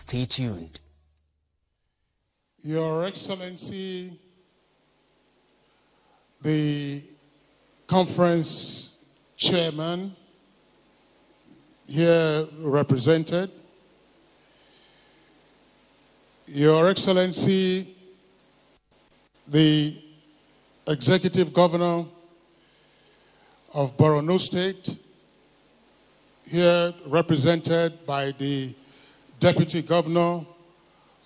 Stay tuned. Your Excellency, the conference chairman here represented, Your Excellency, the Executive Governor of Borno State, here represented by the Deputy Governor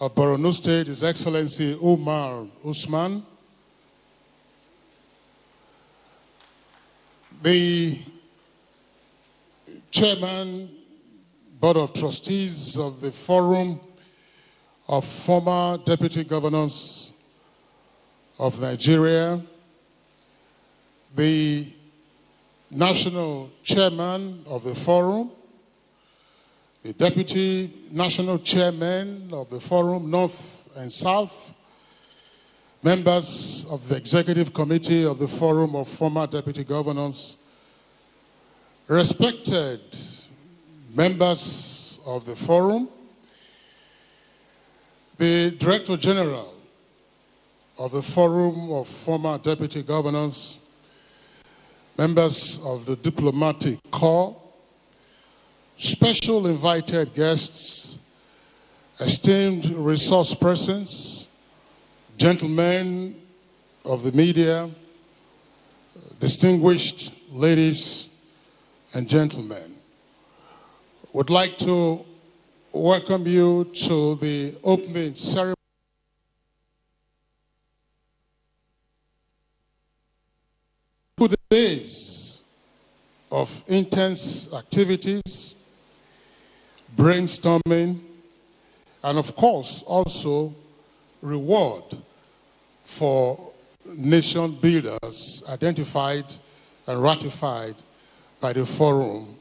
of Borno State, His Excellency Umar Usman, the Chairman, Board of Trustees of the Forum of Former Deputy Governors of Nigeria, the National Chairman of the Forum, the Deputy National Chairman of the Forum, North and South, members of the Executive Committee of the Forum of Former Deputy Governors, respected members of the Forum, the Director General of the Forum of Former Deputy Governors, members of the Diplomatic Corps, special invited guests, esteemed resource persons, gentlemen of the media, distinguished ladies and gentlemen. Would like to welcome you to the opening ceremony. 2 days of intense activities, brainstorming, and of course also reward for nation builders identified and ratified by the Forum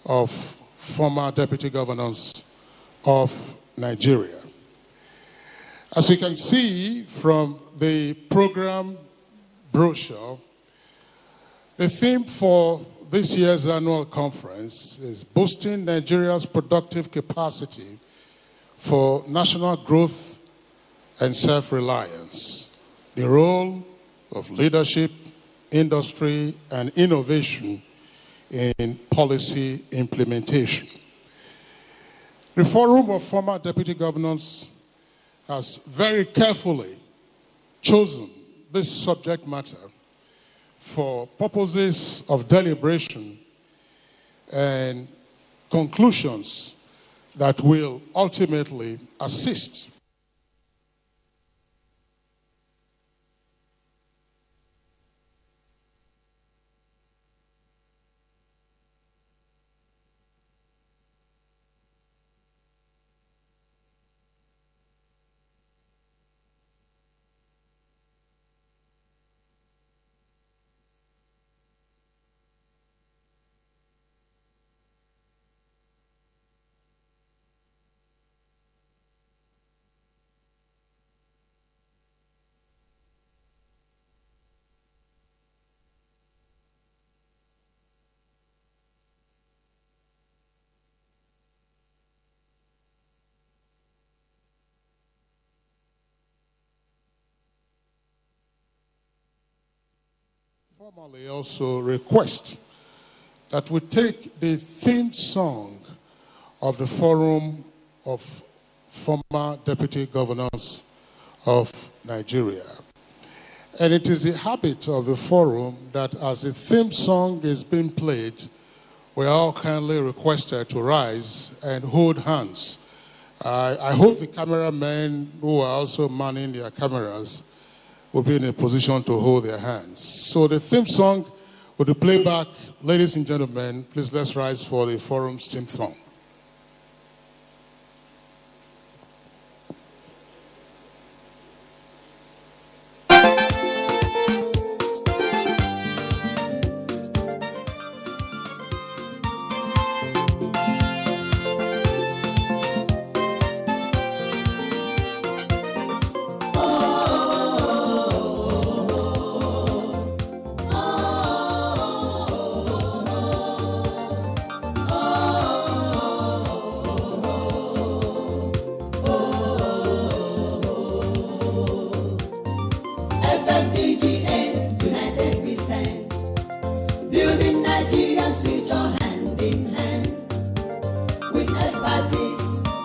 of Former Deputy Governors of Nigeria. As you can see from the program brochure, the theme for this year's annual conference is boosting Nigeria's productive capacity for national growth and self-reliance, the role of leadership, industry, and innovation in policy implementation. The Forum of Former Deputy Governors has very carefully chosen this subject matter for purposes of deliberation and conclusions that will ultimately assist formally also request that we take the theme song of the Forum of Former Deputy Governors of Nigeria. And it is the habit of the Forum that as the theme song is being played, we are all kindly requested to rise and hold hands. I hope the cameramen who are also manning their cameras will be in a position to hold their hands. So the theme song with the playback, ladies and gentlemen, please let's rise for the Forum's theme song. Oh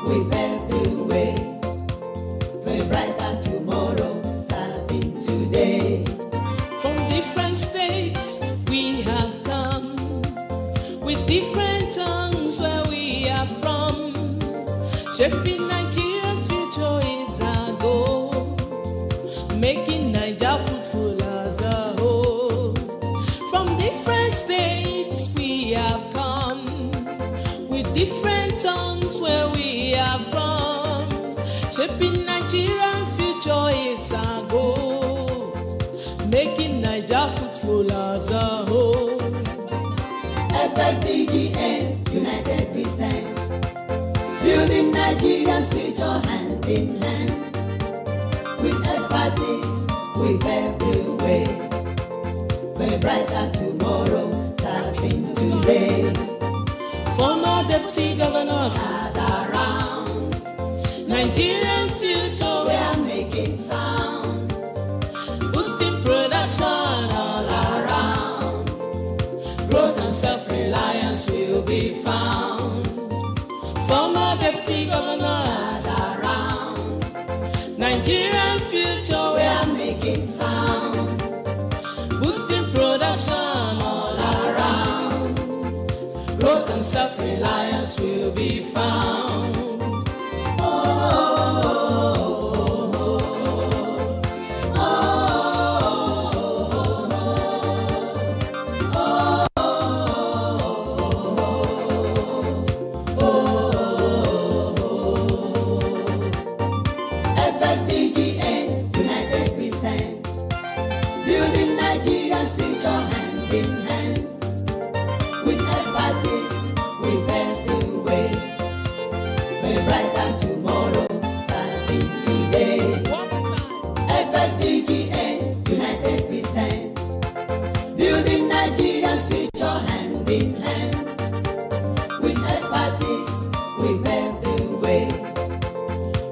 we pave the way for a brighter tomorrow starting today. From different states we have come, with different tongues where we are from. Shaping Nigeria's future is our goal, making Nigeria fruitful as a whole. From different states we have come, with different tongues where we are from. Shaping Nigeria's future is our goal, making Nigeria fruitful as a whole. FFDGN, united we stand, building Nigeria's future hand in hand. With expertise, we pave the way for a brighter tomorrow starting today. Former deputy governors Are around, Nigeria's future we are making sound, boosting production all around. Growth and self-reliance will be found. former deputy governors Around, Nigerian future we we are are making sound. boosting production all Around, growth and self-reliance will be found. FFDGN, united we stand, building Nigeria's future hand in hand. With expertise, we pave the way for a brighter tomorrow starting today. FFDGN, united we stand, building Nigeria's future hand in hand. With expertise, we pave the way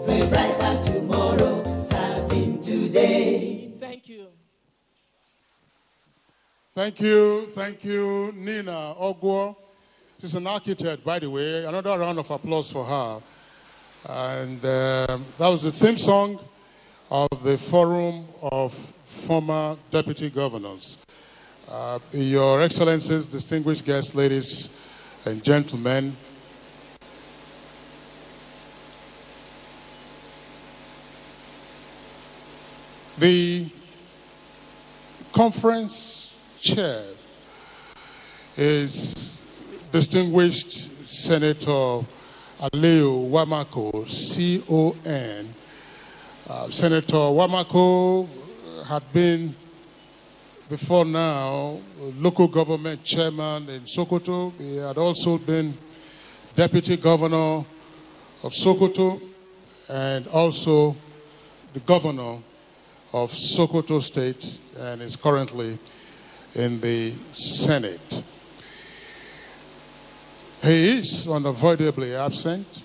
for a brighter tomorrow starting today. Thank you. Thank you, Nina Ogwo. She's an architect, by the way. Another round of applause for her. And that was the theme song of the Forum of Former Deputy Governors. Your Excellencies, distinguished guests, ladies and gentlemen, the conference chair is distinguished Senator Aleo Wamako, CON. Senator Wamako had been before now local government chairman in Sokoto. He had also been deputy governor of Sokoto and also the governor of Sokoto State, and is currently in the Senate. He is unavoidably absent,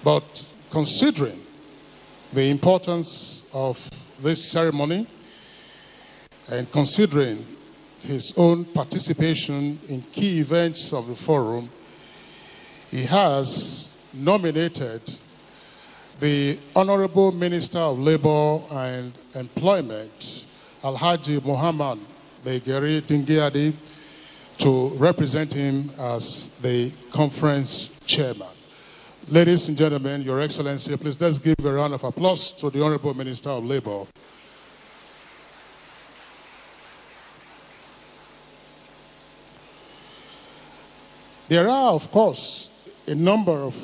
but considering the importance of this ceremony and considering his own participation in key events of the forum, he has nominated the Honorable Minister of Labor and Employment, Alhaji Muhammad Begeri Dingiadi, to represent him as the conference chairman. Ladies and gentlemen, Your Excellency, please let's give a round of applause to the Honorable Minister of Labor. There are, of course, a number of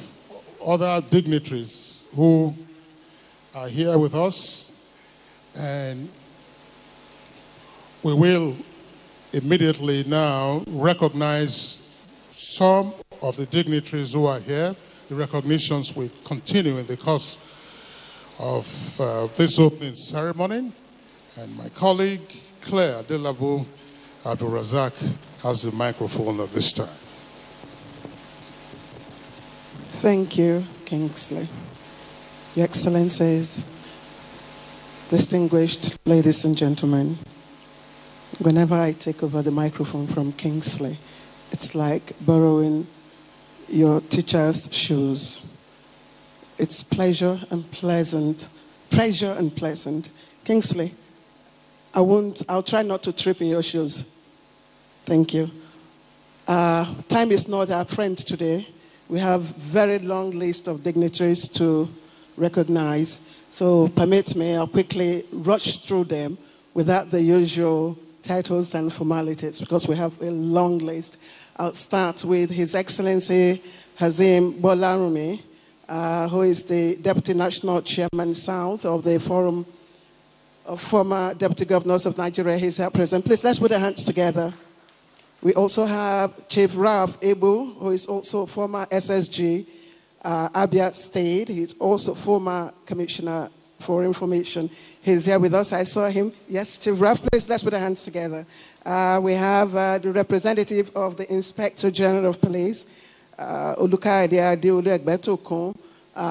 other dignitaries who are here with us, and we will immediately now recognize some of the dignitaries who are here. The recognitions will continue in the course of this opening ceremony, and my colleague Claire Delabu Abdul-Razak has the microphone at this time. Thank you, Kingsley. Your Excellencies, distinguished ladies and gentlemen, whenever I take over the microphone from Kingsley, it's like borrowing your teacher's shoes. It's pleasure and pleasant. Kingsley, I'll try not to trip in your shoes. Thank you. Time is not our friend today. We have very long list of dignitaries to recognize. So permit me, I'll quickly rush through them without the usual titles and formalities because we have a long list. I'll start with His Excellency Hazim Bolarumi, who is the Deputy National Chairman South of the Forum of Former Deputy Governors of Nigeria. He's here present. Please, let's put our hands together. We also have Chief Ralph Ebu, who is also former SSG, Abia State. He's also former Commissioner for Information. He's here with us. I saw him. Yes, Chief Ralph, please, let's put our hands together. We have the representative of the Inspector General of Police, Olukaide Adeolu Egbetokun.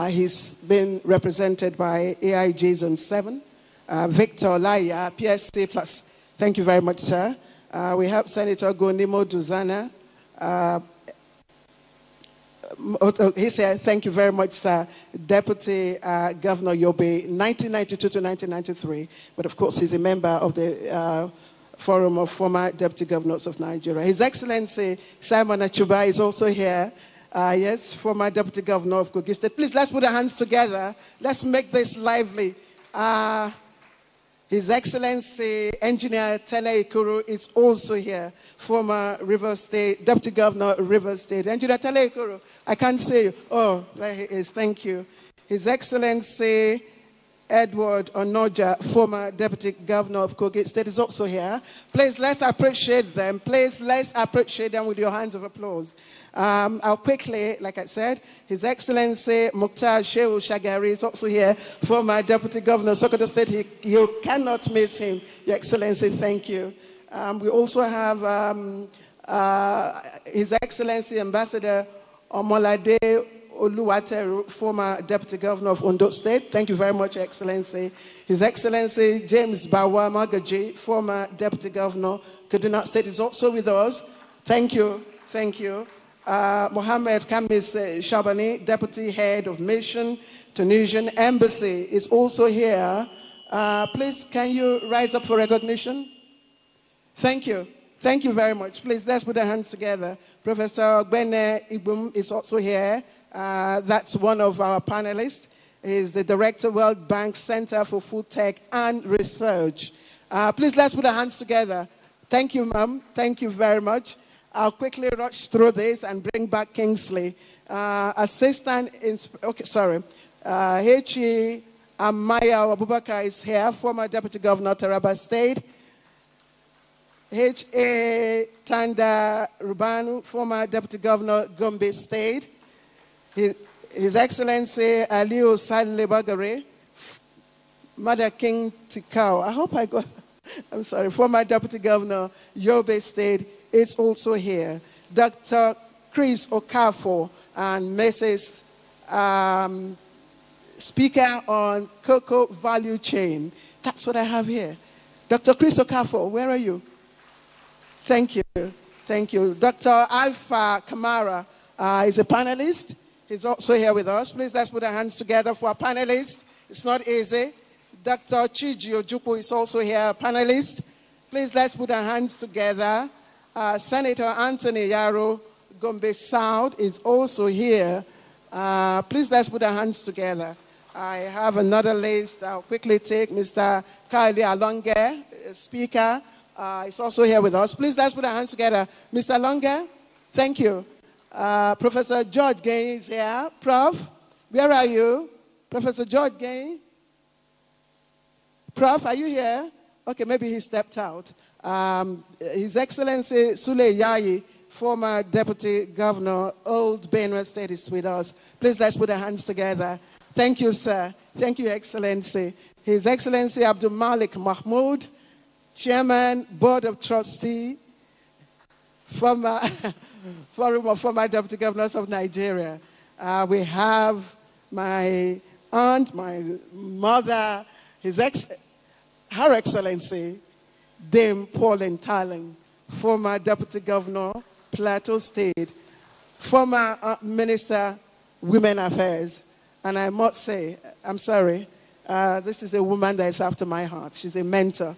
He's been represented by AIG Zone 7. Victor Olaya, PSC Plus. Thank you very much, sir. We have Senator Gonimo Duzana. He said, thank you very much, sir. Deputy Governor Yobe, 1992 to 1993. But of course, he's a member of the Forum of Former Deputy Governors of Nigeria. His Excellency Simon Achuba is also here. Yes, former Deputy Governor of Kogi State. Please, let's put our hands together. Let's make this lively. His Excellency Engineer Tele Ikuru is also here, former River State, Deputy Governor, River State. Engineer Tele Ikuru, I can't see you. Oh, there he is, thank you. His Excellency Edward Onoja, former Deputy Governor of Kogi State, is also here. Please, let's appreciate them. Please, let's appreciate them with your hands of applause. I'll quickly, like I said, His Excellency Mukhtar Shehu Shagari is also here, former Deputy Governor of Sokoto State. You cannot miss him, Your Excellency. Thank you. We also have His Excellency Ambassador Omolade Oluwateru, former Deputy Governor of Ondo State. Thank you very much, Your Excellency. His Excellency James Bawa Magaji, former Deputy Governor, Kaduna State, is also with us. Thank you. Thank you. Mohammed Kamis Shabani, Deputy Head of Mission, Tunisian Embassy, is also here. Please, can you rise up for recognition? Thank you. Thank you very much. Please, let's put our hands together. Professor Ogbene Ibum is also here. That's one of our panelists. He's the Director, World Bank Center for Food Tech and Research. Please, let's put our hands together. Thank you, ma'am. Thank you very much. I'll quickly rush through this and bring back Kingsley. Assistant, H.E. Amaya Abubakar is here, former Deputy Governor, Taraba State. H.A. Tanda Rubanu, former Deputy Governor, Gombe State. His Excellency Aliu Saleh Bagare, Mother King Tikau. I hope I got, I'm sorry, former Deputy Governor, Yobe State, is also here. Dr. Chris Okafor and Mrs. Speaker on Cocoa Value Chain. That's what I have here. Dr. Chris Okafor, where are you? Thank you. Thank you. Dr. Alpha Kamara is a panelist. He's also here with us. Please, let's put our hands together for a panelist. It's not easy. Dr. Chiji Ojukwu is also here, a panelist. Please, let's put our hands together. Senator Anthony Yaro, Gombe South, is also here. Please, let's put our hands together. I have another list. I'll quickly take Mr. Kylie Alonge, Speaker. Is also here with us. Please, let's put our hands together. Mr. Alonge, thank you. Professor George Gay is here. Prof, where are you? Professor George Gay? Prof, are you here? Okay, maybe he stepped out. His Excellency Sule Yayi, former Deputy Governor, Old Benue State, is with us. Please, let's put our hands together. Thank you, sir. Thank you, Excellency. His Excellency Abdul Malik Mahmoud, Chairman, Board of Trustee, former Forum of Former Deputy Governors of Nigeria. We have my aunt, my mother, Her Excellency, Dame Pauline Talon, former Deputy Governor, Plateau State, former Minister, Women Affairs. And I must say, I'm sorry, this is a woman that is after my heart. She's a mentor.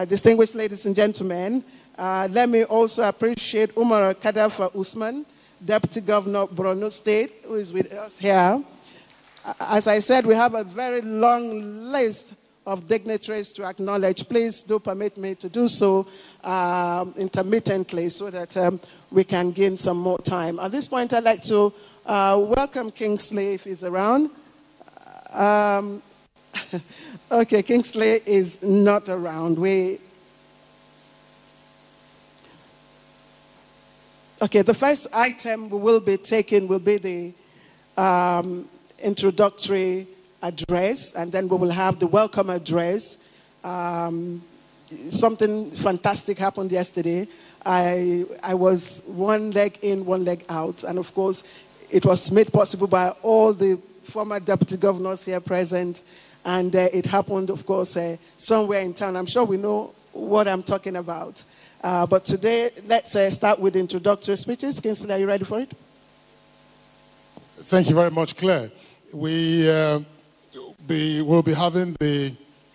Distinguished ladies and gentlemen, let me also appreciate Umar Kadafa Usman, Deputy Governor of Borno State, who is with us here. As I said, we have a very long list of dignitaries to acknowledge. Please do permit me to do so intermittently so that we can gain some more time. At this point, I'd like to welcome Kingsley if he's around. Okay, Kingsley is not around. Okay, the first item we will be taking will be the introductory address, and then we will have the welcome address. Something fantastic happened yesterday. I was one leg in, one leg out, and of course, it was made possible by all the former deputy governors here present, and it happened, of course, somewhere in town. I'm sure we know what I'm talking about. But today, let's start with introductory speeches. Kingsley, are you ready for it? Thank you very much, Claire. We will be having the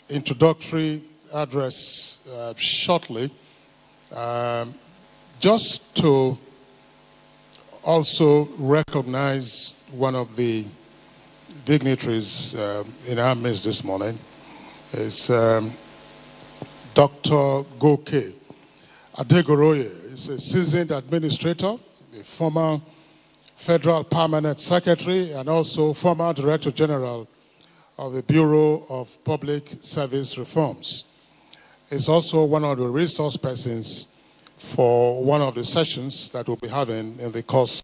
introductory address shortly. Just to also recognize one of the dignitaries in our midst this morning is Dr. Goke Adegoroye. He's a seasoned administrator, a former Federal Permanent Secretary, and also former Director General of the Bureau of Public Service Reforms. He's also one of the resource persons for one of the sessions that we'll be having in the course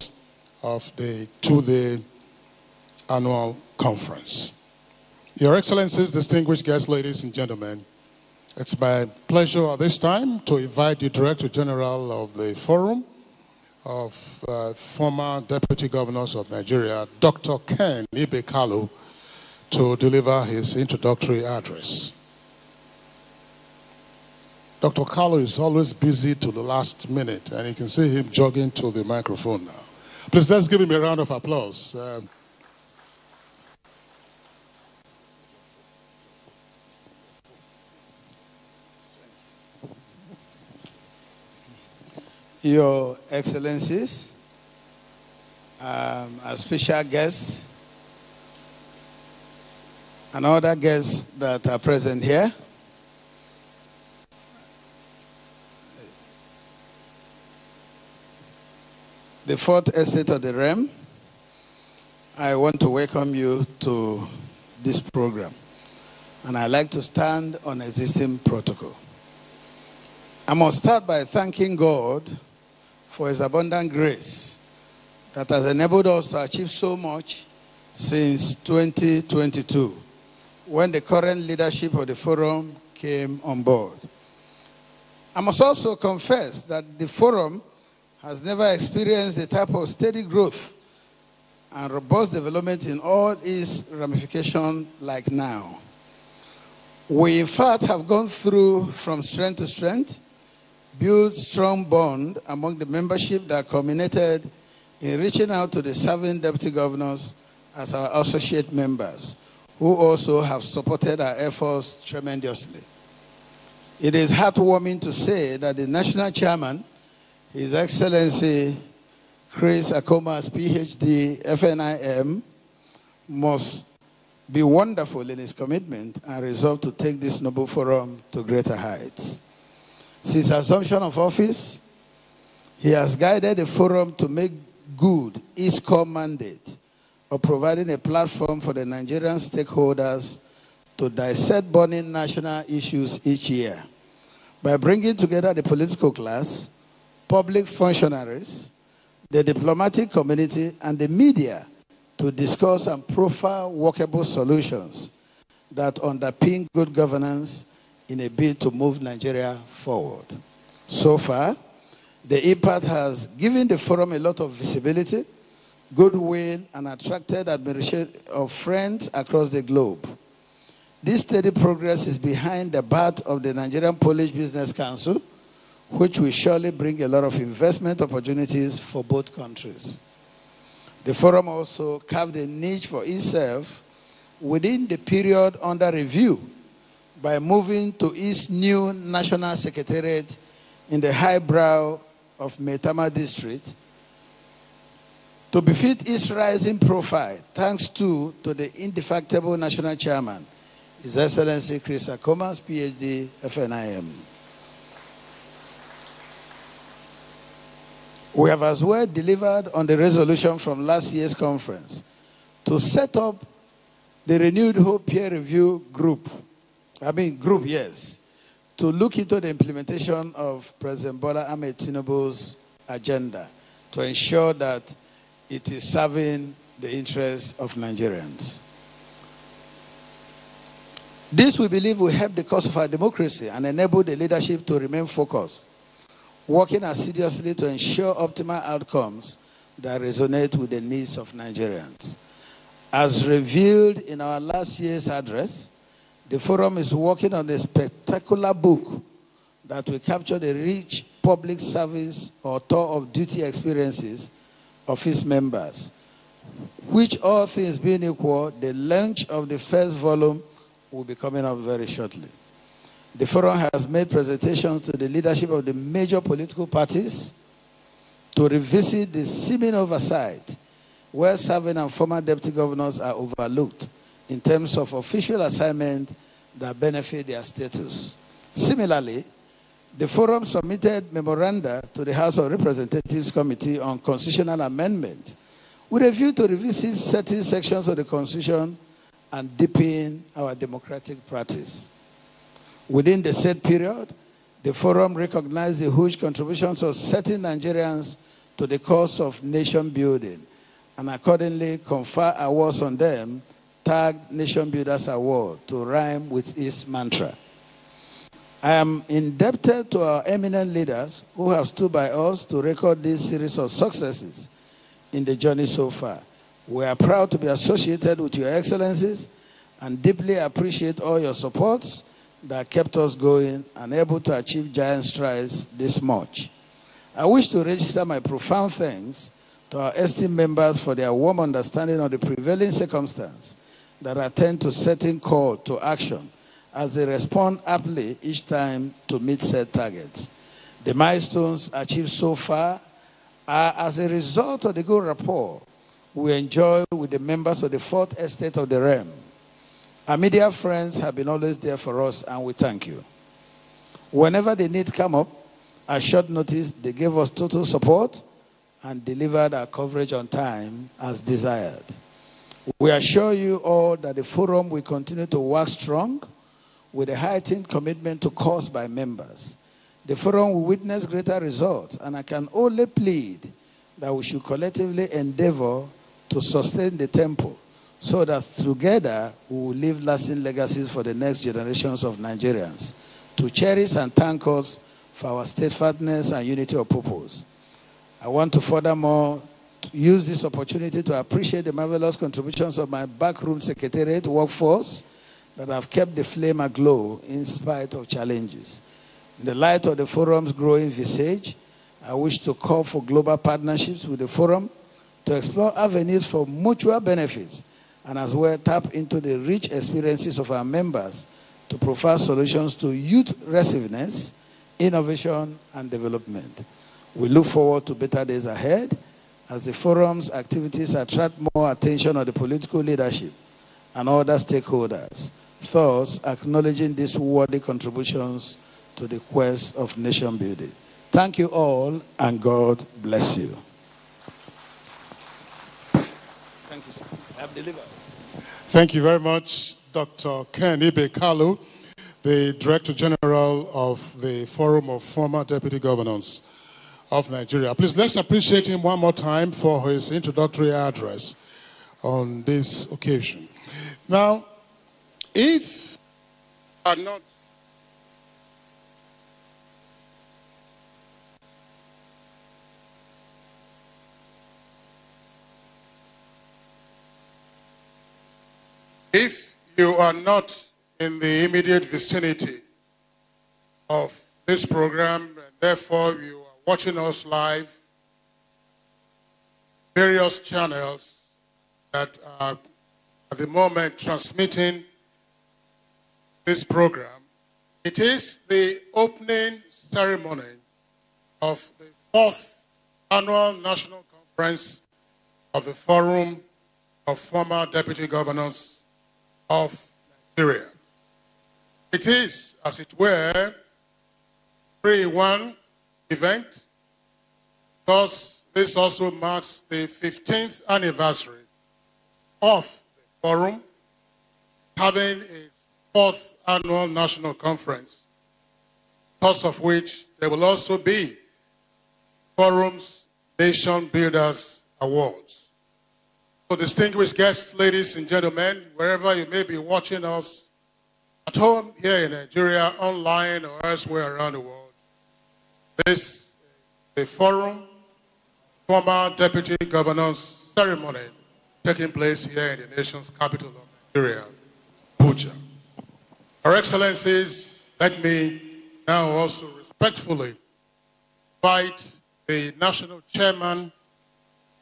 of the two-day annual conference. Your Excellencies, distinguished guests, ladies and gentlemen, it's my pleasure at this time to invite the Director General of the Forum of former Deputy Governors of Nigeria, Dr. Ken Ibekalu, to deliver his introductory address. Dr. Kalu is always busy to the last minute, and you can see him jogging to the microphone now. Please, let's give him a round of applause. Your Excellencies, a special guest, and other guests that are present here, the fourth estate of the realm, I want to welcome you to this program. And I'd like to stand on existing protocol. I must start by thanking God for his abundant grace that has enabled us to achieve so much since 2022, when the current leadership of the forum came on board. I must also confess that the forum has never experienced the type of steady growth and robust development in all its ramifications like now. We, in fact, have gone through from strength to strength, built strong bond among the membership that culminated in reaching out to the serving deputy governors as our associate members, who also have supported our efforts tremendously. It is heartwarming to say that the national chairman, His Excellency Chris Akoma's PhD, FNIM, must be wonderful in his commitment and resolve to take this noble forum to greater heights. Since assumption of office, he has guided the forum to make good its core mandate of providing a platform for the Nigerian stakeholders to dissect burning national issues each year by bringing together the political class, public functionaries, the diplomatic community, and the media to discuss and profile workable solutions that underpin good governance in a bid to move Nigeria forward. So far, the impact has given the forum a lot of visibility, goodwill, and attracted admiration of friends across the globe. This steady progress is behind the bat of the Nigerian Polish Business Council, which will surely bring a lot of investment opportunities for both countries. The forum also carved a niche for itself within the period under review by moving to its new national secretariat in the highbrow of Maitama district to befit its rising profile, thanks to the indefatigable national chairman, His Excellency Chris Akomas, PhD, FNIM. We have as well delivered on the resolution from last year's conference to set up the Renewed Hope Peer Review Group, to look into the implementation of President Bola Ahmed Tinubu's agenda to ensure that it is serving the interests of Nigerians. This, we believe, will help the cause of our democracy and enable the leadership to remain focused, working assiduously to ensure optimal outcomes that resonate with the needs of Nigerians. As revealed in our last year's address, the forum is working on a spectacular book that will capture the rich public service or tour of duty experiences of its members, which, all things being equal, the launch of the first volume will be coming up very shortly. The forum has made presentations to the leadership of the major political parties to revisit the seeming oversight where serving and former deputy governors are overlooked in terms of official assignment that benefit their status. Similarly, the forum submitted memoranda to the House of Representatives Committee on Constitutional Amendment with a view to revisit certain sections of the Constitution and deepen our democratic practice. Within the said period, the forum recognized the huge contributions of certain Nigerians to the cause of nation building and accordingly confer awards on them, tagged Nation Builders Award to rhyme with its mantra. I am indebted to our eminent leaders who have stood by us to record this series of successes in the journey so far. We are proud to be associated with your excellencies and deeply appreciate all your supports that kept us going and able to achieve giant strides this much. I wish to register my profound thanks to our esteemed members for their warm understanding of the prevailing circumstance that attend to certain call to action as they respond aptly each time to meet set targets. The milestones achieved so far are as a result of the good rapport we enjoy with the members of the Fourth Estate of the Realm. Our media friends have been always there for us, and we thank you. Whenever the need come up, at short notice, they gave us total support and delivered our coverage on time as desired. We assure you all that the forum will continue to work strong with a heightened commitment to cause by members. The forum will witness greater results, and I can only plead that we should collectively endeavor to sustain the tempo so that together we will leave lasting legacies for the next generations of Nigerians to cherish and thank us for our steadfastness and unity of purpose. I want to furthermore use this opportunity to appreciate the marvelous contributions of my backroom secretariat workforce that have kept the flame aglow in spite of challenges. In the light of the forum's growing visage, I wish to call for global partnerships with the forum to explore avenues for mutual benefits and as well tap into the rich experiences of our members to provide solutions to youth resilience, innovation, and development. We look forward to better days ahead as the forum's activities attract more attention of the political leadership and other stakeholders, thus acknowledging these worthy contributions to the quest of nation building. Thank you all, and God bless you. Thank you, sir. I have delivered. Thank you very much, Dr. Ken Ibe-Kalu, the Director General of the Forum of Former Deputy Governors of Nigeria. Please, let's appreciate him one more time for his introductory address on this occasion. Now, if you are not in the immediate vicinity of this program, and therefore you are watching us live, various channels that are at the moment transmitting this program. It is the opening ceremony of the 4th Annual National Conference of the Forum of Former Deputy Governors of Nigeria. It is, as it were, 3-in-1 event, because this also marks the 15th anniversary of the Forum having its 4th Annual National Conference, because of which there will also be Forum's Nation Builders Awards. So distinguished guests, ladies and gentlemen, wherever you may be watching us, at home here in Nigeria, online or elsewhere around the world, this is the Forum Former Deputy Governors ceremony taking place here in the nation's capital of Nigeria, Abuja. Your Excellencies, let me now also respectfully invite the National Chairman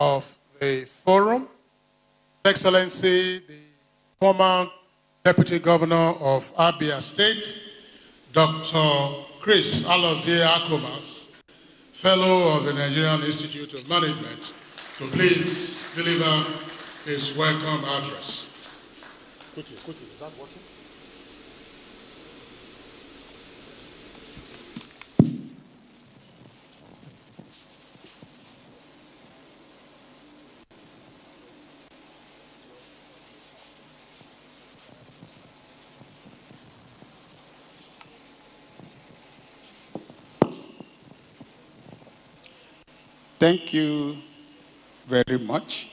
of the Forum, His Excellency, the former Deputy Governor of Abia State, Dr. Chris Alozie Akumas, Fellow of the Nigerian Institute of Management, to please deliver his welcome address. Kuti, is that working? Thank you very much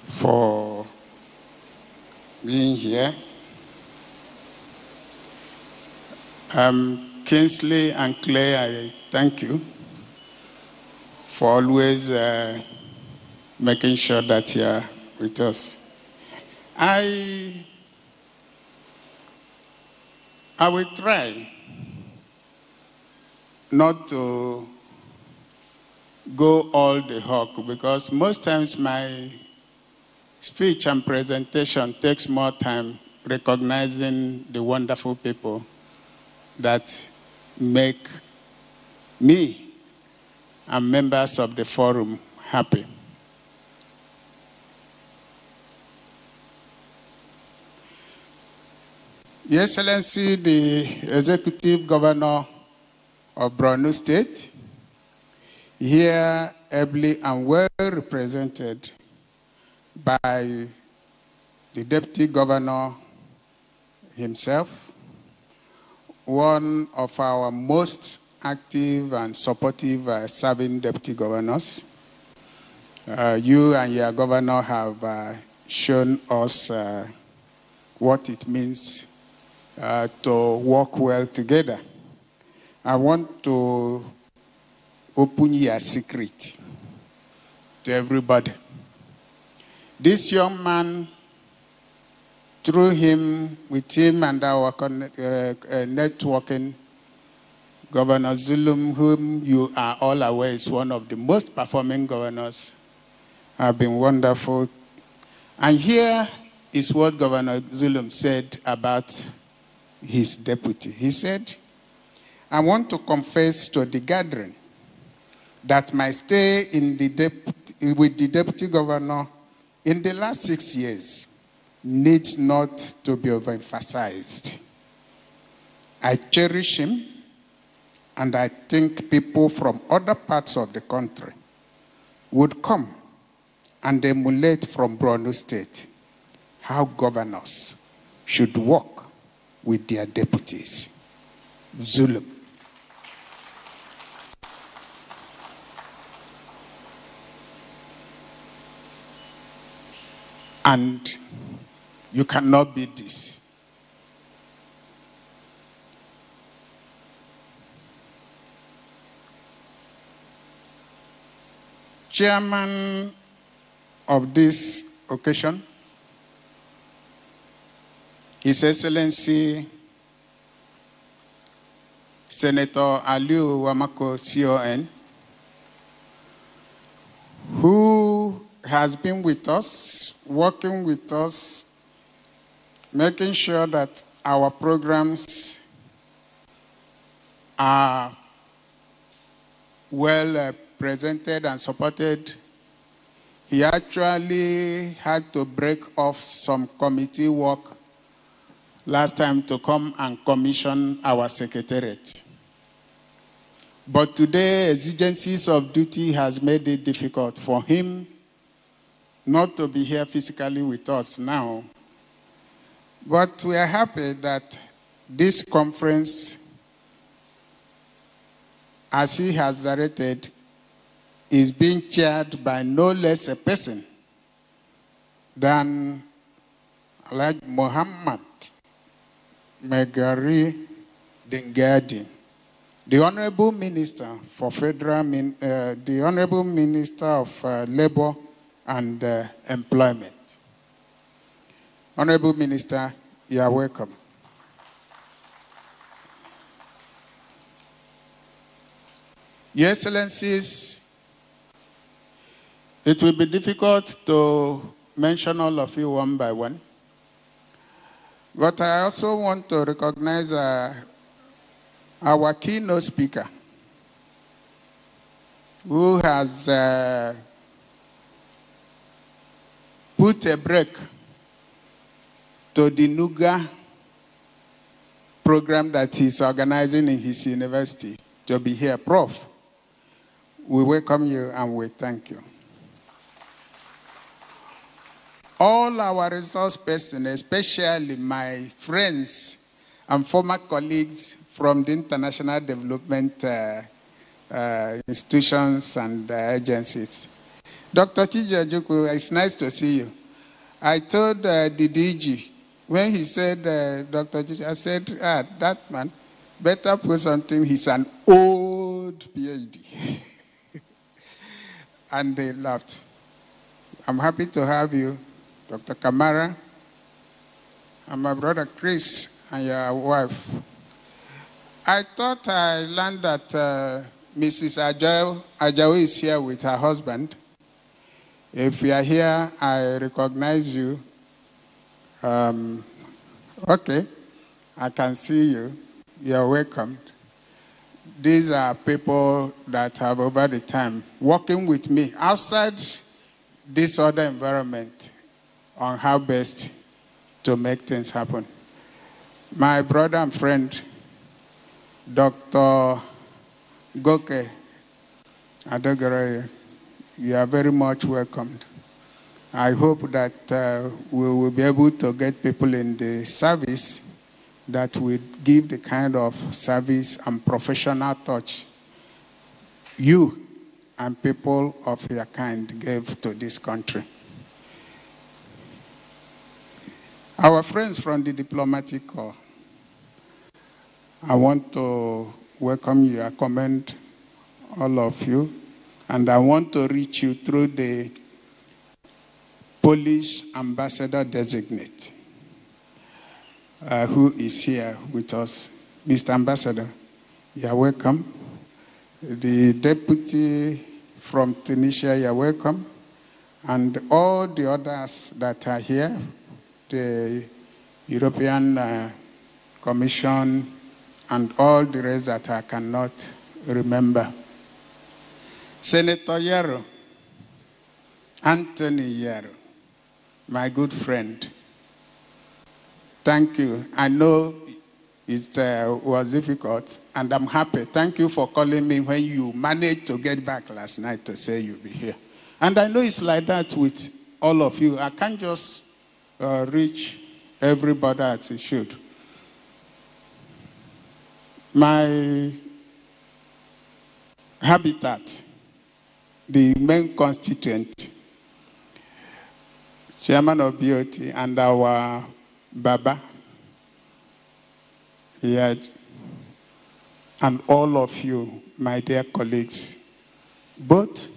for being here. Kingsley and Clay, I thank you for always making sure that you are with us. I will try not to go all the hawk, because most times my speech and presentation takes more time recognizing the wonderful people that make me and members of the forum happy. Your Excellency, the Executive Governor of Borno State, here ably and well represented by the Deputy Governor himself, one of our most active and supportive serving Deputy Governors. You and your Governor have shown us what it means to work well together. I want to open your secret to everybody. This young man, through him, with him and our networking, Governor Zulum, whom you are all aware is one of the most performing governors, have been wonderful. And here is what Governor Zulum said about his deputy. He said, I want to confess to the gathering that my stay with the Deputy Governor in the last 6 years needs not to be overemphasized. I cherish him, and I think people from other parts of the country would come and emulate from Borno State how governors should work with their deputies. Zulum. And you cannot beat this. Chairman of this occasion, His Excellency Senator Aliu Wamako, CON, who has been with us, working with us, making sure that our programs are well presented and supported. He actually had to break off some committee work last time to come and commission our secretariat. But today, exigencies of duty has made it difficult for him not to be here physically with us now. But we are happy that this conference, as he has directed, is being chaired by no less a person than like Muhammad Megari Dingadi, the Honorable Minister for the Honorable Minister of Labor and Employment. Honorable Minister, you are welcome. Your Excellencies, it will be difficult to mention all of you one by one, but I also want to recognize our keynote speaker, who has put a break to the Nuga program that he's organizing in his university to be here. Prof, we welcome you and we thank you. All our resource persons, especially my friends and former colleagues from the international development institutions and agencies. Dr. Chijojuku, it's nice to see you. I told the DG, when he said, Dr. Chijojuku, I said, that man, better put something, he's an old PhD. And they laughed. I'm happy to have you, Dr. Kamara, and my brother Chris, and your wife. I thought I learned that Mrs. Ajaw is here with her husband. If you are here, I recognize you. Okay, I can see you. You're welcome. These are people that have over the time working with me outside this other environment on how best to make things happen. My brother and friend, Dr. Goke Adogara, you are very much welcomed. I hope that we will be able to get people in the service that will give the kind of service and professional touch you and people of your kind gave to this country. Our friends from the diplomatic corps, I want to welcome you. I commend all of you, and I want to reach you through the Polish ambassador designate, who is here with us. Mr. Ambassador, you are welcome. The deputy from Tunisia, you are welcome. And all the others that are here, the European Commission, and all the rest that I cannot remember. Senator Yaro, Anthony Yaro, my good friend, thank you. I know it was difficult, and I'm happy. Thank you for calling me when you managed to get back last night to say you'll be here. And I know it's like that with all of you. I can't just reach everybody as it should. My habitat, the main constituent, chairman of BOT, and our Baba, yeah, and all of you, my dear colleagues, both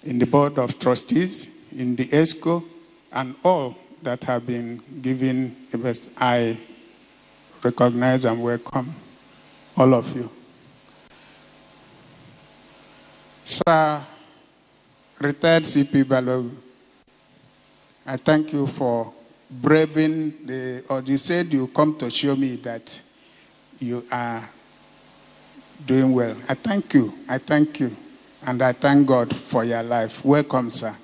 in the board of trustees, in the ESCO, and all that have been given the best, I recognize and welcome all of you. Sir retired CP Balogu, I thank you for braving or you said you come to show me that you are doing well. I thank you. I thank you. And I thank God for your life. Welcome, sir.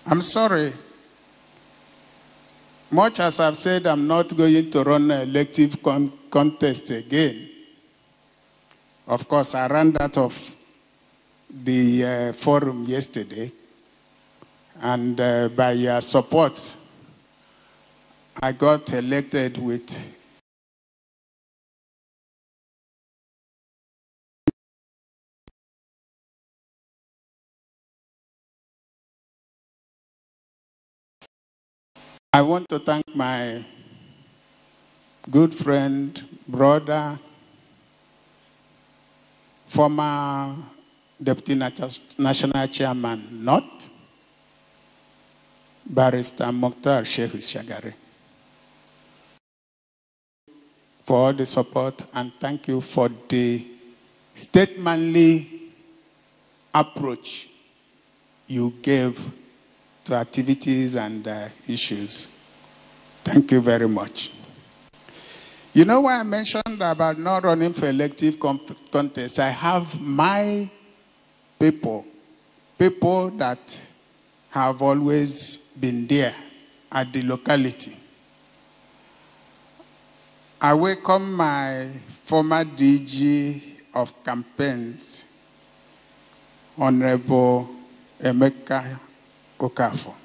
I'm sorry. Much as I've said, I'm not going to run an elective contest again. Of course, I ran that of the forum yesterday. And by your support, I got elected with I want to thank my good friend, brother, former Deputy National Chairman, North, Barrister Mokhtar Sheikh Shagari, for all the support, and thank you for the statesmanly approach you gave to activities and issues. Thank you very much. You know why I mentioned about not running for elective contest? I have my people that have always been there at the locality. I welcome my former DG of campaigns, Honorable Emeka Okafor.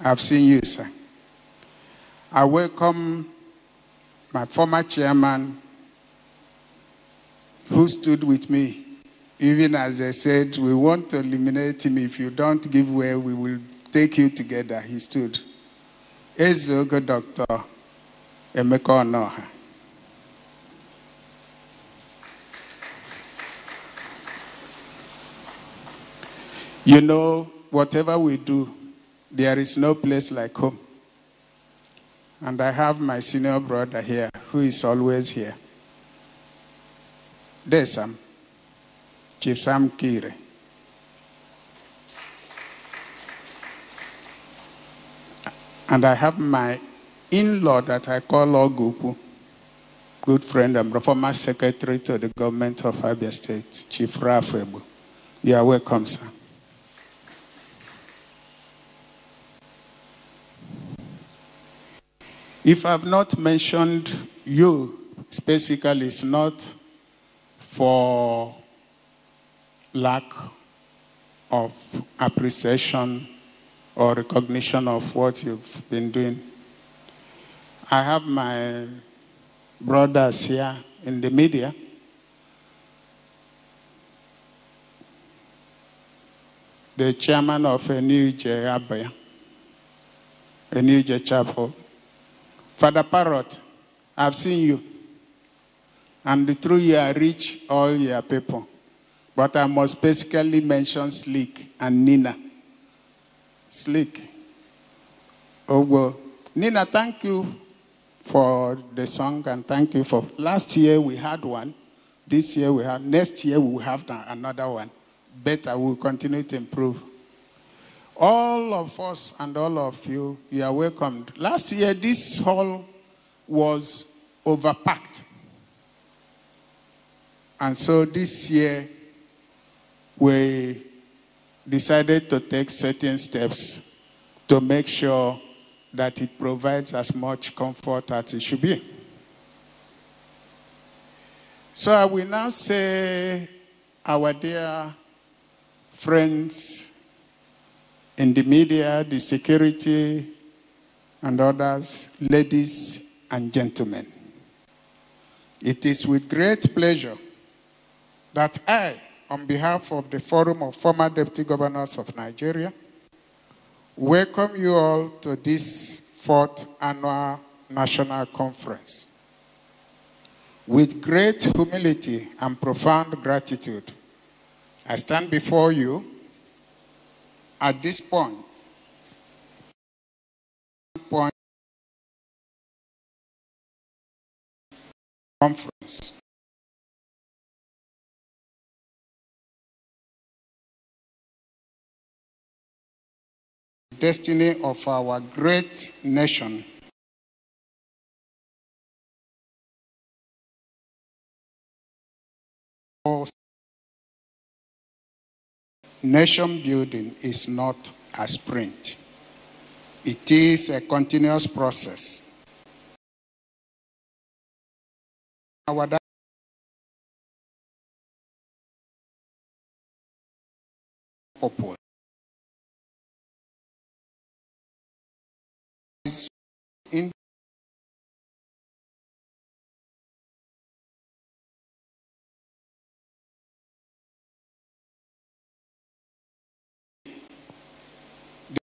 I've seen you, sir. I welcome my former chairman who stood with me, even as I said, we want to eliminate him. If you don't give way, we will take you together. He stood. Ezogo Dr. Emeka Onoha. You know, whatever we do, there is no place like home. And I have my senior brother here, who is always here. There's Sam, Chief Sam Kire. And I have my in-law that I call Ogupu, good friend and former secretary to the government of Abia State, Chief Rafebu. You are welcome, sir. If I've not mentioned you specifically, it's not for lack of appreciation or recognition of what you've been doing. I have my brothers here in the media. The chairman of Enuje Abaya, Enuje Chapel. Father Parrot, I've seen you. And through you, I reach all your people. But I must basically mention Slick and Nina. Slick. Oh, well. Nina, thank you for the song and thank you for... Last year we had one. This year we have... Next year we will have another one. Better, we'll continue to improve. All of us and all of you, you are welcomed. Last year, this hall was overpacked. And so this year, we decided to take certain steps to make sure that it provides as much comfort as it should be. So I will now say, our dear friends in the media, the security, and others, ladies and gentlemen. It is with great pleasure that I, on behalf of the Forum of Former Deputy Governors of Nigeria, welcome you all to this 4th Annual National Conference. With great humility and profound gratitude, I stand before you at this point conference destiny of our great nation. Nation building is not a sprint. It is a continuous process. Our purpose is in the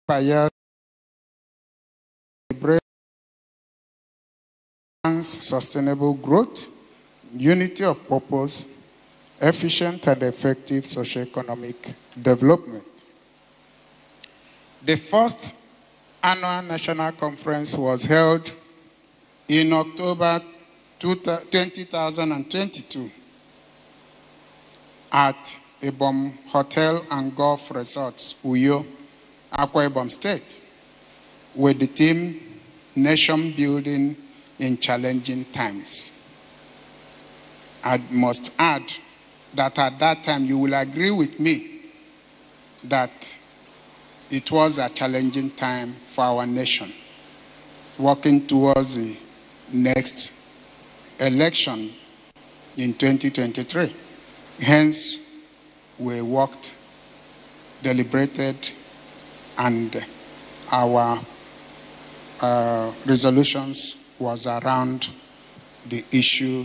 empire sustainable growth, unity of purpose, efficient and effective socioeconomic development. The first annual national conference was held in October 2022 at Ibom Hotel and Golf Resorts, Uyo, Akwa Ibom State, with the theme Nation Building in Challenging Times. I must add that at that time you will agree with me that it was a challenging time for our nation, working towards the next election in 2023. Hence, we worked, deliberated, and our resolutions was around the issue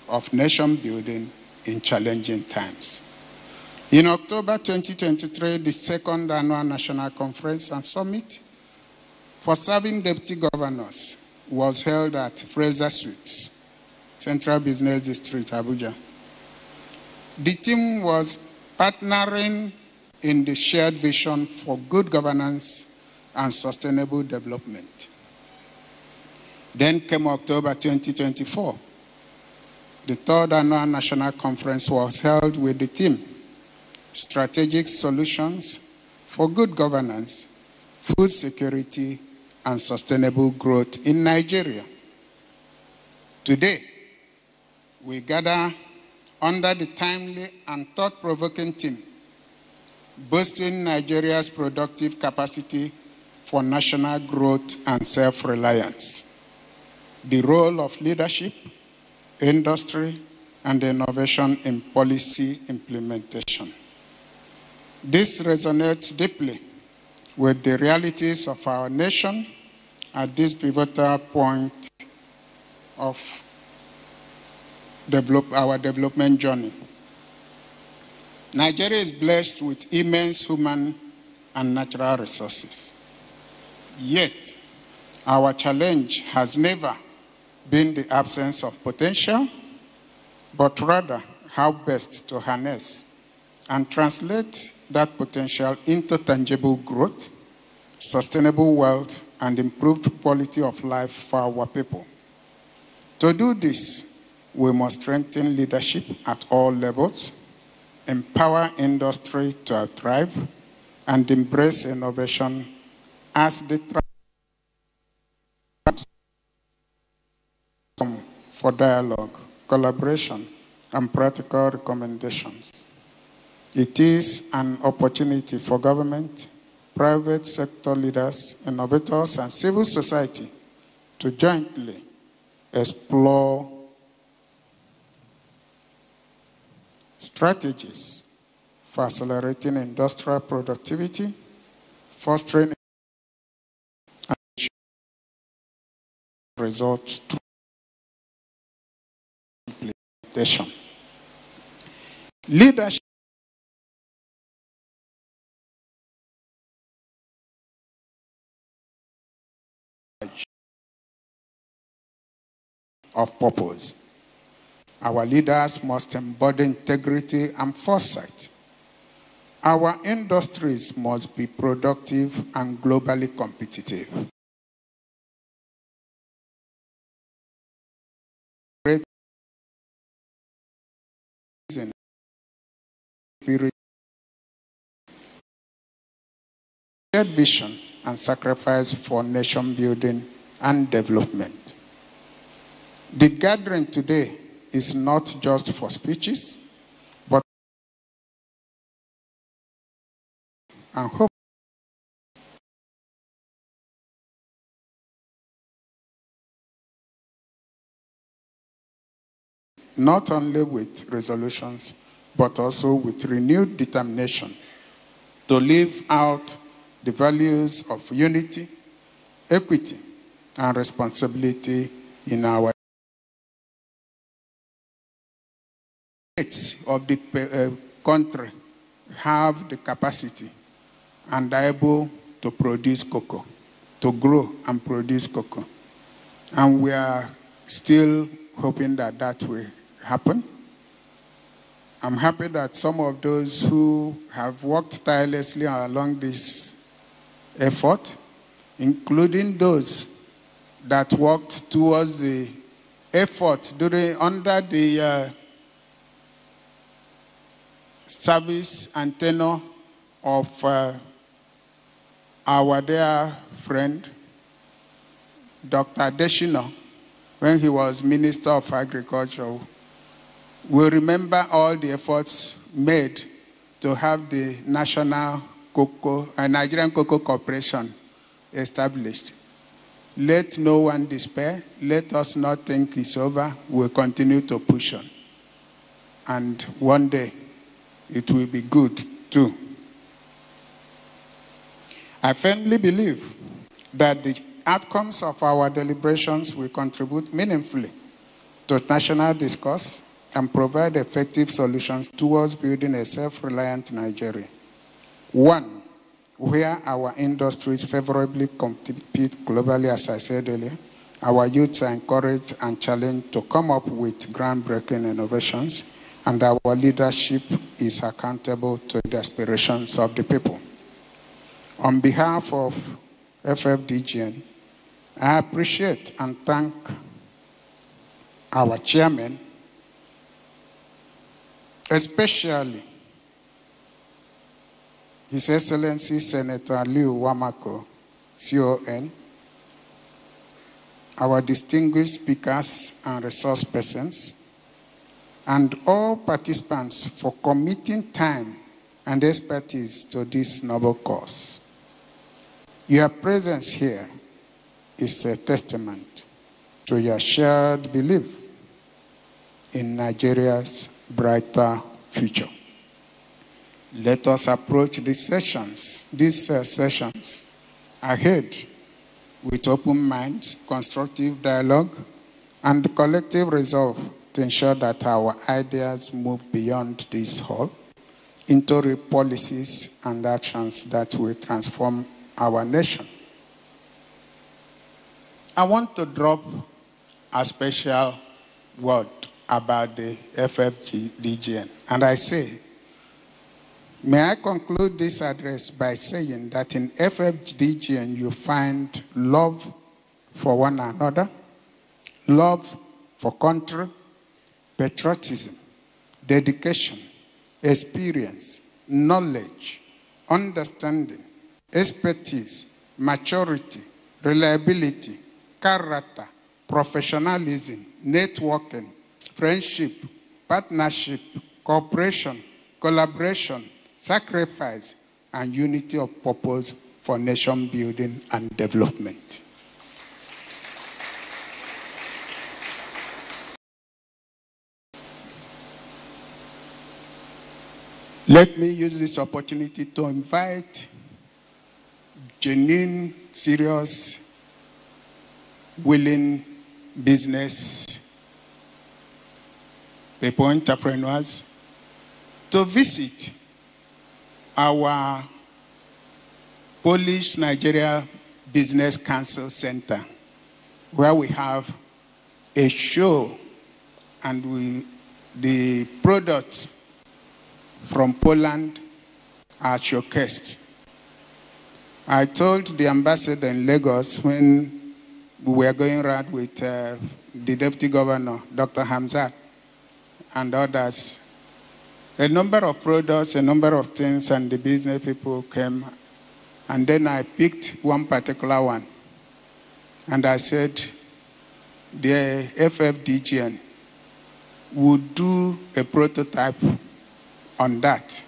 of nation building in challenging times. In October 2023, the second annual National Conference and Summit for serving deputy governors was held at Fraser Suites, Central Business District, Abuja. The theme was partnering in the shared vision for good governance and sustainable development. Then came October 2024. The third annual national conference was held with the theme Strategic Solutions for Good Governance, Food Security, and Sustainable Growth in Nigeria. Today, we gather under the timely and thought-provoking theme, Boosting Nigeria's Productive Capacity for National Growth and Self-Reliance. The role of leadership, industry, and innovation in policy implementation. This resonates deeply with the realities of our nation at this pivotal point of our development journey. Nigeria is blessed with immense human and natural resources. Yet, our challenge has never been the absence of potential, but rather how best to harness and translate that potential into tangible growth, sustainable wealth, and improved quality of life for our people. To do this, we must strengthen leadership at all levels, empower industry to thrive, and embrace innovation as the for dialogue, collaboration, and practical recommendations. It is an opportunity for government, private sector leaders, innovators, and civil society to jointly explore strategies for accelerating industrial productivity, fostering results through implementation. Leadership of purpose. Our leaders must embody integrity and foresight. Our industries must be productive and globally competitive. Great spirit, shared vision, and sacrifice for nation building and development. The gathering today is not just for speeches, but and hope not only with resolutions, but also with renewed determination to live out the values of unity, equity, and responsibility in our states of the country have the capacity and are able to produce cocoa, to grow and produce cocoa. And we are still hoping that that will happen. I'm happy that some of those who have worked tirelessly along this effort, including those that worked towards the effort under the service and tenure of our dear friend, Dr. Adeshina, when he was Minister of Agriculture. We remember all the efforts made to have the National Nigerian Cocoa Corporation established. Let no one despair. Let us not think it's over. We'll continue to push on. And one day, it will be good too. I firmly believe that the outcomes of our deliberations will contribute meaningfully to national discourse and provide effective solutions towards building a self-reliant Nigeria. One, where our industries favorably compete globally, as I said earlier, our youths are encouraged and challenged to come up with groundbreaking innovations, and our leadership is accountable to the aspirations of the people. On behalf of FFDGN, I appreciate and thank our chairman, especially His Excellency Senator Liu Wamako, CON, our distinguished speakers and resource persons, and all participants for committing time and expertise to this noble cause. Your presence here is a testament to your shared belief in Nigeria's brighter future. Let us approach these sessions ahead with open minds, constructive dialogue, and collective resolve to ensure that our ideas move beyond this hall into real policies and actions that will transform our nation. I want to drop a special word about the FFDGN. And I say, may I conclude this address by saying that in FFDGN you find love for one another, love for country, patriotism, dedication, experience, knowledge, understanding, expertise, maturity, reliability, character, professionalism, networking, friendship, partnership, cooperation, collaboration, sacrifice, and unity of purpose for nation building and development. Let me use this opportunity to invite genuine, serious, willing business people, entrepreneurs, to visit our Polish Nigeria Business Council Center, where we have a show and the products from Poland are showcased. I told the ambassador in Lagos when we were going around with the deputy governor, Dr. Hamzat, and others, a number of products, a number of things, and the business people came. And then I picked one particular one. And I said, the FFDGN would do a prototype on that.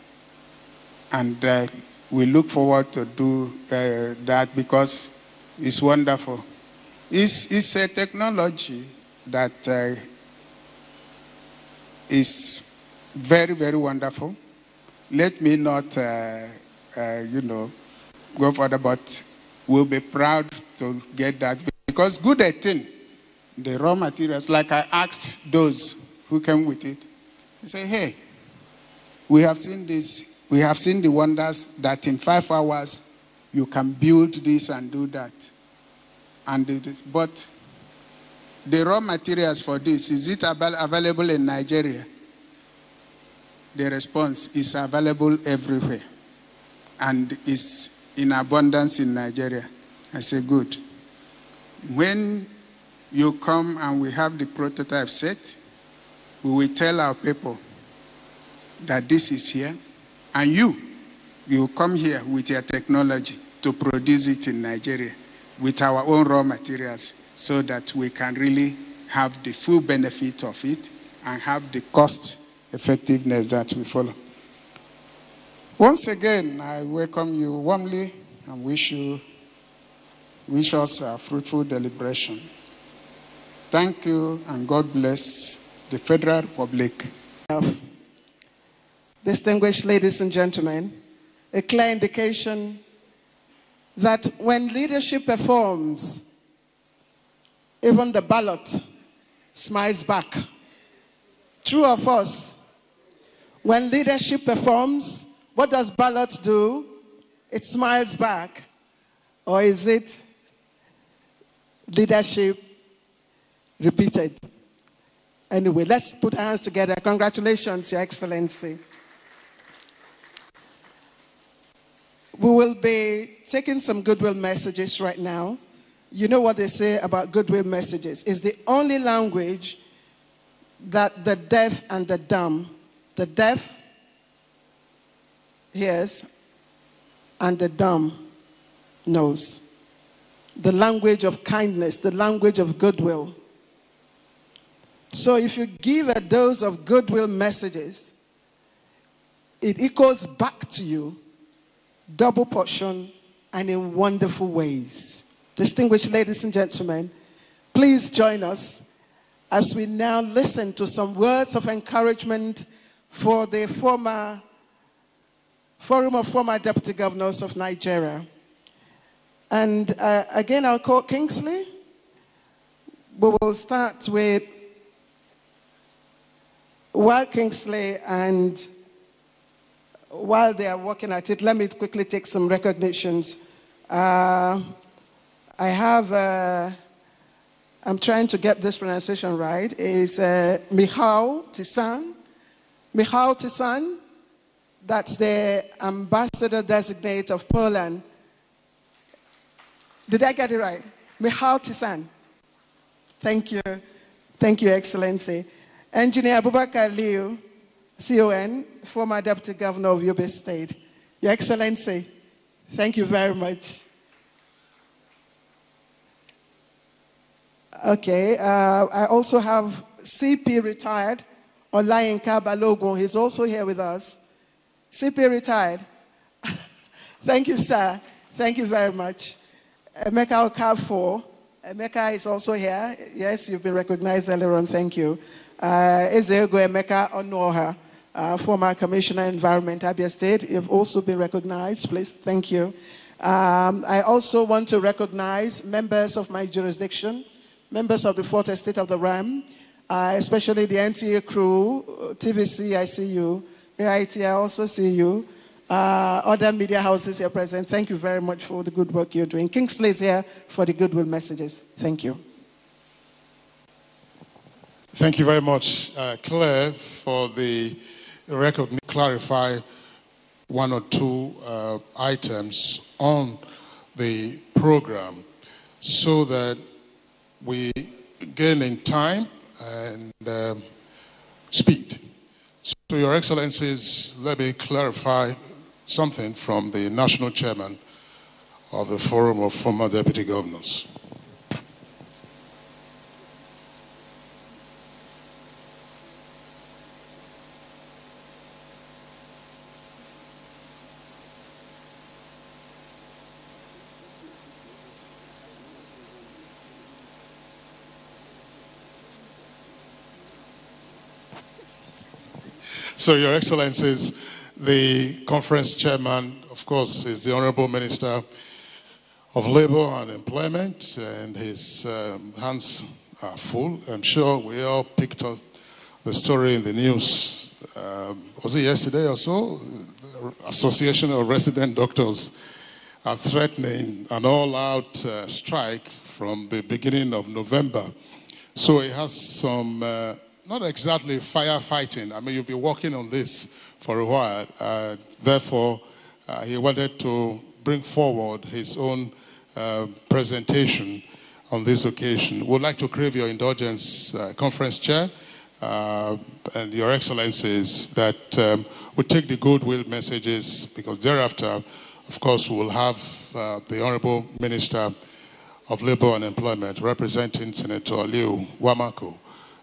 And we look forward to do that because it's wonderful. It's a technology that is very, very wonderful. Let me not, go further, but we'll be proud to get that. Because good at thing, the raw materials, like I asked those who came with it, they say, hey, we have seen this. We have seen the wonders that in 5 hours you can build this and do that and do this. But the raw materials for this, is it available in Nigeria? The response is available everywhere and is in abundance in Nigeria. I say, good. When you come and we have the prototype set, we will tell our people that this is here. And you come here with your technology to produce it in Nigeria with our own raw materials so that we can really have the full benefit of it and have the cost effectiveness that we follow. Once again, I welcome you warmly and wish us a fruitful deliberation. Thank you and God bless the Federal Republic. Distinguished ladies and gentlemen, a clear indication that when leadership performs, even the ballot smiles back. True or false? When leadership performs, what does ballot do? It smiles back. Or is it leadership repeated? Anyway, let's put our hands together. Congratulations, Your Excellency. We will be taking some goodwill messages right now. You know what they say about goodwill messages. It's the only language that the deaf and the dumb, the deaf hears and the dumb knows. The language of kindness, the language of goodwill. So if you give a dose of goodwill messages, it echoes back to you, double portion, and in wonderful ways. Distinguished ladies and gentlemen, please join us as we now listen to some words of encouragement for the Forum of Former Deputy Governors of Nigeria. And again, I'll call Kingsley. We will start with Kingsley, and while they are working at it, let me quickly take some recognitions. I have, I'm trying to get this pronunciation right, is Michał Tisan. Michał Tisan, that's the ambassador designate of Poland. Did I get it right? Michał Tisan. Thank you. Thank you, Excellency. Engineer Abubakar Liu, CON, former Deputy Governor of Yobe State. Your Excellency, thank you very much. Okay, I also have CP retired, Olayinka Balogun. He's also here with us. CP retired. Thank you, sir. Thank you very much. Emeka Okafor. Emeka is also here. Yes, you've been recognized earlier on. Thank you. Ezego Emeka Onoha, former Commissioner Environment, Abia State. You've also been recognized. Please, thank you. I also want to recognize members of my jurisdiction, members of the Fourth Estate of the RAM, especially the NTA crew, TVC, I see you. AIT, I also see you. Other media houses here present, thank you very much for the good work you're doing. Kingsley is here for the goodwill messages. Thank you. Thank you very much, Claire, for the clarify one or two items on the program so that we gain in time and speed. So, Your Excellencies, let me clarify something from the National Chairman of the Forum of Former Deputy Governors. So, Your Excellencies, the conference chairman, of course, is the Honorable Minister of Labor and Employment, and his hands are full. I'm sure we all picked up the story in the news. Was it yesterday or so? The Association of Resident Doctors are threatening an all-out strike from the beginning of November. So he has some... not exactly firefighting. I mean, you've been working on this for a while. Therefore, he wanted to bring forward his own presentation on this occasion. We'd like to crave your indulgence, Conference Chair, and Your Excellencies, that we take the goodwill messages, because thereafter, of course, we will have the Honorable Minister of Labor and Employment, representing Senator Aliu Wamako,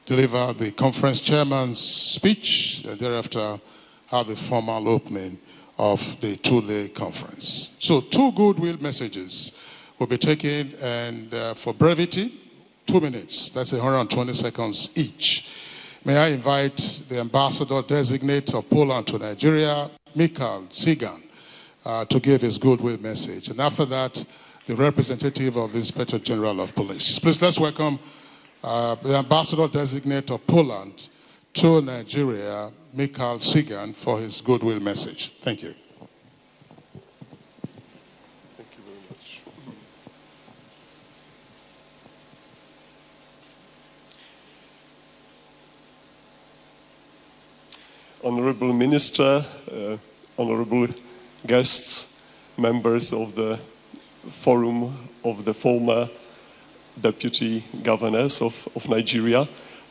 deliver the conference chairman's speech, and thereafter have the formal opening of the two-day conference. So 2 goodwill messages will be taken, and for brevity, 2 minutes. That's 120 seconds each. May I invite the ambassador-designate of Poland to Nigeria, Michal Sigan, to give his goodwill message. And after that, the representative of the Inspector General of Police. Please, let's welcome the ambassador-designate of Poland to Nigeria, Michal Sigan, for his goodwill message. Thank you. Thank you very much. Honorable Minister, honorable guests, members of the Forum of the Former Deputy Governors of Nigeria.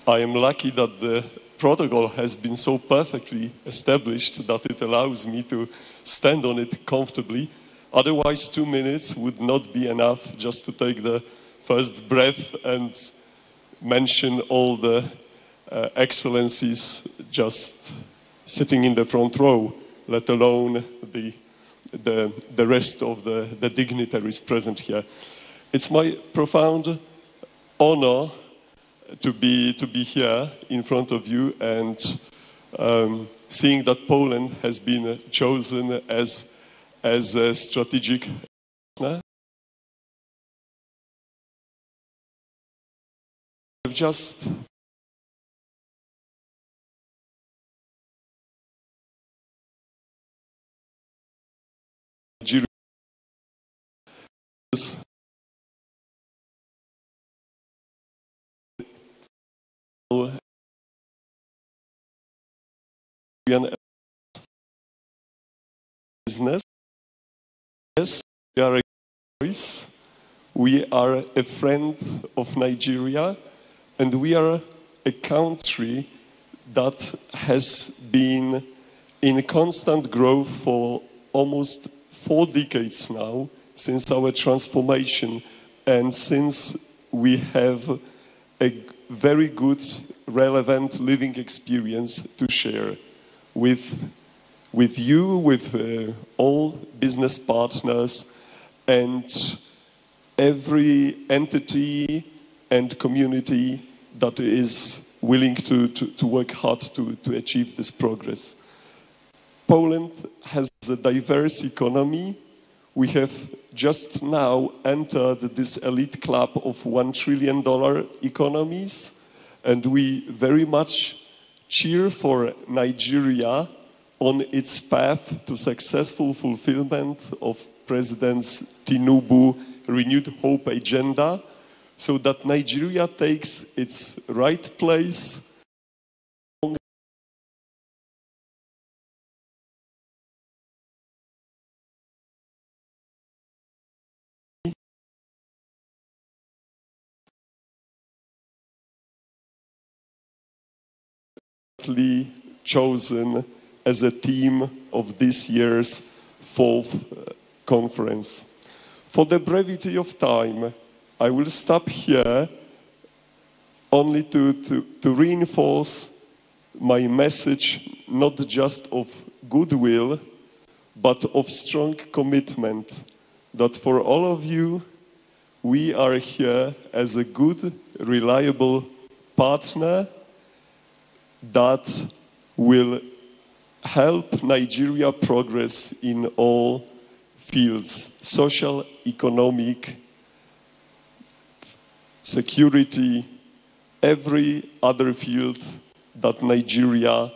I am lucky that the protocol has been so perfectly established that it allows me to stand on it comfortably. Otherwise, 2 minutes would not be enough just to take the first breath and mention all the excellencies just sitting in the front row, let alone the rest of the dignitaries present here. It's my profound honor to be here in front of you, and seeing that Poland has been chosen as a strategic partner. I've just business. Yes, we are a voice. We are a friend of Nigeria, and we are a country that has been in constant growth for almost 4 decades now, since our transformation, and since we have a very good, relevant living experience to share with you, with all business partners, and every entity and community that is willing to work hard to achieve this progress. Poland has a diverse economy. We have just now entered this elite club of $1 trillion economies, and we very much cheer for Nigeria on its path to successful fulfillment of President Tinubu's renewed hope agenda, so that Nigeria takes its right place chosen as a theme of this year's fourth conference. For the brevity of time, I will stop here only to reinforce my message, not just of goodwill, but of strong commitment that for all of you, we are here as a good, reliable partner that will help Nigeria progress in all fields: social, economic, security, every other field that Nigeria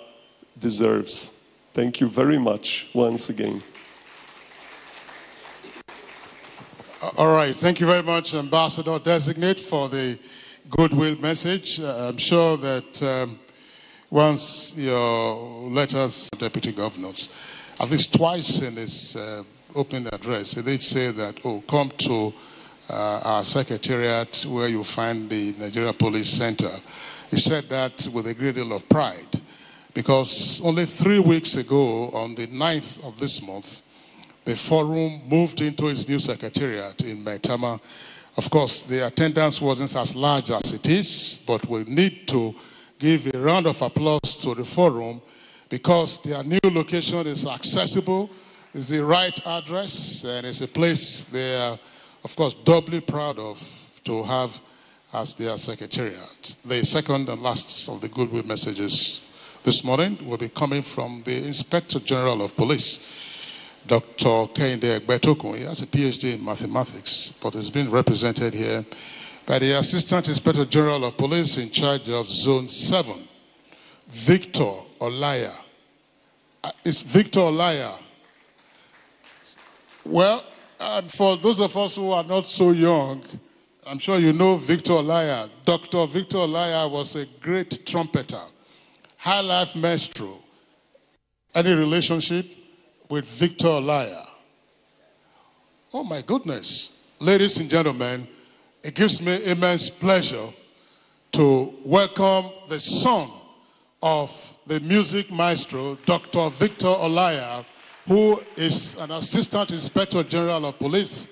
deserves. Thank you very much once again. All right, thank you very much, Ambassador Designate, for the goodwill message. I'm sure that once your letters, Deputy Governors, at least twice in his opening address, he did say that, oh, come to our secretariat where you find the Nigeria Police Center. He said that with a great deal of pride, because only 3 weeks ago, on the 9th of this month, the forum moved into its new secretariat in Maitama. Of course, the attendance wasn't as large as it is, but we need to give a round of applause to the forum because their new location is accessible, is the right address, and it's a place they are, of course, doubly proud of to have as their secretariat. The second and last of the goodwill messages this morning will be coming from the Inspector General of Police, Dr. Kehinde Egbetokun. He has a PhD in mathematics, but has been represented here by the Assistant Inspector General of Police in charge of Zone 7, Victor Olaya. It's Victor Olaya. Well, and for those of us who are not so young, I'm sure you know Victor Olaya. Dr. Victor Olaya was a great trumpeter, high life maestro. Any relationship with Victor Olaya? Oh my goodness. Ladies and gentlemen, it gives me immense pleasure to welcome the son of the music maestro, Dr. Victor Olaya, who is an Assistant Inspector General of Police,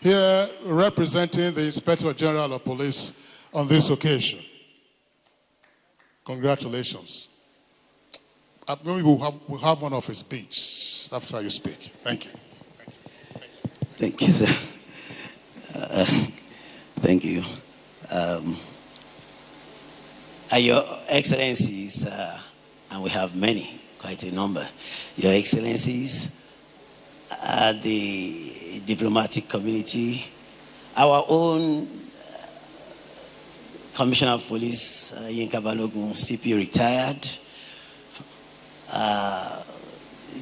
here representing the Inspector General of Police on this occasion. Congratulations. Maybe we'll have one of his beats after you speak. Thank you. Thank you, sir. Thank you. Your Excellencies, and we have many, quite a number, Your Excellencies, the diplomatic community, our own Commissioner of Police, Yinka Balogun, CP retired,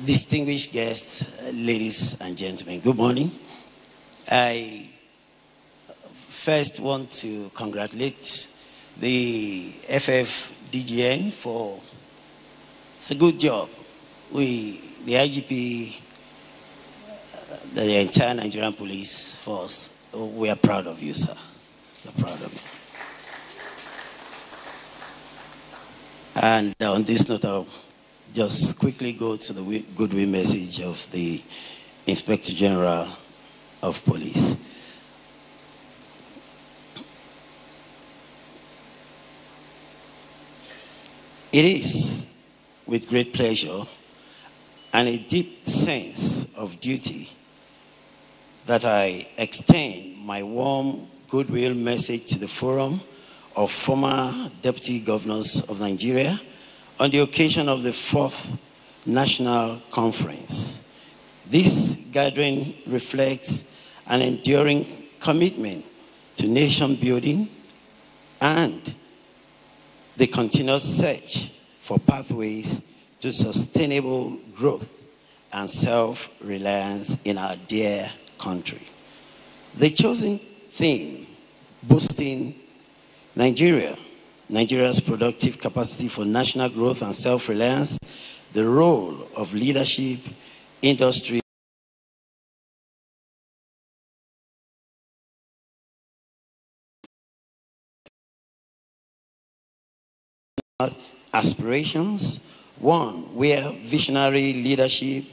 distinguished guests, ladies and gentlemen, good morning. I first want to congratulate the FFDGN for it's a good job. The IGP, the entire Nigerian police force, we are proud of you, sir. We're proud of you. And on this note, I'll just quickly go to the goodwill message of the Inspector General of Police. It is with great pleasure and a deep sense of duty that I extend my warm goodwill message to the Forum of former Deputy Governors of Nigeria on the occasion of the 4th National Conference. This gathering reflects an enduring commitment to nation building and the continuous search for pathways to sustainable growth and self-reliance in our dear country. The chosen theme boosting Nigeria's productive capacity for national growth and self-reliance, the role of leadership, industry, aspirations. One, where visionary leadership,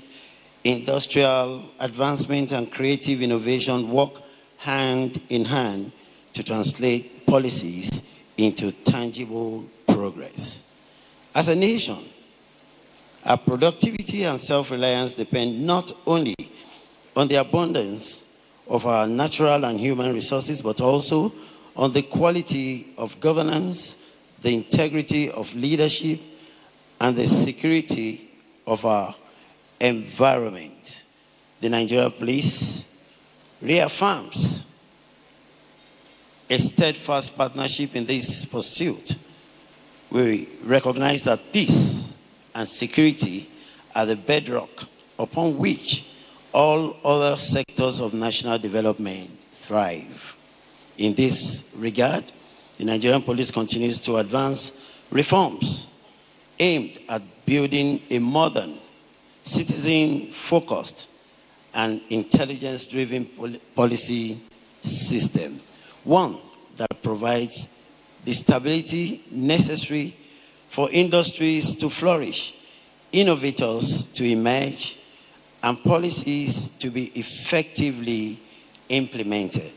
industrial advancement, and creative innovation work hand in hand to translate policies into tangible progress. As a nation, our productivity and self-reliance depend not only on the abundance of our natural and human resources, but also on the quality of governance, the integrity of leadership, and the security of our environment. The Nigerian police reaffirms a steadfast partnership in this pursuit. We recognize that peace and security are the bedrock upon which all other sectors of national development thrive. In this regard, the Nigerian police continues to advance reforms aimed at building a modern, citizen-focused, and intelligence-driven policy system, one that provides the stability necessary for industries to flourish, innovators to emerge, and policies to be effectively implemented.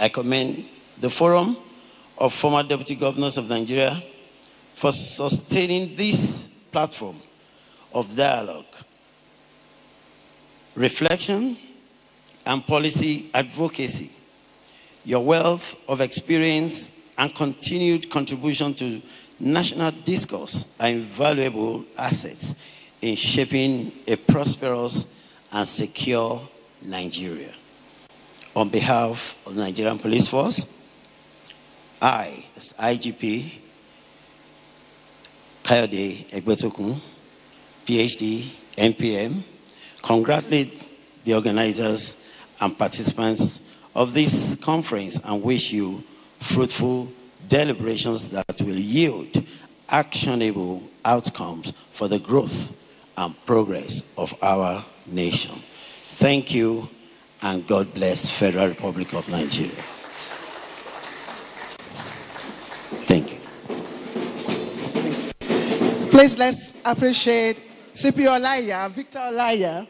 I commend the Forum of Former Deputy Governors of Nigeria for sustaining this platform of dialogue, reflection, and policy advocacy. Your wealth of experience and continued contribution to national discourse are invaluable assets in shaping a prosperous and secure Nigeria. On behalf of the Nigerian Police Force, I, as IGP, Kayode Egbetokun, PhD, NPM, congratulate the organizers and participants of this conference and wish you fruitful deliberations that will yield actionable outcomes for the growth and progress of our nation. Thank you, and God bless Federal Republic of Nigeria. Thank you. Please, let's appreciate CP Olaya, Victor Olaya.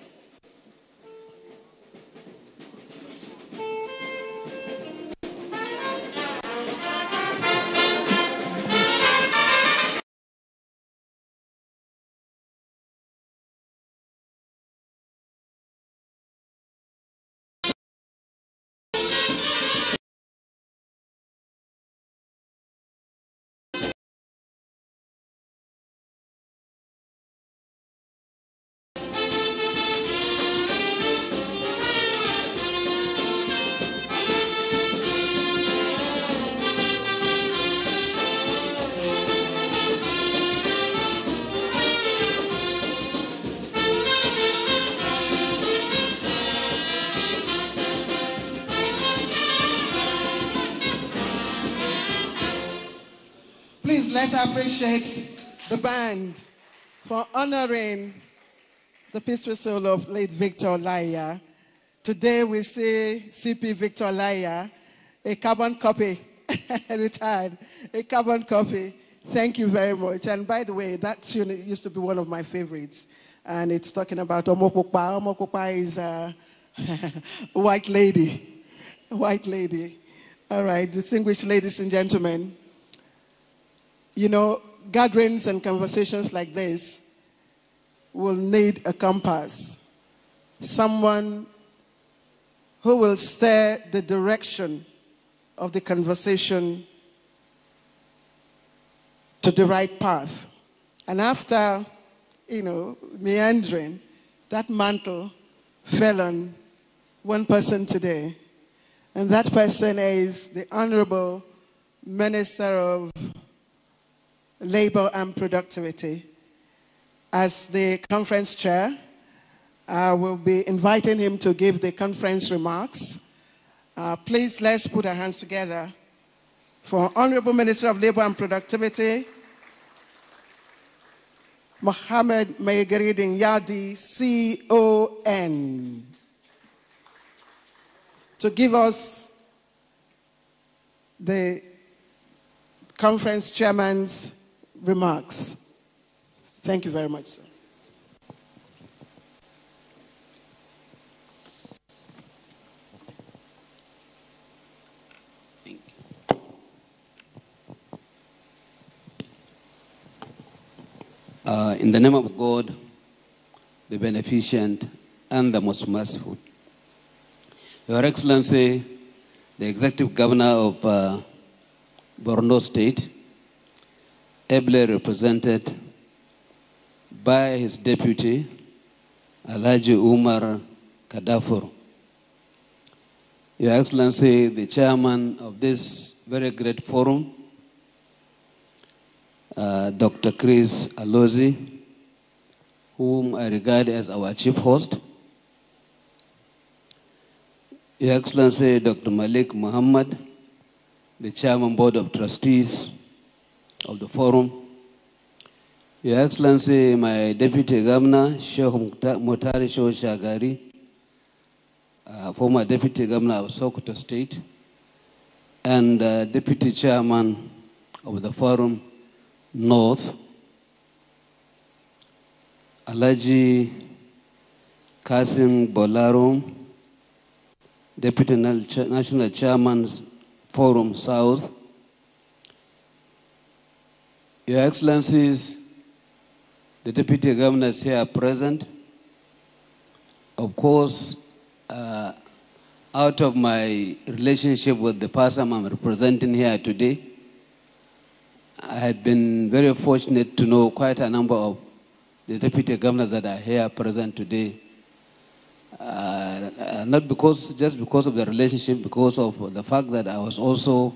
Please, let's appreciate the band for honoring the peaceful soul of late Victor Olaya. Today we see CP Victor Olaya, a carbon copy, retired, a carbon copy. Thank you very much. And by the way, that tune used to be one of my favorites. And it's talking about Omopopa. Omopopa is a white lady. White lady. All right, distinguished ladies and gentlemen. You know, gatherings and conversations like this will need a compass. Someone who will steer the direction of the conversation to the right path. And after, meandering, that mantle fell on one person today. And that person is the Honorable Minister of Labor and Productivity. As the conference chair, I will be inviting him to give the conference remarks. Please, let's put our hands together for Honorable Minister of Labor and Productivity, Mohammed Maegaridin Yadi, CON, to give us the conference chairman's remarks. Thank you very much, sir. In the name of God, the Beneficent and the Most Merciful. Your Excellency, the Executive Governor of Borno State, ably represented by his deputy, Alhaji Umar Kadafur. Your Excellency, the chairman of this very great forum, Dr. Chris Alozi, whom I regard as our chief host. Your Excellency, Dr. Malik Muhammad, the Chairman Board of Trustees of the Forum. Your Excellency, my Deputy Governor, Sheikh Mutari Shehu Shagari, former Deputy Governor of Sokoto State, and Deputy Chairman of the Forum North, Alhaji Kasim Bolarum, Deputy National Chairman, Forum South. Your Excellencies, the Deputy Governors here present. Of course, out of my relationship with the person I'm representing here today, I had been very fortunate to know quite a number of the Deputy Governors that are here present today. Not just because of the relationship, because of the fact that I was also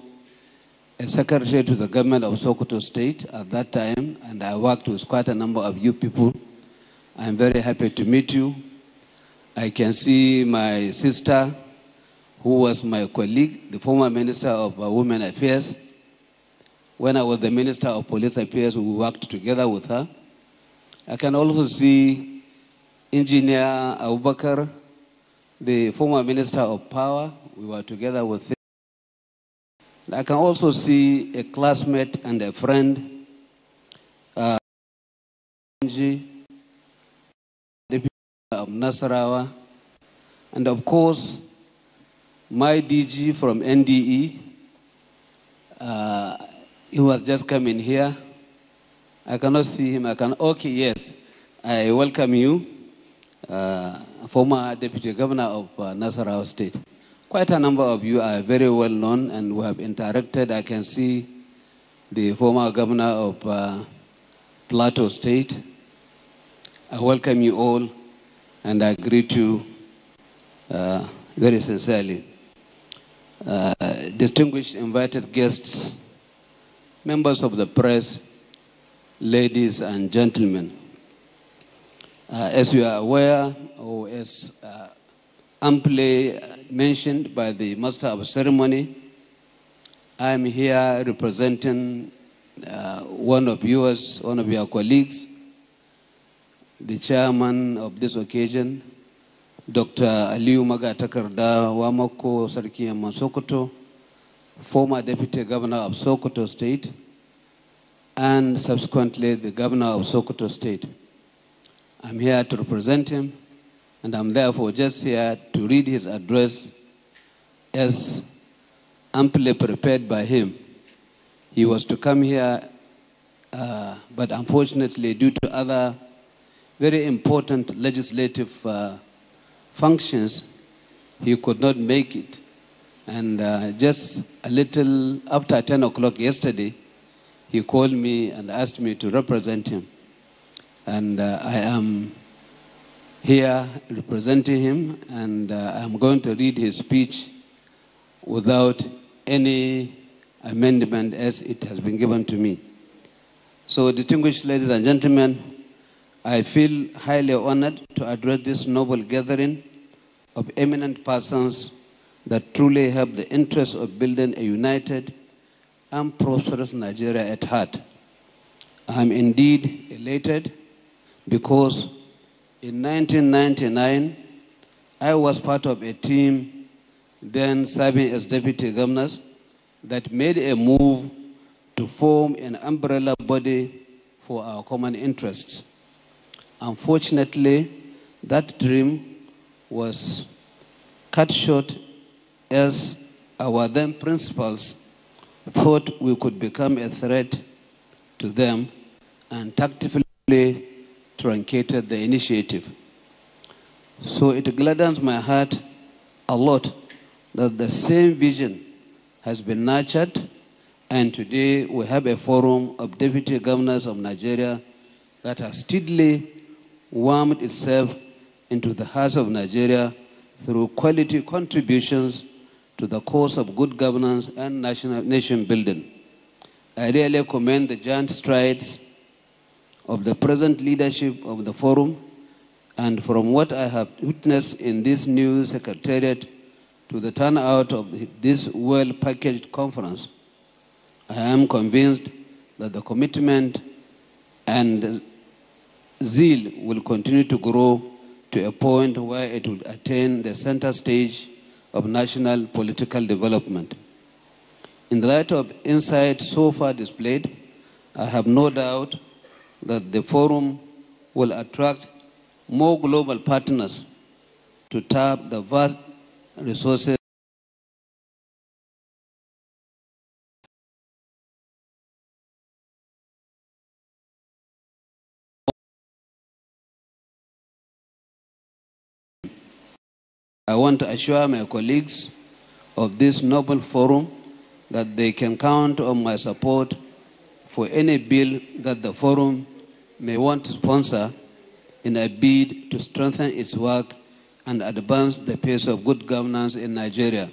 a secretary to the government of Sokoto State at that time, and I worked with quite a number of you people. I'm very happy to meet you. I can see my sister, who was my colleague, the former Minister of Women Affairs. When I was the Minister of Police Affairs, we worked together with her. I can also see Engineer Abubakar, the former Minister of Power. We were together with him. I can also see a classmate and a friend, Deputy of Nasarawa, and of course, my DG from NDE. He was just coming here. I cannot see him. Okay, yes. I welcome you, former Deputy Governor of Nasarawa State. Quite a number of you are very well known and we have interacted. I can see the former Governor of Plateau State. I welcome you all and I greet you very sincerely. Distinguished invited guests, members of the press, ladies and gentlemen. As you are aware, or as amply mentioned by the Master of Ceremony, I am here representing one of your colleagues, the chairman of this occasion, Dr. Aliyu Magatakarda Wamako Sarkiyamman Sokoto, former Deputy Governor of Sokoto State, and subsequently the Governor of Sokoto State. I'm here to represent him, and I'm therefore just here to read his address as amply prepared by him. He was to come here, but unfortunately, due to other very important legislative functions, he could not make it. And just a little after 10 o'clock yesterday, he called me and asked me to represent him. And I am here representing him, and I'm going to read his speech without any amendment as it has been given to me. So, distinguished ladies and gentlemen, I feel highly honored to address this noble gathering of eminent persons that truly have the interest of building a united and prosperous Nigeria at heart. I am indeed elated because in 1999, I was part of a team then serving as deputy governors that made a move to form an umbrella body for our common interests. Unfortunately, that dream was cut short as our then principals thought we could become a threat to them and tactfully truncated the initiative. So it gladdens my heart a lot that the same vision has been nurtured, and today we have a forum of deputy governors of Nigeria that has steadily warmed itself into the hearts of Nigeria through quality contributions to the cause of good governance and nation building. I really commend the giant strides of the present leadership of the forum, and from what I have witnessed in this new secretariat to the turnout of this well-packaged conference, I am convinced that the commitment and zeal will continue to grow to a point where it will attain the center stage of national political development. In the light of insight so far displayed, I have no doubt that the forum will attract more global partners to tap the vast resources I want to assure my colleagues of this noble forum that they can count on my support for any bill that the forum may want to sponsor in a bid to strengthen its work and advance the pace of good governance in Nigeria.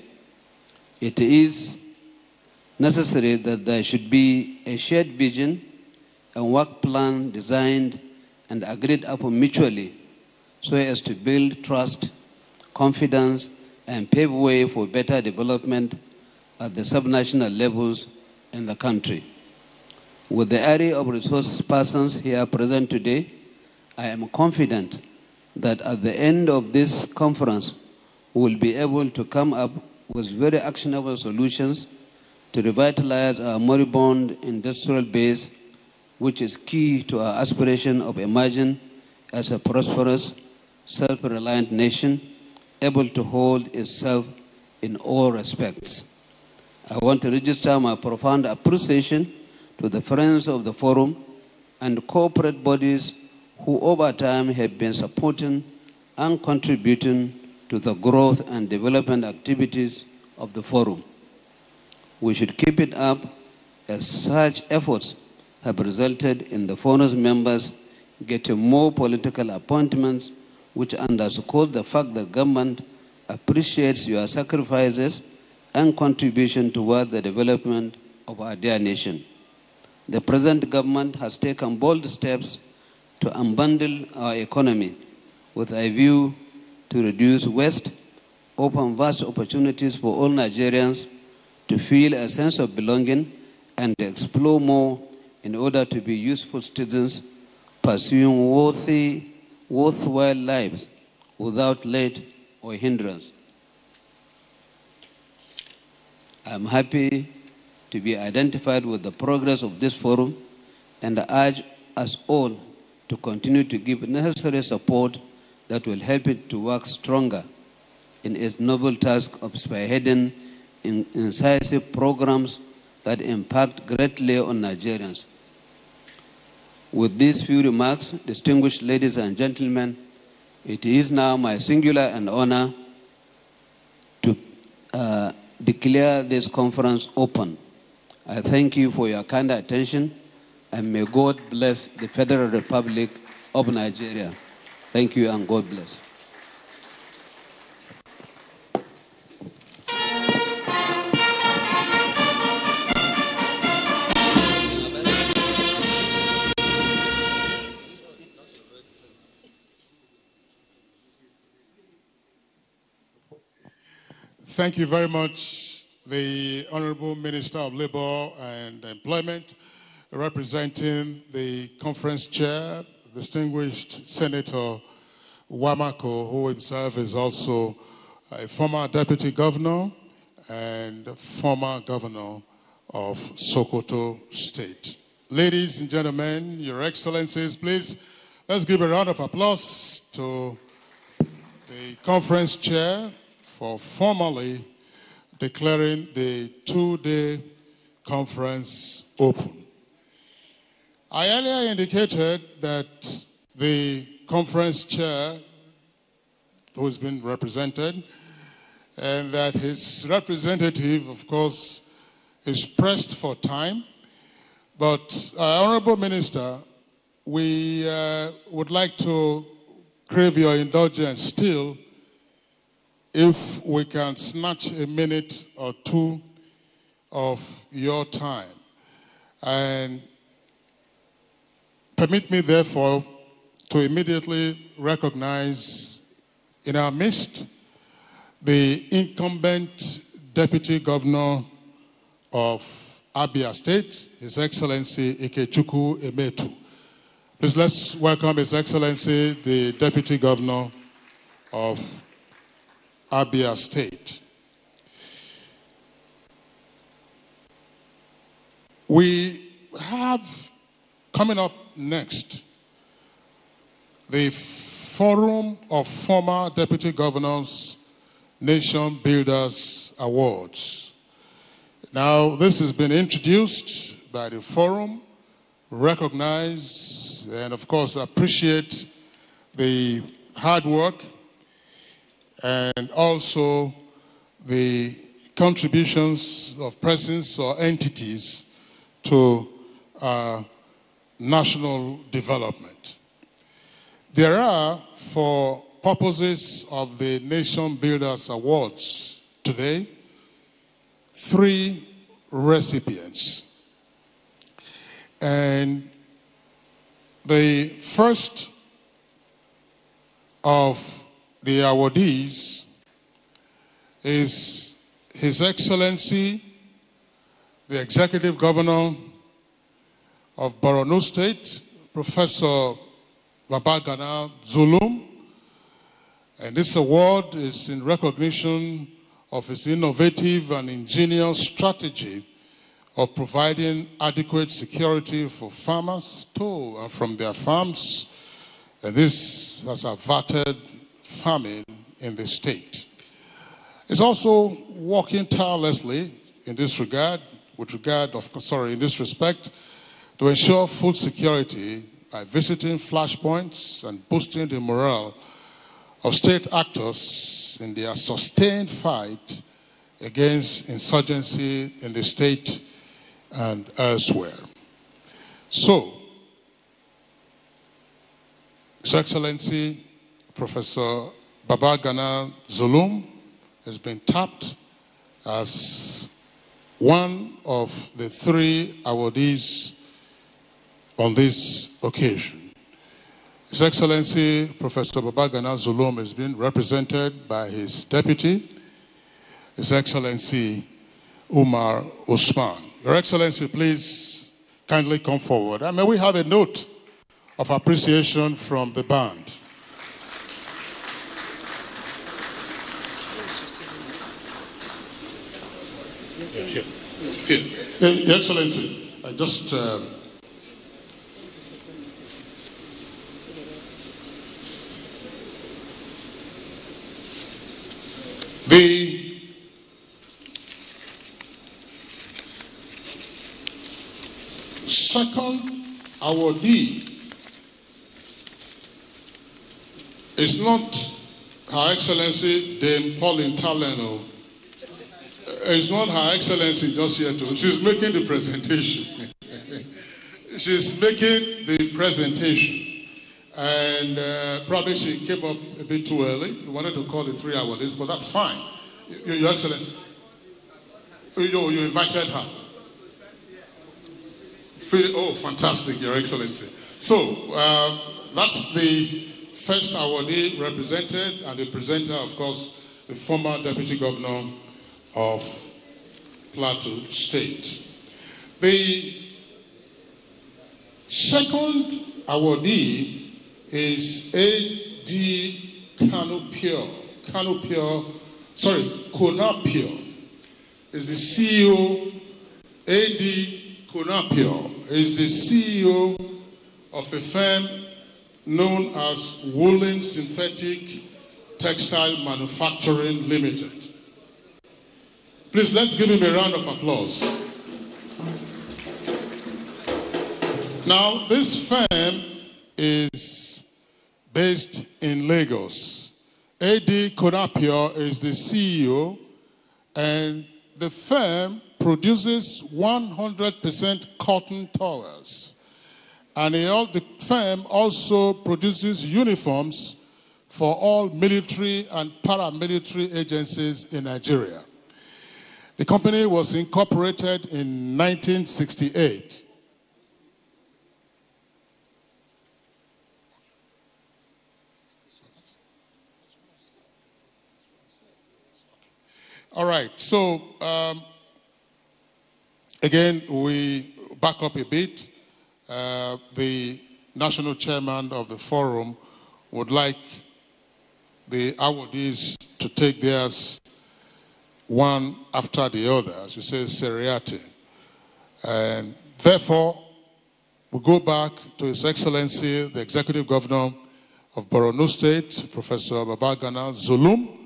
It is necessary that there should be a shared vision and work plan designed and agreed upon mutually so as to build trust, confidence, and pave way for better development at the subnational levels in the country. With the array of resource persons here present today, I am confident that at the end of this conference, we will be able to come up with very actionable solutions to revitalize our moribund industrial base, which is key to our aspiration of emerging as a prosperous, self-reliant nation, able to hold itself in all respects. I want to register my profound appreciation to the friends of the forum and corporate bodies who over time have been supporting and contributing to the growth and development activities of the forum. We should keep it up as such efforts have resulted in the forum's members getting more political appointments, which underscores the fact that government appreciates your sacrifices and contribution toward the development of our dear nation. The present government has taken bold steps to unbundle our economy with a view to reduce waste, open vast opportunities for all Nigerians to feel a sense of belonging and explore more in order to be useful citizens pursuing worthwhile lives without let or hindrance. I am happy to be identified with the progress of this forum and urge us all to continue to give necessary support that will help it to work stronger in its noble task of spearheading incisive programs that impact greatly on Nigerians. With these few remarks, distinguished ladies and gentlemen, it is now my singular and honor to declare this conference open. I thank you for your kind attention, and may God bless the Federal Republic of Nigeria. Thank you, and God bless. Thank you very much, the Honorable Minister of Labor and Employment, representing the conference chair, distinguished Senator Wamako, who himself is also a former deputy governor and former governor of Sokoto State. Ladies and gentlemen, Your Excellencies, please, let's give a round of applause to the conference chair for formally declaring the two-day conference open. I earlier indicated that the conference chair, who has been represented, and that his representative, of course, is pressed for time. But, Honorable Minister, we would like to crave your indulgence still if we can snatch a minute or two of your time. And permit me, therefore, to immediately recognize in our midst the incumbent Deputy Governor of Abia State, His Excellency Ikechukwu Emetu. Please let's welcome His Excellency, the Deputy Governor of Abia State. We have coming up next the Forum of Former Deputy Governors Nation Builders Awards. Now, this has been introduced by the forum, recognize and, of course, appreciate the hard work and also the contributions of persons or entities to national development. There are, for purposes of the Nation Builders Awards today, 3 recipients. And the first of the awardees is His Excellency, the Executive Governor of Borno State, Professor Babagana Zulum. And this award is in recognition of his innovative and ingenious strategy of providing adequate security for farmers to and from their farms. And this has averted famine in the state. It's also working tirelessly in this regard, in this respect, to ensure food security by visiting flashpoints and boosting the morale of state actors in their sustained fight against insurgency in the state and elsewhere. So, His Excellency Professor Babagana Zulum has been tapped as one of the 3 awardees on this occasion. His Excellency Professor Babagana Zulum has been represented by his deputy, His Excellency Umar Usman. Your Excellency, please kindly come forward. And may we have a note of appreciation from the band. Here. Your Excellency, I just... The second awardee is not Her Excellency Dame Pauline Taleno. It's not Her Excellency just here too. She's making the presentation. She's making the presentation. And probably she came up a bit too early. We wanted to call it 3 awardees, but that's fine. Your Excellency. You invited her. Oh, fantastic, Your Excellency. So, that's the first awardee represented, and the presenter, of course, the former Deputy Governor of Plateau State. The second awardee is A.D. Konapio is the CEO. A.D. Konapio is the CEO of a firm known as Woolen Synthetic Textile Manufacturing Limited. Please, let's give him a round of applause. Now, this firm is based in Lagos. A.D. Konapio is the CEO, and the firm produces 100% cotton towels. And the firm also produces uniforms for all military and paramilitary agencies in Nigeria. The company was incorporated in 1968. All right, so again, we back up a bit. The national chairman of the forum would like the awardees to take theirs one after the other, as we say, seriatim. And therefore, we go back to His Excellency, the Executive Governor of Borno State, Professor Babagana Zulum.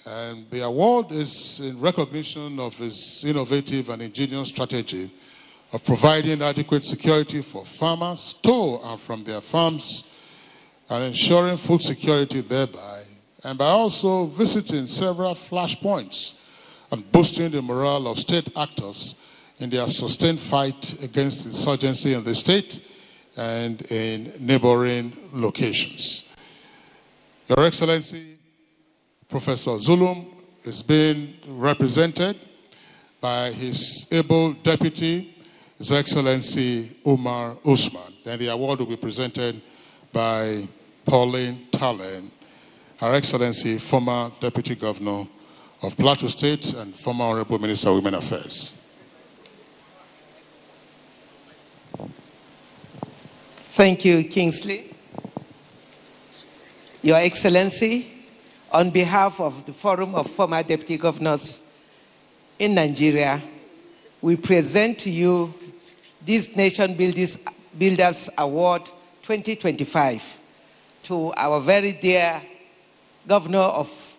And the award is in recognition of his innovative and ingenious strategy of providing adequate security for farmers to and from their farms and ensuring food security thereby, and by also visiting several flashpoints and boosting the morale of state actors in their sustained fight against insurgency in the state and in neighboring locations. Your Excellency, Professor Zulum is being represented by his able deputy, His Excellency Umar Usman. Then the award will be presented by Pauline Talen, Her Excellency, former Deputy Governor of Plateau State and former Honorable Minister of Women Affairs. Thank you, Kingsley. Your Excellency, on behalf of the Forum of Former Deputy Governors in Nigeria, we present to you this Nation Builders Award 2025 to our very dear Governor of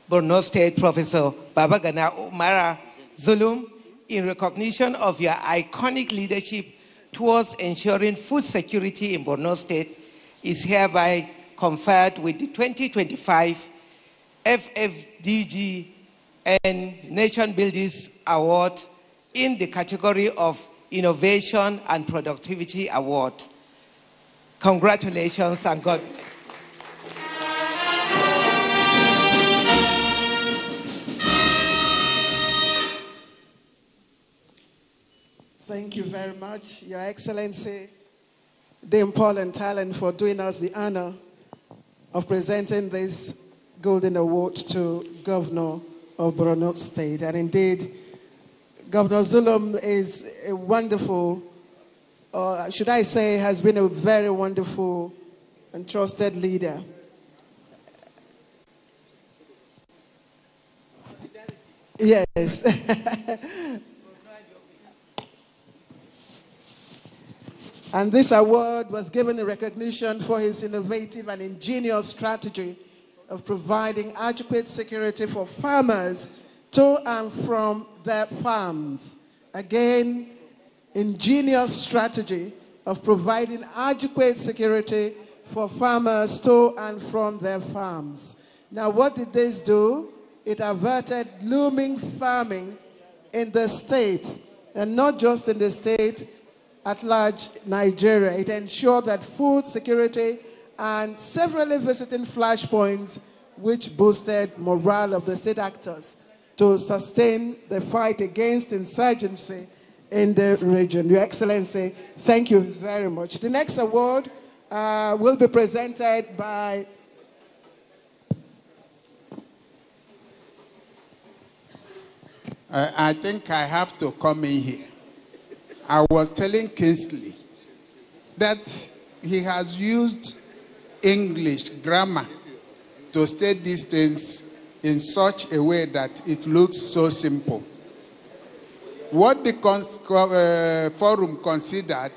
Borno State, Professor Babagana Umara Zulum, in recognition of your iconic leadership towards ensuring food security in Borno State, is hereby conferred with the 2025 FFDG and Nation Builders Award in the category of Innovation and Productivity Award. Congratulations and God bless. Thank you very much, Your Excellency, Dame Pauline Talen, for doing us the honor of presenting this Golden Award to Governor of Borno State. And indeed, Governor Zulum is a wonderful, or should I say, has been a very wonderful and trusted leader. Yes. And this award was given in recognition for his innovative and ingenious strategy of providing adequate security for farmers to and from their farms. Again, ingenious strategy of providing adequate security for farmers to and from their farms. Now, what did this do? It averted looming famine in the state, and not just in the state, at large Nigeria. It ensured that food security and severally visiting flashpoints which boosted morale of the state actors to sustain the fight against insurgency in the region. Your Excellency, thank you very much. The next award will be presented by I think I have to come in here. I was telling Kingsley that he has used English grammar to state these things in such a way that it looks so simple. What the forum considered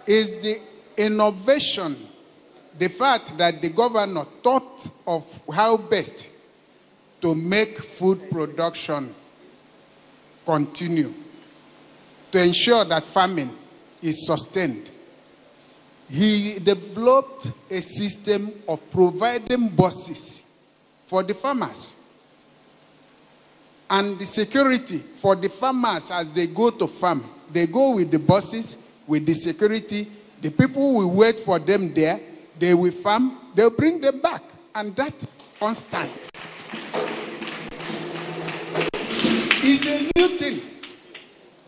is the innovation, the fact that the governor thought of how best to make food production continue, to ensure that farming is sustained. He developed a system of providing buses for the farmers and the security for the farmers as they go to farm. They go with the buses, with the security. The people will wait for them there. They will farm. They'll bring them back. And that constant is a new thing.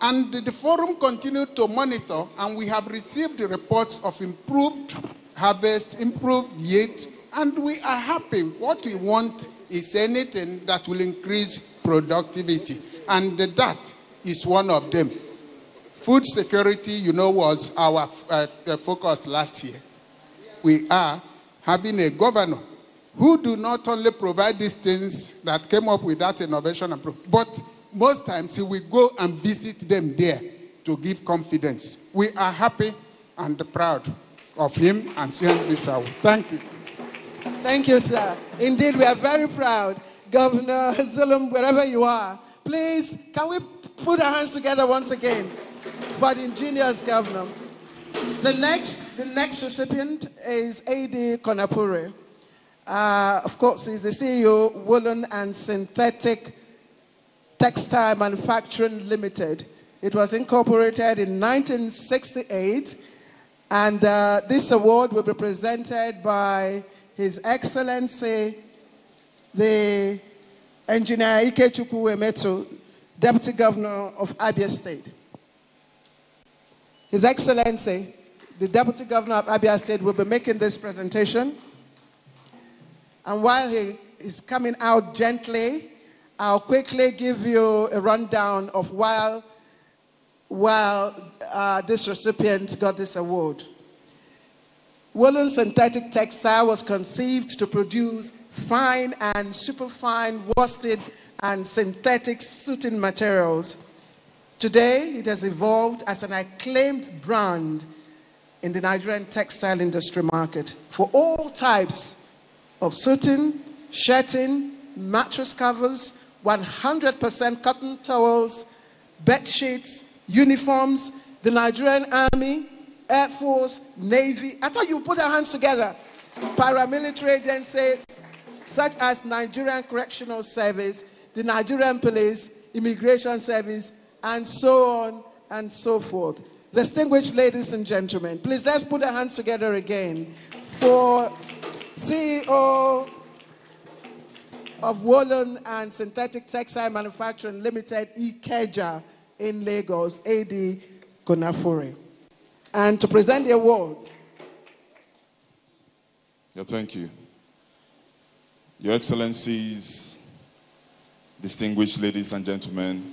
And the forum continued to monitor, and we have received the reports of improved harvest, improved yield, and we are happy. What we want is anything that will increase productivity, and that is one of them. Food security, was our focus last year. We are having a governor who do not only provide these things that came up with that innovation, but most times he will go and visit them there to give confidence. We are happy and proud of him and seeing this out. Thank you. Thank you, sir. Indeed, we are very proud. Governor Zulum, wherever you are, please, can we put our hands together once again for the ingenious governor? The next recipient is A.D. Konapure. Of course, he's the CEO, Woolen and Synthetic Textile Manufacturing Limited. It was incorporated in 1968, and this award will be presented by His Excellency, the Engineer Ikechukwu Emetu, Deputy Governor of Abia State. His Excellency, the Deputy Governor of Abia State, will be making this presentation. And while he is coming out gently, I'll quickly give you a rundown of while this recipient got this award. Woolen Synthetic Textile was conceived to produce fine and superfine worsted and synthetic suiting materials. Today, it has evolved as an acclaimed brand in the Nigerian textile industry market for all types of suiting, shirting, mattress covers, 100% cotton towels, bed sheets, uniforms, the Nigerian Army, Air Force, Navy. I thought you put our hands together. Paramilitary agencies such as Nigerian Correctional Service, the Nigerian Police, Immigration Service, and so on and so forth. Distinguished ladies and gentlemen, please let's put our hands together again for CEO of Woolen and Synthetic Textile Manufacturing Limited, Ikeja, in Lagos, A.D. Konapure. And to present the award. Yeah, thank you. Your Excellencies, distinguished ladies and gentlemen,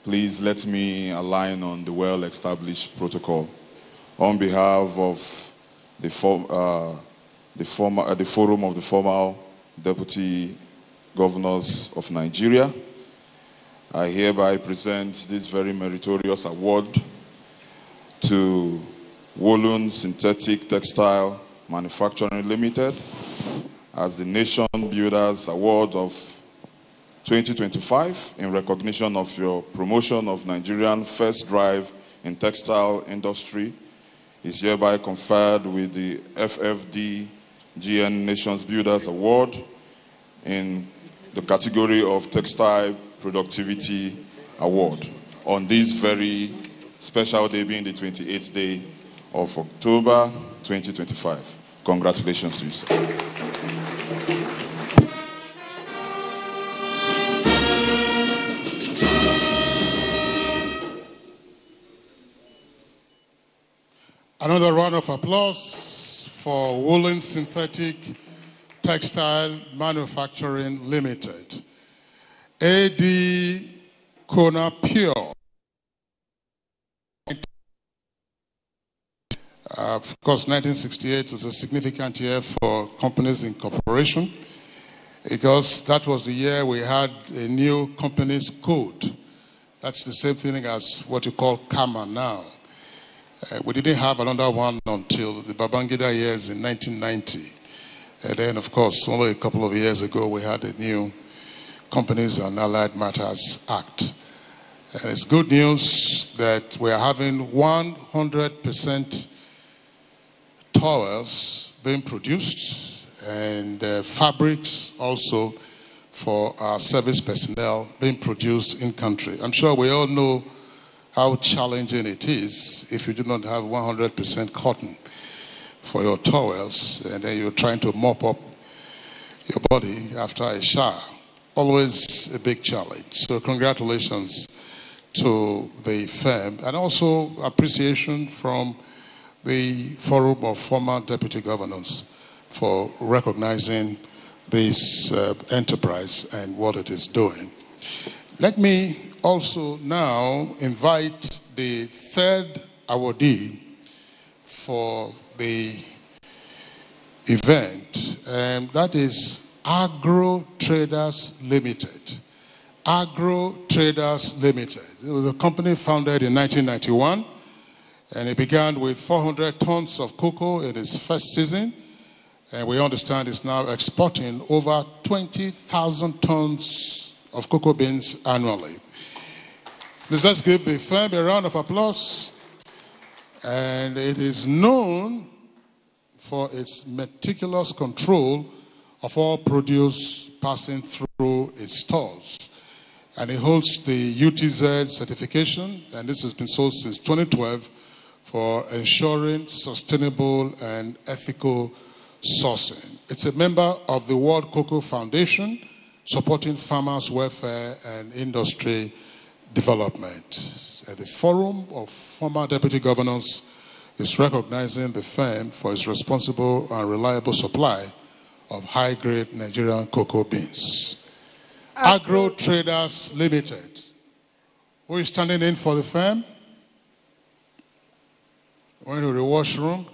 please let me align on the well-established protocol. On behalf of the Forum of the former Deputy Governors of Nigeria, I hereby present this very meritorious award to Woolen Synthetic Textile Manufacturing Limited as the Nation Builders Award of 2025 in recognition of your promotion of Nigerian first drive in textile industry. Is hereby conferred with the FFD GN Nations Builders Award in the category of Textile Productivity Award on this very special day, being the 28th day of October 2025. Congratulations to you, sir. Another round of applause for Woolen Synthetic Textile Manufacturing Limited. A.D. Kona Pure. Of course, 1968 was a significant year for companies incorporation because that was the year we had a new companies code. That's the same thing as what you call KAMA now. We didn't have another one until the Babangida years in 1990. And then, of course, only a couple of years ago, we had a new Companies and Allied Matters Act. And it's good news that we are having 100% towels being produced and fabrics also for our service personnel being produced in country. I'm sure we all know how challenging it is if you do not have 100% cotton for your towels and then you're trying to mop up your body after a shower. Always a big challenge. So congratulations to the firm and also appreciation from the Forum of Former Deputy Governors for recognizing this enterprise and what it is doing. Let me also now invite the third awardee for the event, and that is Agro Traders Limited. Agro Traders Limited. It was a company founded in 1991. And it began with 400 tons of cocoa in its first season. And we understand it's now exporting over 20,000 tons of cocoa beans annually. Let's give the firm a round of applause. And it is known for its meticulous control of all produce passing through its stores. And it holds the UTZ certification, and this has been so since 2012, for ensuring sustainable and ethical sourcing. It's a member of the World Cocoa Foundation, supporting farmers' welfare and industry development. The Forum of Former Deputy Governors is recognizing the firm for its responsible and reliable supply of high-grade Nigerian cocoa beans. Agro Traders Limited. Who is standing in for the firm? Going to the washroom.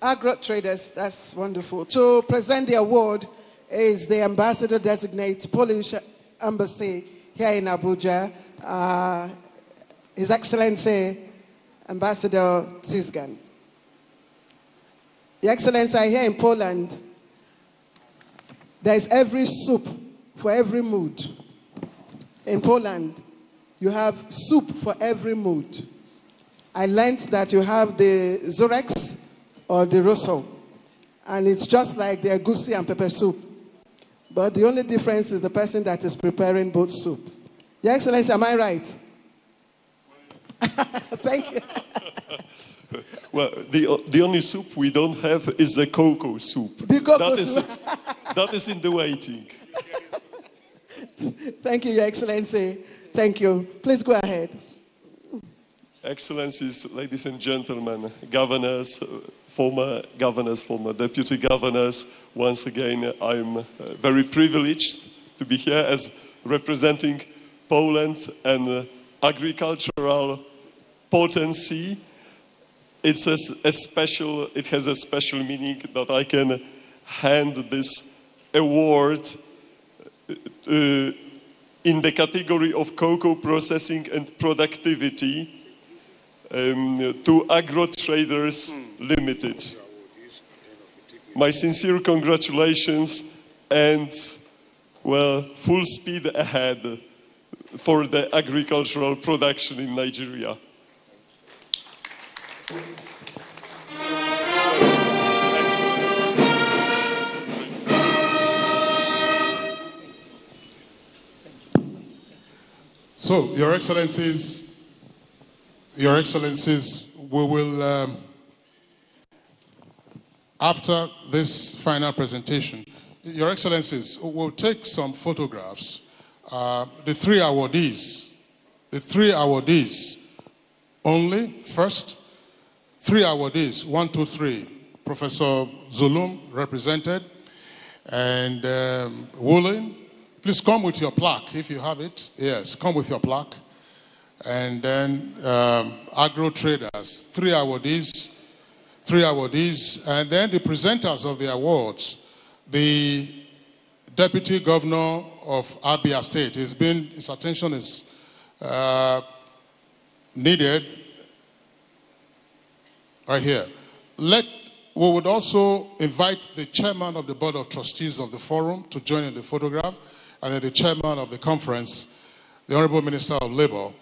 Agro Traders, that's wonderful. To present the award is the Ambassador Designate, Polish Embassy here in Abuja, His Excellency Ambassador Zizgan. Your Excellency, here in Poland, there is every soup for every mood. In Poland, you have soup for every mood. I learned that you have the Zorex or the Rosso, and it's just like the egusi and pepper soup. But the only difference is the person that is preparing both soup. Your Excellency, am I right? Thank you. Well, the only soup we don't have is the cocoa soup. The cocoa soup. That is in the waiting. Thank you, Your Excellency. Thank you. Please go ahead. Excellencies, ladies and gentlemen, governors, former deputy governors, once again, I'm very privileged to be here as representing Poland and agricultural potency. It has a special meaning that I can hand this award in the category of cocoa processing and productivity to Agro Traders Limited. My sincere congratulations and, well, full speed ahead for the agricultural production in Nigeria. So, Your Excellencies, we will, after this final presentation, Your Excellencies, we'll take some photographs. The three awardees only, first, three awardees, 1, 2, 3. Professor Zulum represented, and Woolen, please come with your plaque if you have it. Yes, come with your plaque. And then agro traders, three awardees, and then the presenters of the awards. The Deputy Governor of Abia State, his attention is needed right here. We would also invite the chairman of the Board of Trustees of the forum to join in the photograph, and then the chairman of the conference, the Honorable Minister of Labor,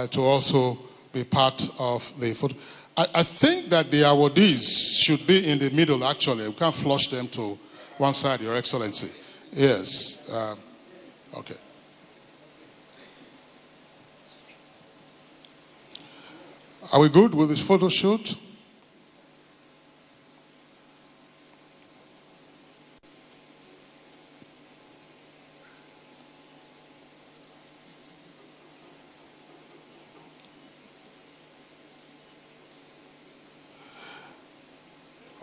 to also be part of the photo. I think that the awardees should be in the middle, actually. We can't flush them to one side, Your Excellency. Yes. Okay. Are we good with this photo shoot?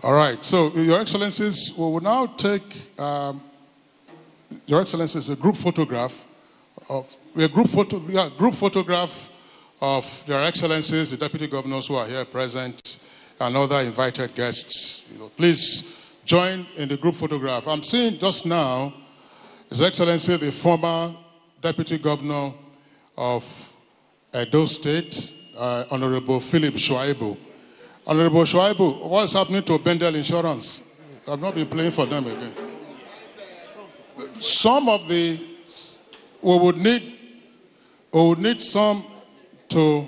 All right, so Your Excellencies, we will now take, Your Excellencies, a group photograph of Your Excellencies, the Deputy Governors who are here present, and other invited guests. Please join in the group photograph. I'm seeing just now His Excellency, the former Deputy Governor of Edo State, Honorable Philip Shuaibu. Honorable Shuaibu, what's happening to Bendel Insurance? I've not been playing for them again. Some of the, we would need some to,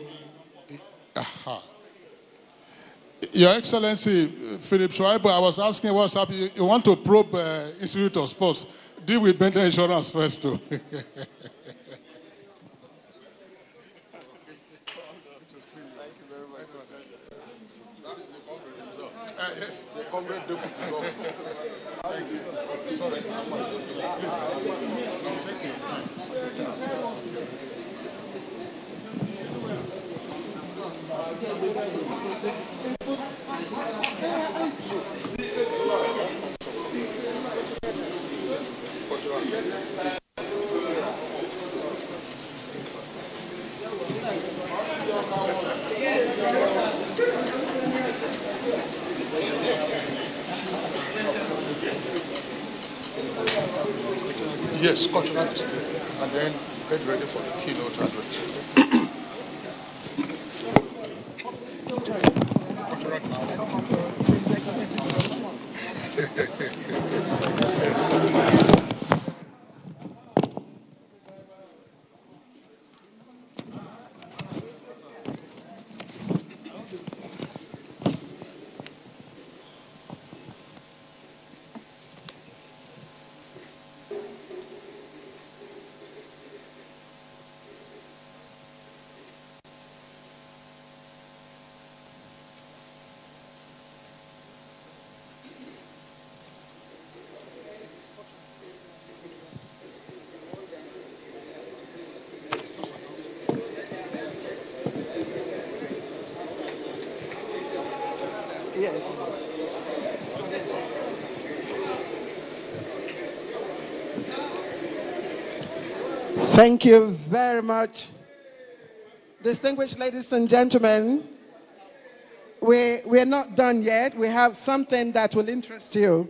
Your Excellency, Philip Shuaibu, I was asking what's happening. You want to probe Institute of Sports. Deal with Bendel Insurance first, too. Yes, the Congress Deputy Governor. Sorry. Yes, cultural display, and then get ready for the keynote address. Yes. Thank you very much. Distinguished ladies and gentlemen, we're not done yet. We have something that will interest you.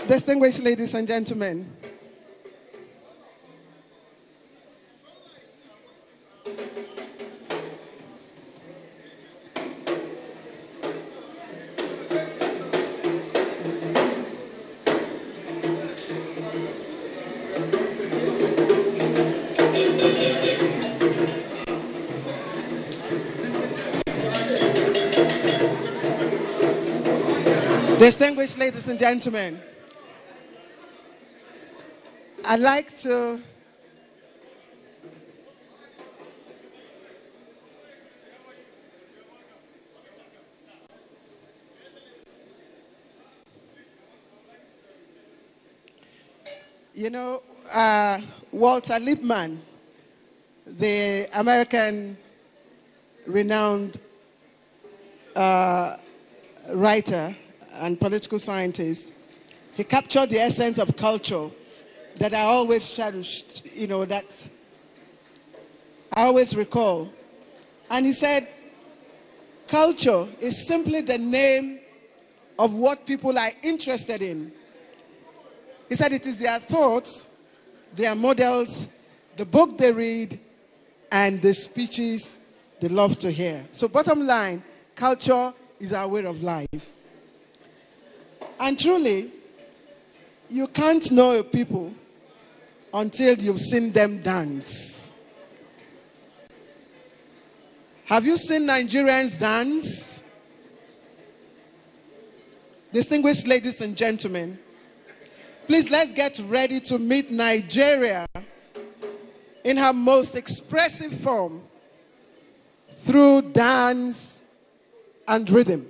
Distinguished ladies and gentlemen, distinguished ladies and gentlemen, I'd like to Walter Lippmann, the American renowned writer and political scientist, he captured the essence of culture that I always try to, that I always recall. And he said, culture is simply the name of what people are interested in. He said it is their thoughts, their models, the book they read, and the speeches they love to hear. So bottom line, culture is our way of life. And truly, you can't know a people until you've seen them dance. Have you seen Nigerians dance? Distinguished ladies and gentlemen, please let's get ready to meet Nigeria in her most expressive form through dance and rhythm.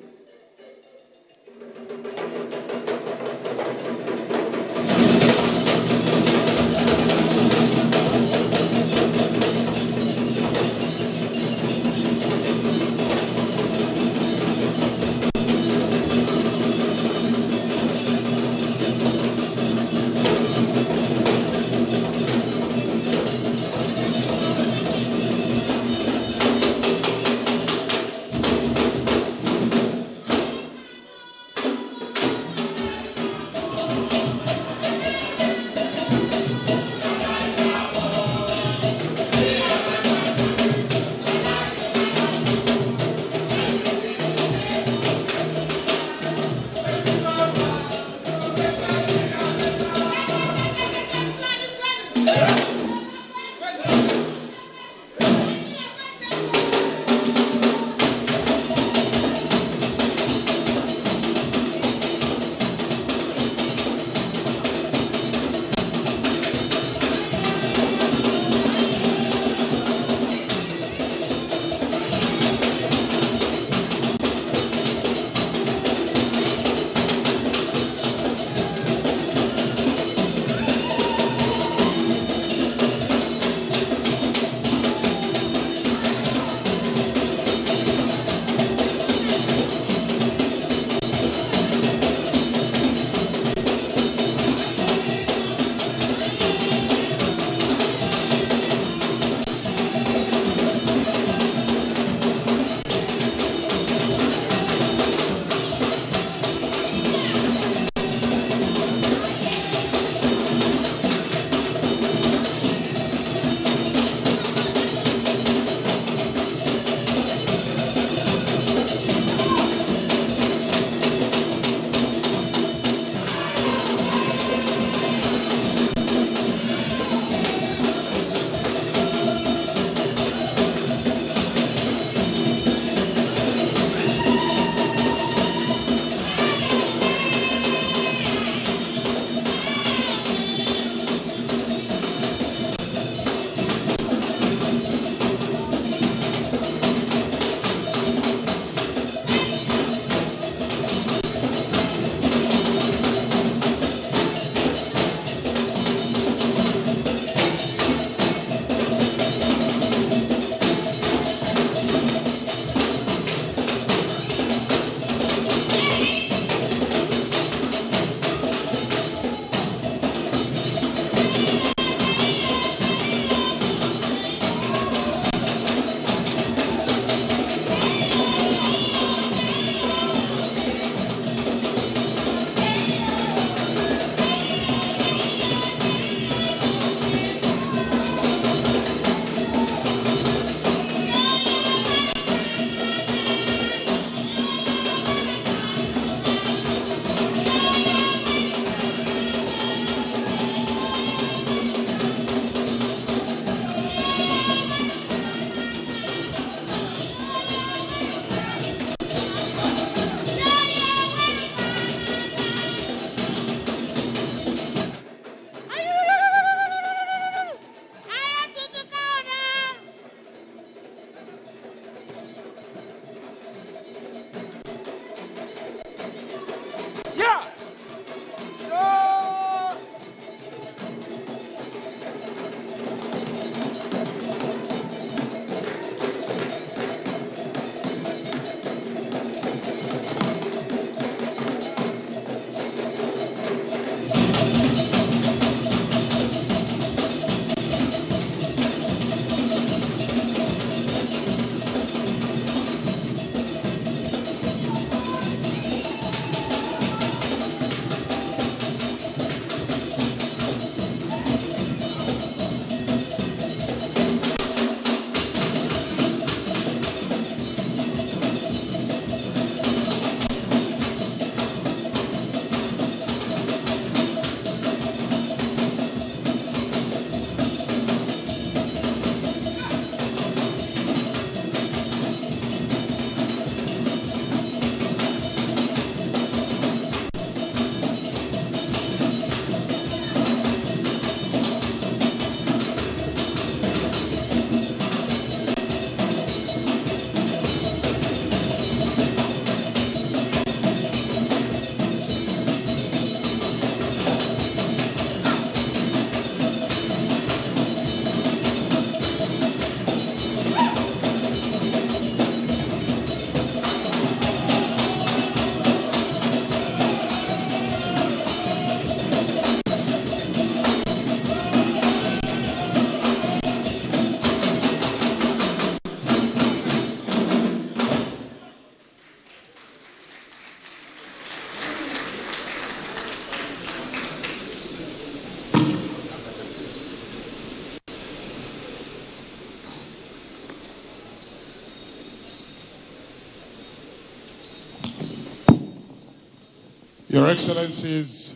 Your Excellencies,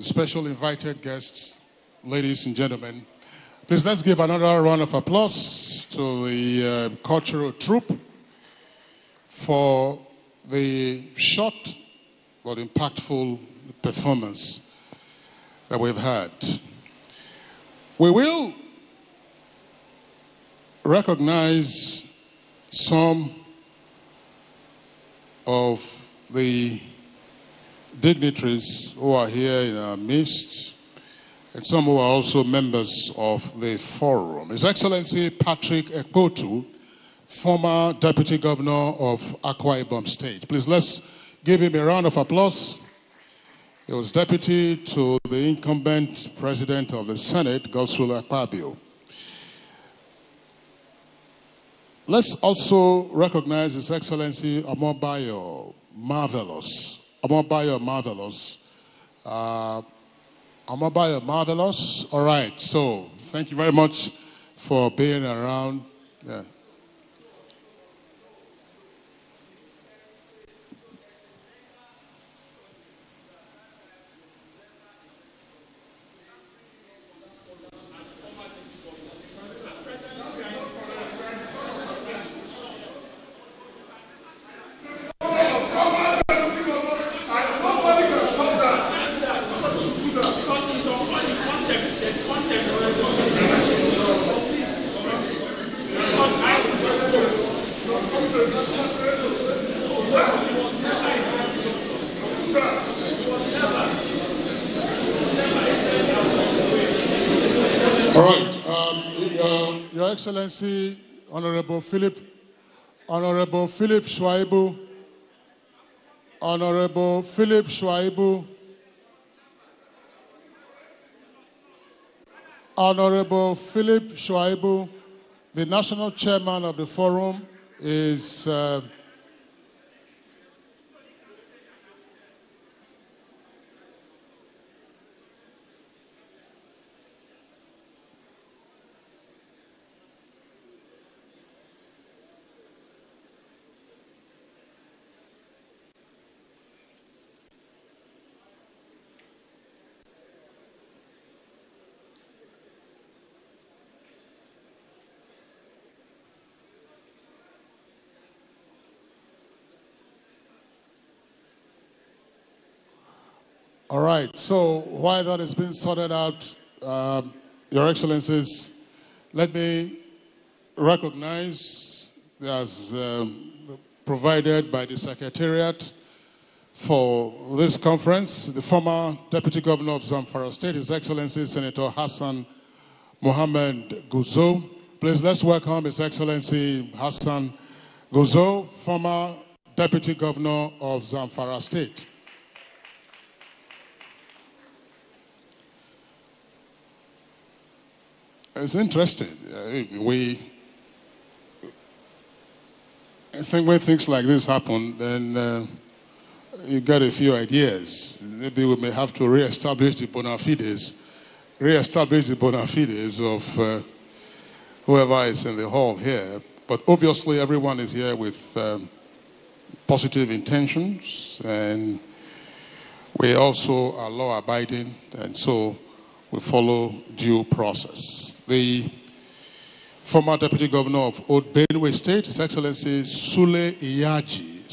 special invited guests, ladies and gentlemen, please let's give another round of applause to the cultural troupe for the short but impactful performance that we've had. We will recognize some of the dignitaries who are here in our midst, and some who are also members of the forum. His Excellency Patrick Ekpotu, former Deputy Governor of Akwa Ibom State. Please let's give him a round of applause. He was deputy to the incumbent president of the Senate, Godswill Akpabio. Let's also recognize His Excellency Amobayo Marvelous. Amobayo Marvelous. Amobayo Marvelous. All right, so thank you very much for being around. Yeah. Your Excellency, Honorable Philip Shuaibu, Honorable Philip Shuaibu, Honorable Philip Shuaibu, the national chairman of the forum, is all right, so while that is being sorted out, Your Excellencies, let me recognize, as provided by the Secretariat for this conference, the former Deputy Governor of Zamfara State, His Excellency Senator Hassan Mohammed Guzo. Please let's welcome His Excellency Hassan Guzo, former Deputy Governor of Zamfara State. It's interesting. I think when things like this happen, then you get a few ideas. Maybe we may have to reestablish the bona fides of whoever is in the hall here. But obviously, everyone is here with positive intentions, and we also are law-abiding, and so we follow due process. The former Deputy Governor of Old Benue State, His Excellency Sule Iyaji.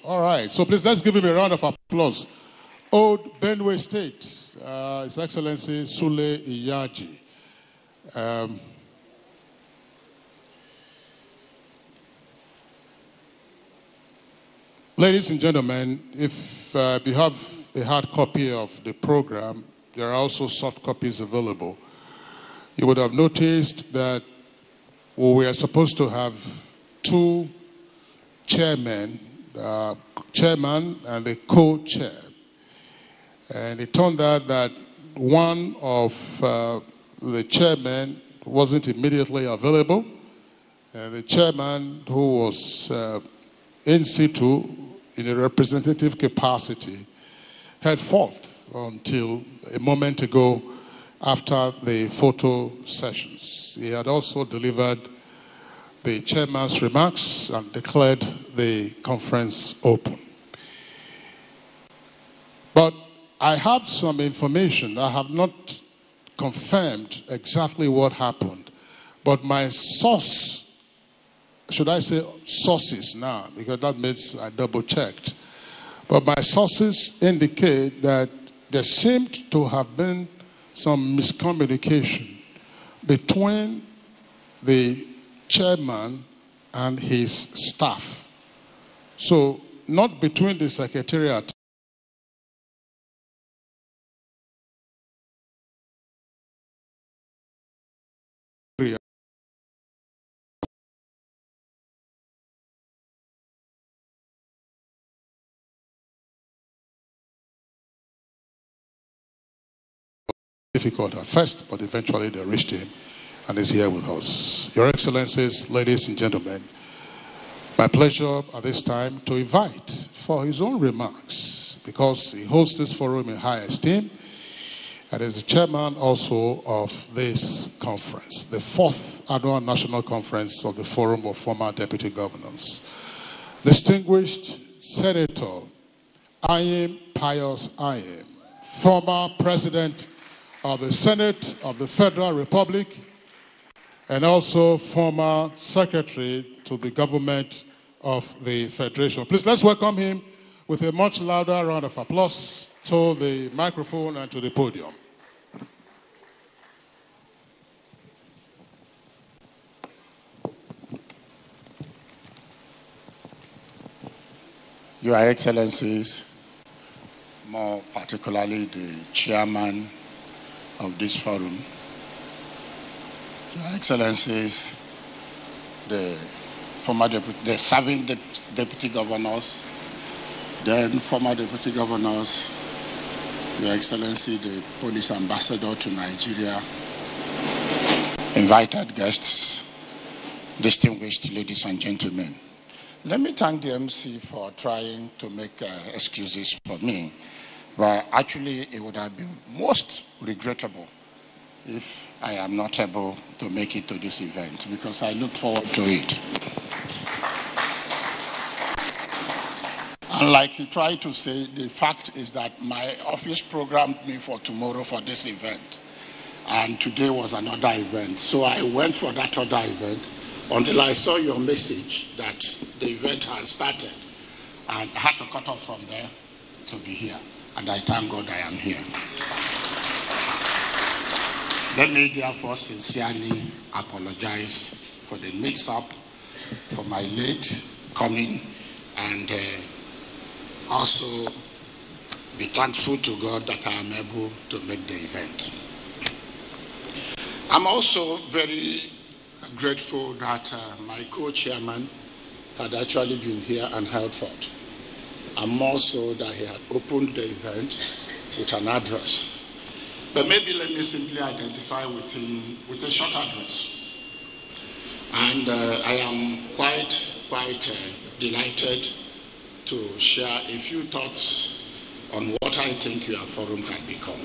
All right, so please let's give him a round of applause. Old Benue State, His Excellency Sule Iyaji. Ladies and gentlemen, if you have a hard copy of the program, there are also soft copies available. You would have noticed that we are supposed to have two chairmen, chairman and the co-chair. And it turned out that one of the chairmen wasn't immediately available. And the chairman, who was in situ in a representative capacity, had fought until a moment ago after the photo sessions. He had also delivered the chairman's remarks and declared the conference open. But I have some information. I have not confirmed exactly what happened. But my source, should I say sources now, because that means I double-checked. But my sources indicate that there seemed to have been some miscommunication between the chairman and his staff. So, not between the secretariat difficult at first, but eventually they reached him and is here with us. Your Excellencies, ladies and gentlemen, my pleasure at this time to invite for his own remarks, because he holds this forum in high esteem and is the chairman also of this conference, the 4th Annual National Conference of the Forum of Former Deputy Governors. Distinguished Senator Ayim Pius Ayim, former President of the Senate of the Federal Republic, and also former Secretary to the Government of the Federation. Please, let's welcome him with a much louder round of applause to the microphone and to the podium. Your Excellencies, more particularly the chairman of this forum, Your Excellencies, the serving deputy governors, then former deputy governors, Your Excellency, the police ambassador to Nigeria, invited guests, distinguished ladies and gentlemen. Let me thank the MC for trying to make excuses for me. But actually, it would have been most regrettable if I am not able to make it to this event, because I look forward to it. And like he tried to say, the fact is that my office programmed me for tomorrow for this event. And today was another event. So I went for that other event until I saw your message that the event has started. And I had to cut off from there to be here. And I thank God I am here. Let me therefore sincerely apologize for the mix-up, for my late coming, and also be thankful to God that I am able to make the event. I'm also very grateful that my co-chairman had actually been here and held forth. And more so that he had opened the event with an address. But maybe let me simply identify with him with a short address. And I am quite delighted to share a few thoughts on what I think your forum can become.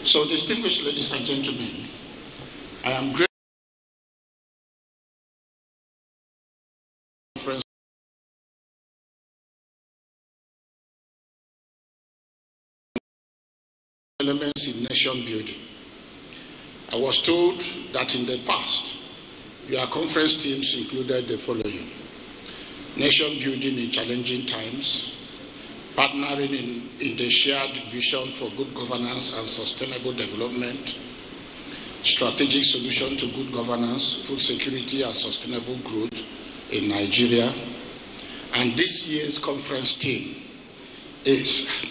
So, distinguished ladies and gentlemen, I am grateful elements in nation building. I was told that in the past, your conference teams included the following: nation building in challenging times, partnering in the shared vision for good governance and sustainable development, strategic solution to good governance, food security and sustainable growth in Nigeria. And this year's conference theme is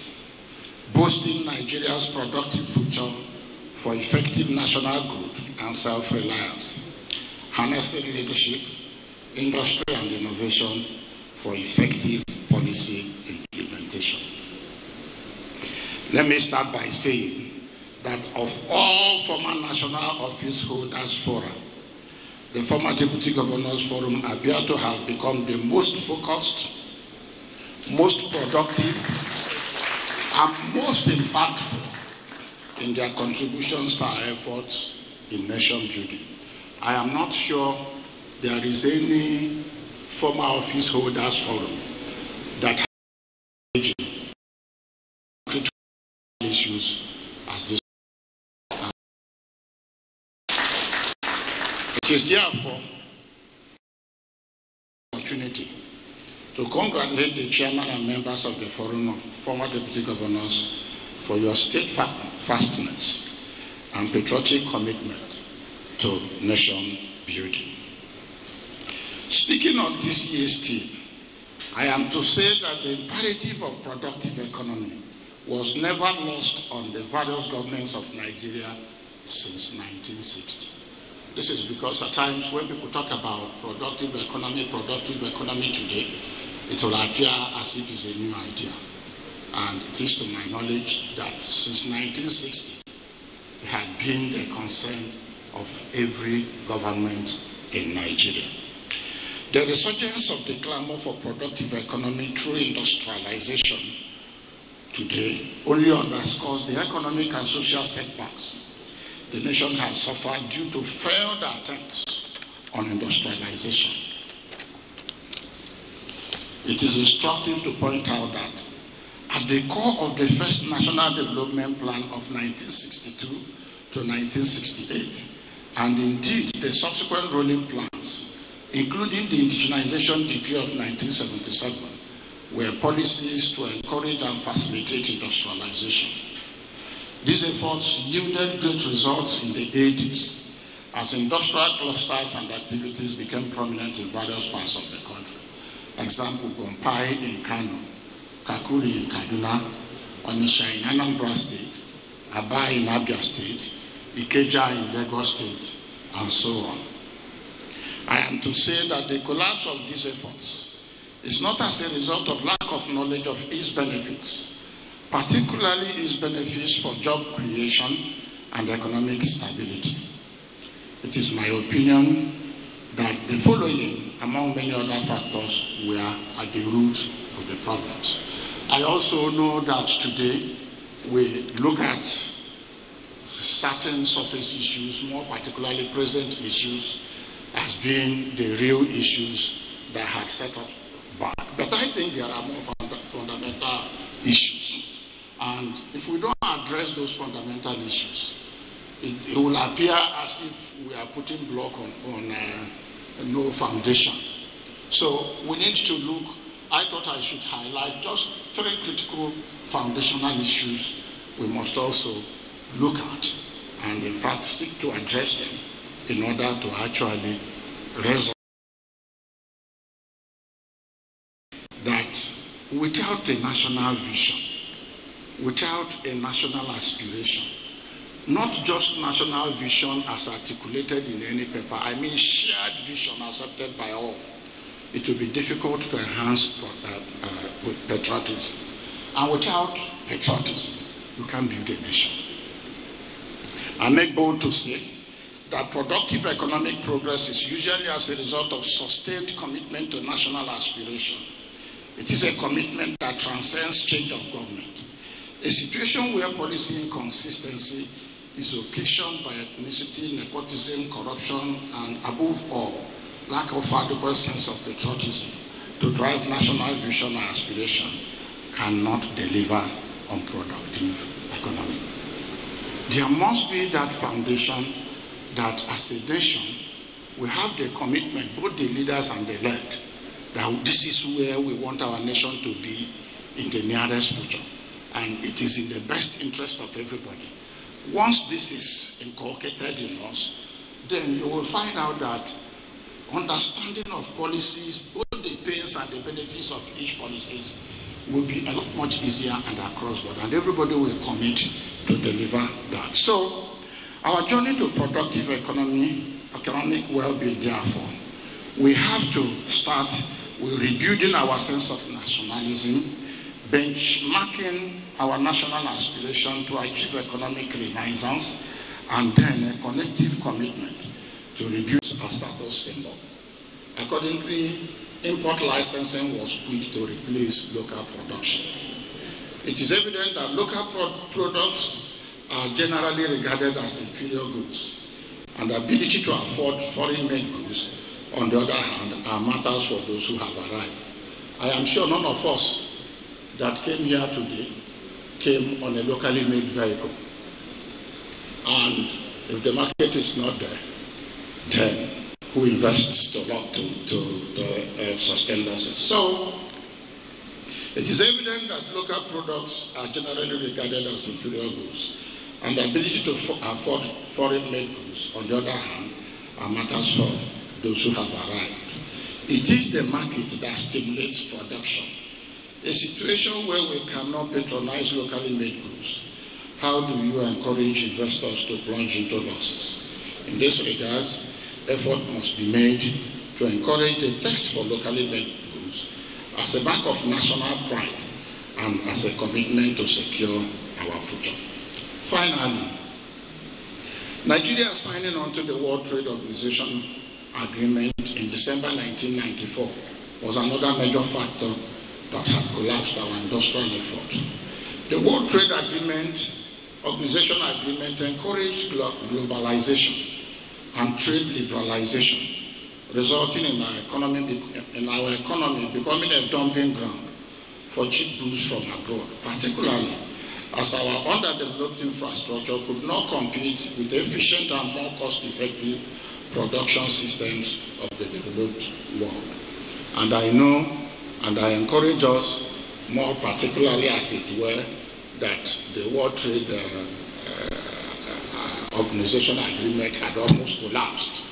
boosting Nigeria's productive future for effective national good and self-reliance, harnessing leadership, industry and innovation for effective policy implementation. Let me start by saying that of all former national office holders fora, the former Deputy Governors Forum appear to have become the most focused, most productive, and most impactful in their contributions to our efforts in nation building. I am not sure there is any former office holders forum that has issues as this. It is therefore an opportunity to congratulate the chairman and members of the Forum of Former Deputy Governors for your steadfastness and patriotic commitment to nation building. Speaking of this year's theme, I am to say that the imperative of productive economy was never lost on the various governments of Nigeria since 1960. This is because at times when people talk about productive economy today, it will appear as if it's a new idea. And it is to my knowledge that since 1960, it had been the concern of every government in Nigeria. The resurgence of the clamor for productive economy through industrialization today only underscores the economic and social setbacks the nation has suffered due to failed attempts on industrialization. It is instructive to point out that at the core of the first National Development Plan of 1962 to 1968, and indeed the subsequent rolling plans, including the indigenization decree of 1977, were policies to encourage and facilitate industrialization. These efforts yielded great results in the 80s as industrial clusters and activities became prominent in various parts of the country. Example, Bompai in Kano, Kakuri in Kaduna, Onitsha in Anambra State, Aba in Abia State, Ikeja in Lagos State, and so on. I am to say that the collapse of these efforts is not as a result of lack of knowledge of its benefits, particularly its benefits for job creation and economic stability. It is my opinion that the following, among many other factors, were at the root of the problems. I also know that today we look at certain surface issues, more particularly present issues, as being the real issues that had set up back. But I think there are more fundamental issues. And if we don't address those fundamental issues, it will appear as if we are putting block on no foundation. So we need to look. I thought I should highlight just 3 critical foundational issues we must also look at and in fact seek to address them in order to actually resolve that. Without a national vision, without a national aspiration, not just national vision as articulated in any paper, I mean shared vision accepted by all, it will be difficult to enhance patriotism. And without patriotism, you can't build a nation. I make bold to say that productive economic progress is usually as a result of sustained commitment to national aspiration. It is a commitment that transcends change of government. A situation where policy inconsistency is occasioned by ethnicity, nepotism, corruption, and above all, lack of adequate sense of patriotism to drive national vision and aspiration cannot deliver on productive economy. There must be that foundation that as a nation, we have the commitment, both the leaders and the led, that this is where we want our nation to be in the nearest future. And it is in the best interest of everybody. Once this is inculcated in us, then you will find out that understanding of policies, both the pains and the benefits of each policies, will be a lot much easier and across board, and everybody will commit to deliver that. So, our journey to productive economic well-being, therefore, we have to start with rebuilding our sense of nationalism, benchmarking our national aspiration to achieve economic renaissance, and then a collective commitment to reduce our status symbol. Accordingly, import licensing was put to replace local production. It is evident that local products are generally regarded as inferior goods, and the ability to afford foreign-made goods on the other hand, are matters for those who have arrived. I am sure none of us that came here today came on a locally made vehicle. And if the market is not there, then who invests to sustain losses? So, it is evident that local products are generally regarded as inferior goods, and the ability to afford foreign-made goods, on the other hand, are matters for those who have arrived. It is the market that stimulates production. A situation where we cannot patronize locally made goods, how do you encourage investors to plunge into losses? In this regard, effort must be made to encourage the taste for locally made goods as a mark of national pride and as a commitment to secure our future. Finally, Nigeria signing on to the World Trade Organization agreement in December 1994 was another major factor that had collapsed our industrial effort. The World Trade Organization agreement encouraged globalization and trade liberalization, resulting in our economy becoming a dumping ground for cheap goods from abroad, particularly as our underdeveloped infrastructure could not compete with efficient and more cost-effective production systems of the developed world. And I know, and I encourage us, more particularly as it were, that the World Trade Organization agreement had almost collapsed,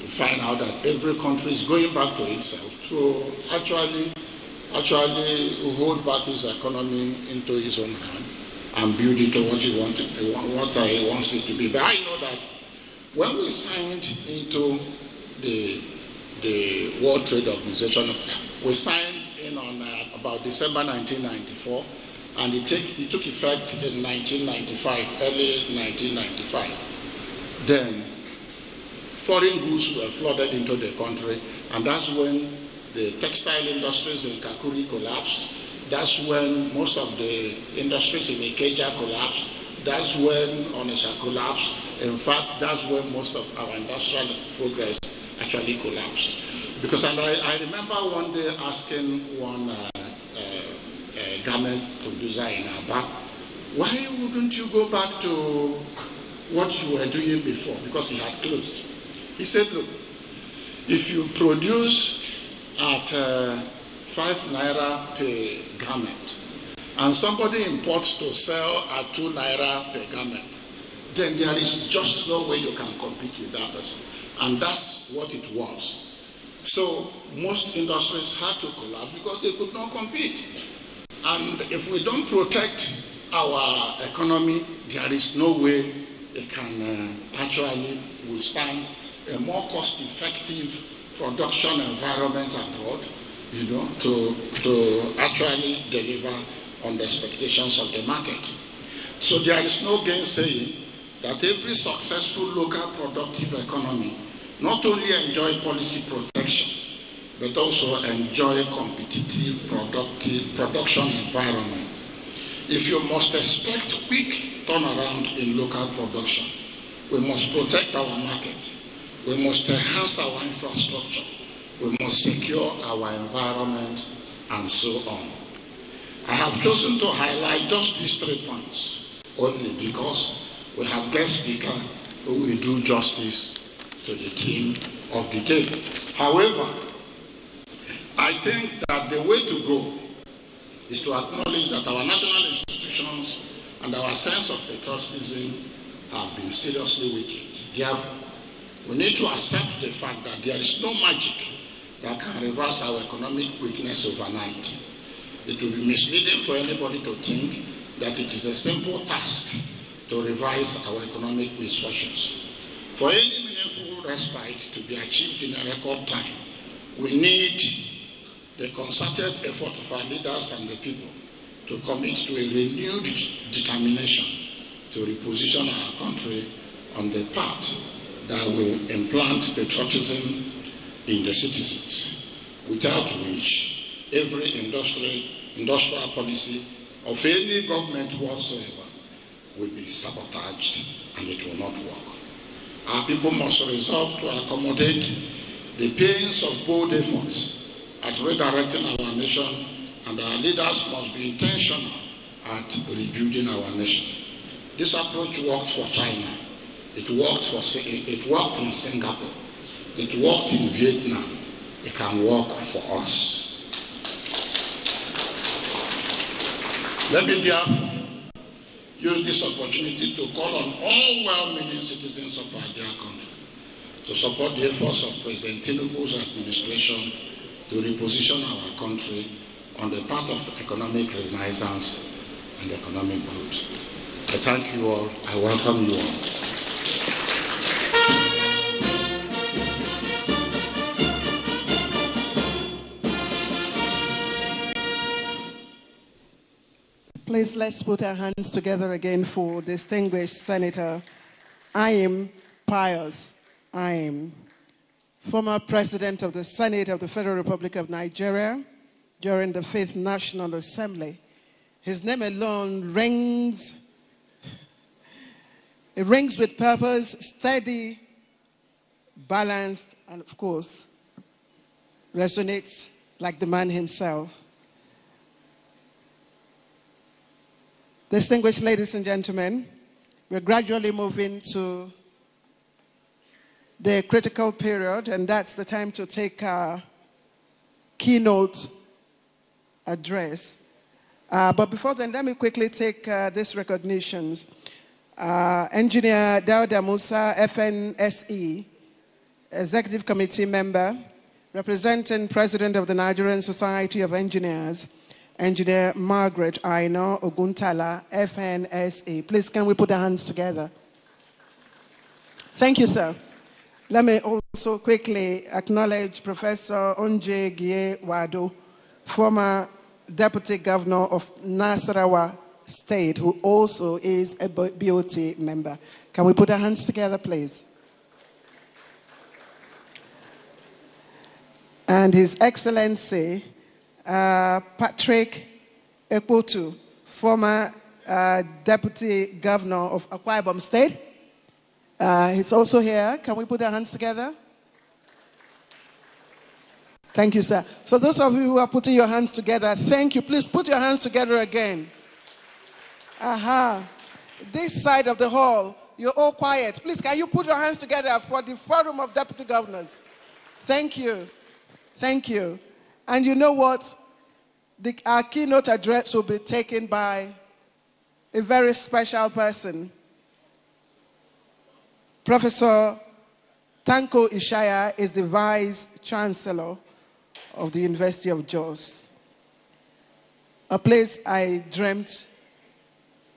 to find out that every country is going back to itself to actually hold back his economy into his own hand and build it to what he wants it to be. But I know that when we signed into the World Trade Organization, we signed in on about December 1994, and it took effect in 1995, early 1995. Then foreign goods were flooded into the country, and that's when the textile industries in Kakuri collapsed. That's when most of the industries in Ikeja collapsed. That's when Onitsha collapsed. In fact, that's when most of our industrial progress actually collapsed. Because I remember one day asking one garment producer in Aba, why wouldn't you go back to what you were doing before? Because he had closed. He said, look, if you produce at 5 naira per garment, and somebody imports to sell at 2 naira per garment, then there is just no way you can compete with that person. And that's what it was. So most industries had to collapse because they could not compete. And if we don't protect our economy, there is no way it can actually withstand a more cost-effective production environment abroad, to actually deliver on the expectations of the market. So there is no gainsaying that every successful local productive economy not only enjoy policy protection, but also enjoy competitive production environment. If you must expect quick turnaround in local production, we must protect our market, we must enhance our infrastructure, we must secure our environment, and so on. I have chosen to highlight just these 3 points only because we have guest speaker who will do justice to the theme of the day. However, I think that the way to go is to acknowledge that our national institutions and our sense of patriotism have been seriously weakened. Therefore, we need to accept the fact that there is no magic that can reverse our economic weakness overnight. It will be misleading for anybody to think that it is a simple task to revise our economic misfortunes. For any meaningful respite to be achieved in a record time, we need the concerted effort of our leaders and the people to commit to a renewed determination to reposition our country on the path that will implant patriotism in the citizens, without which every industrial policy of any government whatsoever will be sabotaged and it will not work. Our people must resolve to accommodate The pains of bold efforts at redirecting our nation, and our leaders must be intentional at rebuilding our nation. This approach worked for China. It worked in Singapore. It worked in Vietnam. It can work for us. Let me therefore use this opportunity to call on all well-meaning citizens of our dear country to support the efforts of President Tinubu's administration to reposition our country on the path of economic renaissance and economic growth. I thank you all. I welcome you all. Please, let's put our hands together again for distinguished Senator Ayim Pius Ayim, former President of the Senate of the Federal Republic of Nigeria during the 5th National Assembly. His name alone rings with purpose, steady, balanced, and of course, resonates like the man himself. Distinguished ladies and gentlemen, we're gradually moving to the critical period, and that's the time to take our keynote address. But before then, let me quickly take these recognitions. Engineer Dauda Musa, FNSE, Executive Committee member, representing President of the Nigerian Society of Engineers, Engineer Margaret Aino Oguntala, FNSE. Please, can we put our hands together? Thank you, sir. Let me also quickly acknowledge Professor Onje Gie Wado, former Deputy Governor of Nasarawa State, who also is a BOT member. Can we put our hands together, please? And His Excellency Patrick Ekwotu, former Deputy Governor of Akwa Ibom State. He's also here. Can we put our hands together? Thank you, sir. For those of you who are putting your hands together, thank you. Please put your hands together again. Aha. This side of the hall, you're all quiet. Please, can you put your hands together for the Forum of Deputy Governors? Thank you. Thank you. And you know what? Our keynote address will be taken by a very special person. Professor Tanko Ishaya is the Vice Chancellor of the University of Jos, a place I dreamt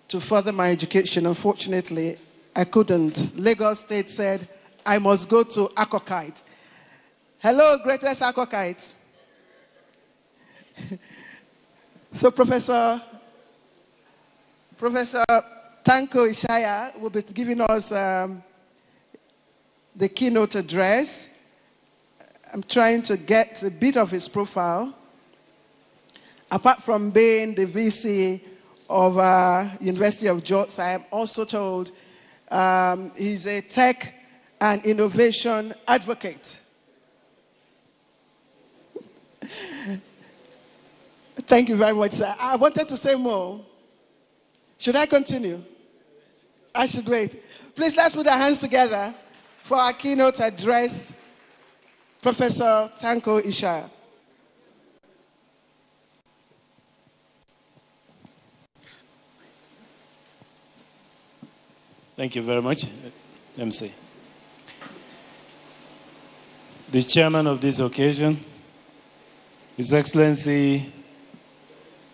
to further my education. Unfortunately, I couldn't. Lagos State said I must go to Akokite. Hello, greatest Akokite. So Professor Tanko Ishaya will be giving us the keynote address. I'm trying to get a bit of his profile. Apart from being the VC of University of Jos, I am also told he's a tech and innovation advocate. Thank you very much, sir. I wanted to say more. Should I continue? I should wait. Please, let's put our hands together for our keynote address, Professor Tanko Ishaya. Thank you very much, MC. The chairman of this occasion, His Excellency,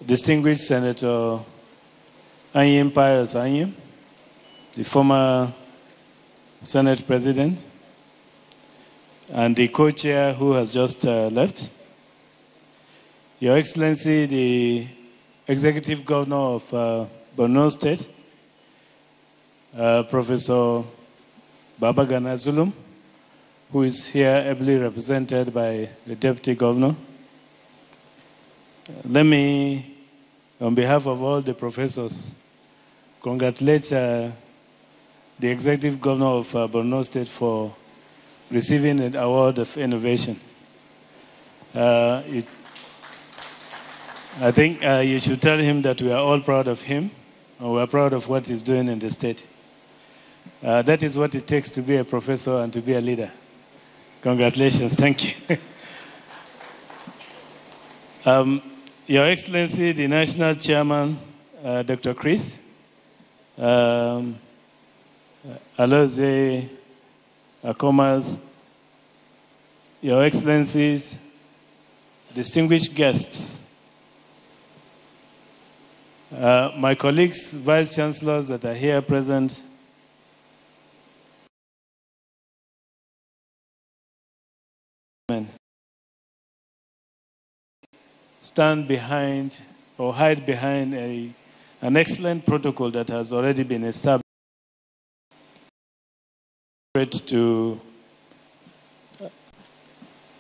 Distinguished Senator Ayim Pius Ayim, the former Senate President, and the co-chair who has just left, Your Excellency, the Executive Governor of Borno State, Professor Babagana Zulum, who is here ably represented by the Deputy Governor. Let me, on behalf of all the professors, congratulate the Executive Governor of Borno State for receiving an award of innovation. I think you should tell him that we are all proud of him, and we are proud of what he's doing in the state. That is what it takes to be a professor and to be a leader. Congratulations. Thank you. Your Excellency, the National Chairman, Dr. Chris, Aloze Akomas, Your Excellencies, distinguished guests, my colleagues, Vice Chancellors that are here present, stand behind or hide behind an excellent protocol that has already been established to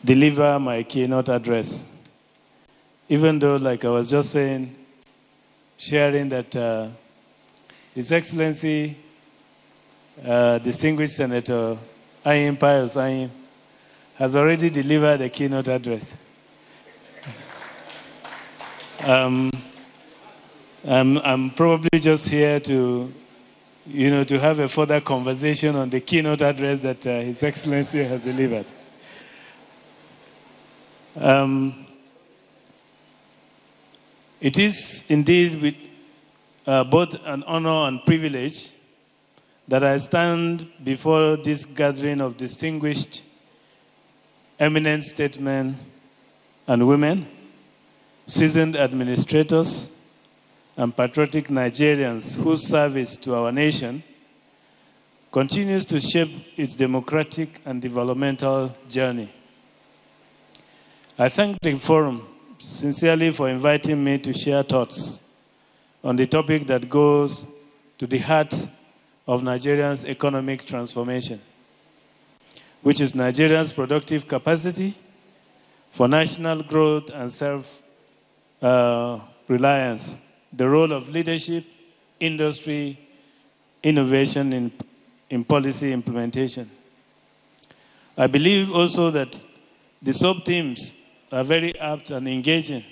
deliver my keynote address. Even though, like I was just saying, sharing that His Excellency, distinguished Senator Ayim Pius Ayim, has already delivered a keynote address. I'm probably just here to, to have a further conversation on the keynote address that His Excellency has delivered. It is indeed with both an honor and privilege that I stand before this gathering of distinguished, eminent statesmen and women, seasoned administrators, and patriotic Nigerians whose service to our nation continues to shape its democratic and developmental journey. I thank the forum sincerely for inviting me to share thoughts on the topic that goes to the heart of Nigeria's economic transformation, which is Nigeria's productive capacity for national growth and self-reliance, the role of leadership, industry, innovation in policy implementation. I believe also that the sub-themes are very apt and engaging.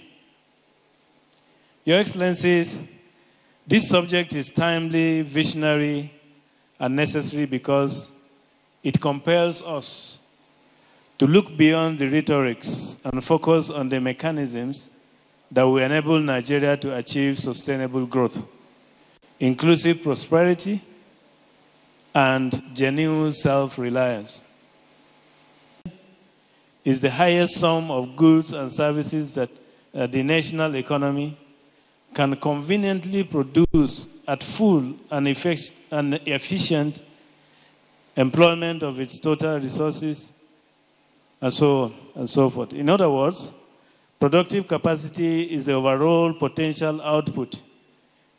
Your Excellencies, this subject is timely, visionary, and necessary because it compels us to look beyond the rhetorics and focus on the mechanisms that will enable Nigeria to achieve sustainable growth, inclusive prosperity, and genuine self-reliance. Is the highest sum of goods and services that the national economy can conveniently produce at full and efficient employment of its total resources, and so on and so forth. In other words, productive capacity is the overall potential output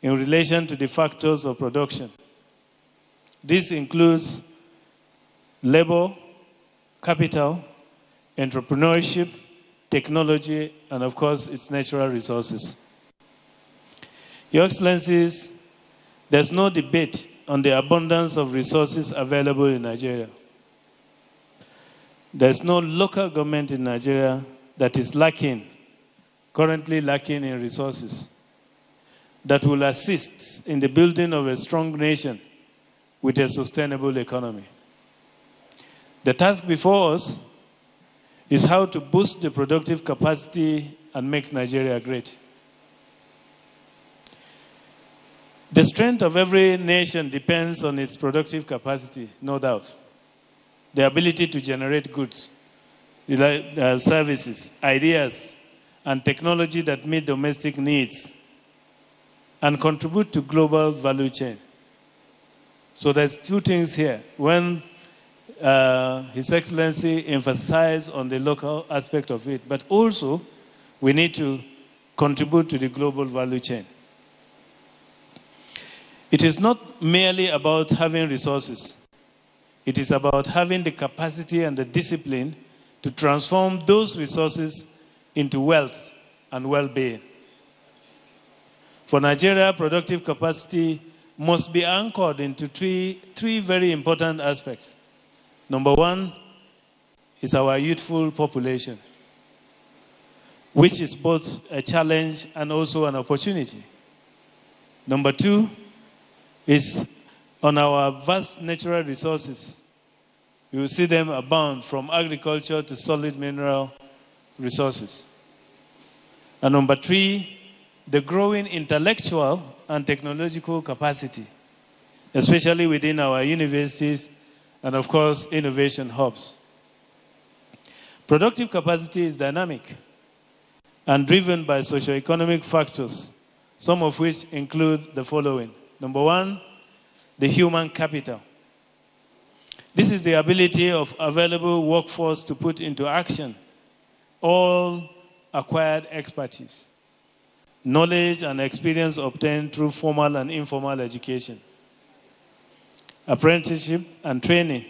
in relation to the factors of production. This includes labor, capital, entrepreneurship, technology, and of course, its natural resources. Your Excellencies, there's no debate on the abundance of resources available in Nigeria. There's no local government in Nigeria that is currently lacking in resources, that will assist in the building of a strong nation with a sustainable economy. The task before us is how to boost the productive capacity and make Nigeria great. The strength of every nation depends on its productive capacity, no doubt. The ability to generate goods, services, ideas, and technology that meet domestic needs and contribute to global value chain. So there's two things here. When His Excellency emphasized on the local aspect of it, but also we need to contribute to the global value chain. It is not merely about having resources. It is about having the capacity and the discipline to transform those resources into wealth and well-being. For Nigeria, productive capacity must be anchored into three very important aspects. Number one, is our youthful population, which is both a challenge and also an opportunity. Number two is on our vast natural resources. You will see them abound from agriculture to solid mineral resources. And number three, the growing intellectual and technological capacity, especially within our universities and, of course, innovation hubs. Productive capacity is dynamic and driven by socioeconomic factors, some of which include the following. Number one, the human capital. This is the ability of available workforce to put into action all acquired expertise, knowledge and experience obtained through formal and informal education, apprenticeship and training.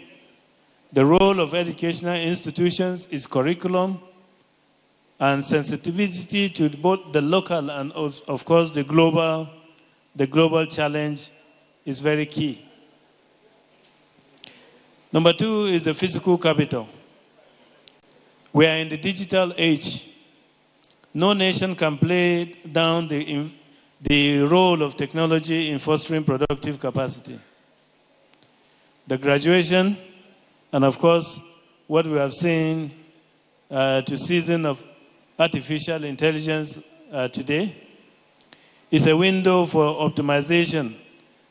The role of educational institutions is curriculum and sensitivity to both the local and, of course, the global challenge is very key. Number two is the physical capital. We are in the digital age. No nation can play down the role of technology in fostering productive capacity. The graduation, and of course, what we have seen to season of artificial intelligence today, is a window for optimization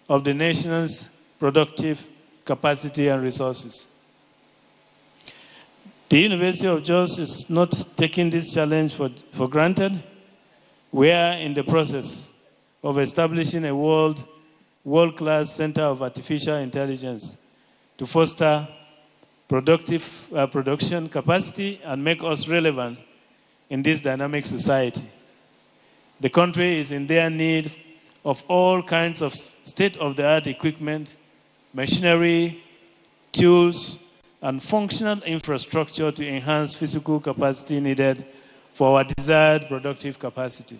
of the nation's productive capacity and resources. The University of Jos is not taking this challenge for granted. We are in the process of establishing a world-class center of artificial intelligence to foster productive production capacity and make us relevant in this dynamic society. The country is in their need of all kinds of state-of-the-art equipment, machinery, tools, and functional infrastructure to enhance physical capacity needed for our desired productive capacity.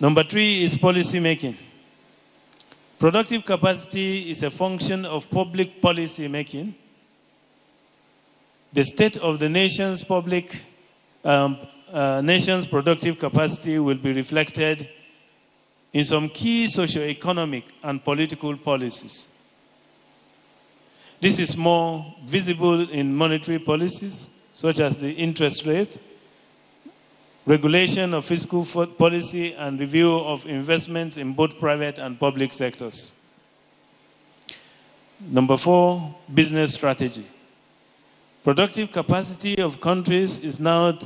Number three is policy making. Productive capacity is a function of public policy making. The state of the nation's nation's productive capacity will be reflected in some key socio-economic and political policies. This is more visible in monetary policies, such as the interest rate, regulation of fiscal policy, and review of investments in both private and public sectors. Number four, business strategy. Productive capacity of countries is now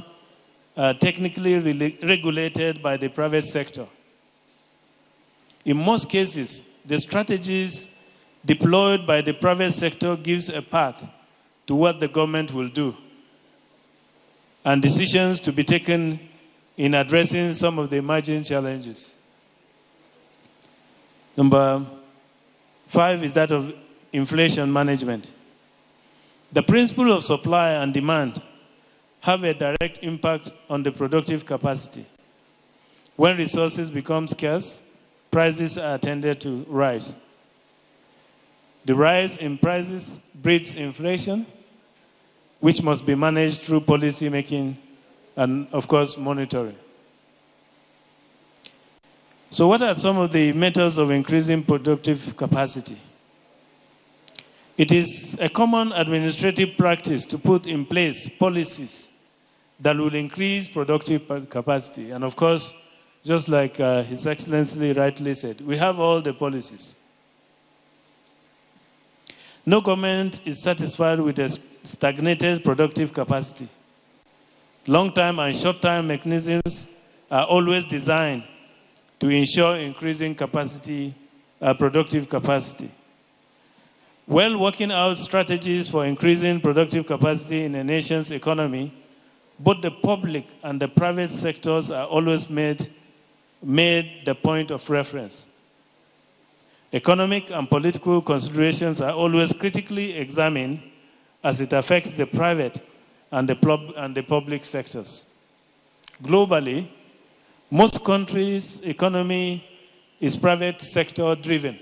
technically regulated by the private sector. In most cases, the strategies deployed by the private sector gives a path to what the government will do and decisions to be taken in addressing some of the emerging challenges. Number five is that of inflation management. The principle of supply and demand have a direct impact on the productive capacity. When resources become scarce, prices are tended to rise. The rise in prices breeds inflation, which must be managed through policy making and, of course, monitoring. So what are some of the methods of increasing productive capacity? It is a common administrative practice to put in place policies that will increase productive capacity. And of course, just like His Excellency rightly said, we have all the policies. No government is satisfied with a stagnated productive capacity. Long-term and short-term mechanisms are always designed to ensure increasing capacity, productive capacity. While working out strategies for increasing productive capacity in a nation's economy, both the public and the private sectors are always made the point of reference. Economic and political considerations are always critically examined as it affects the private and the public sectors. Globally, most countries' economy is private sector driven.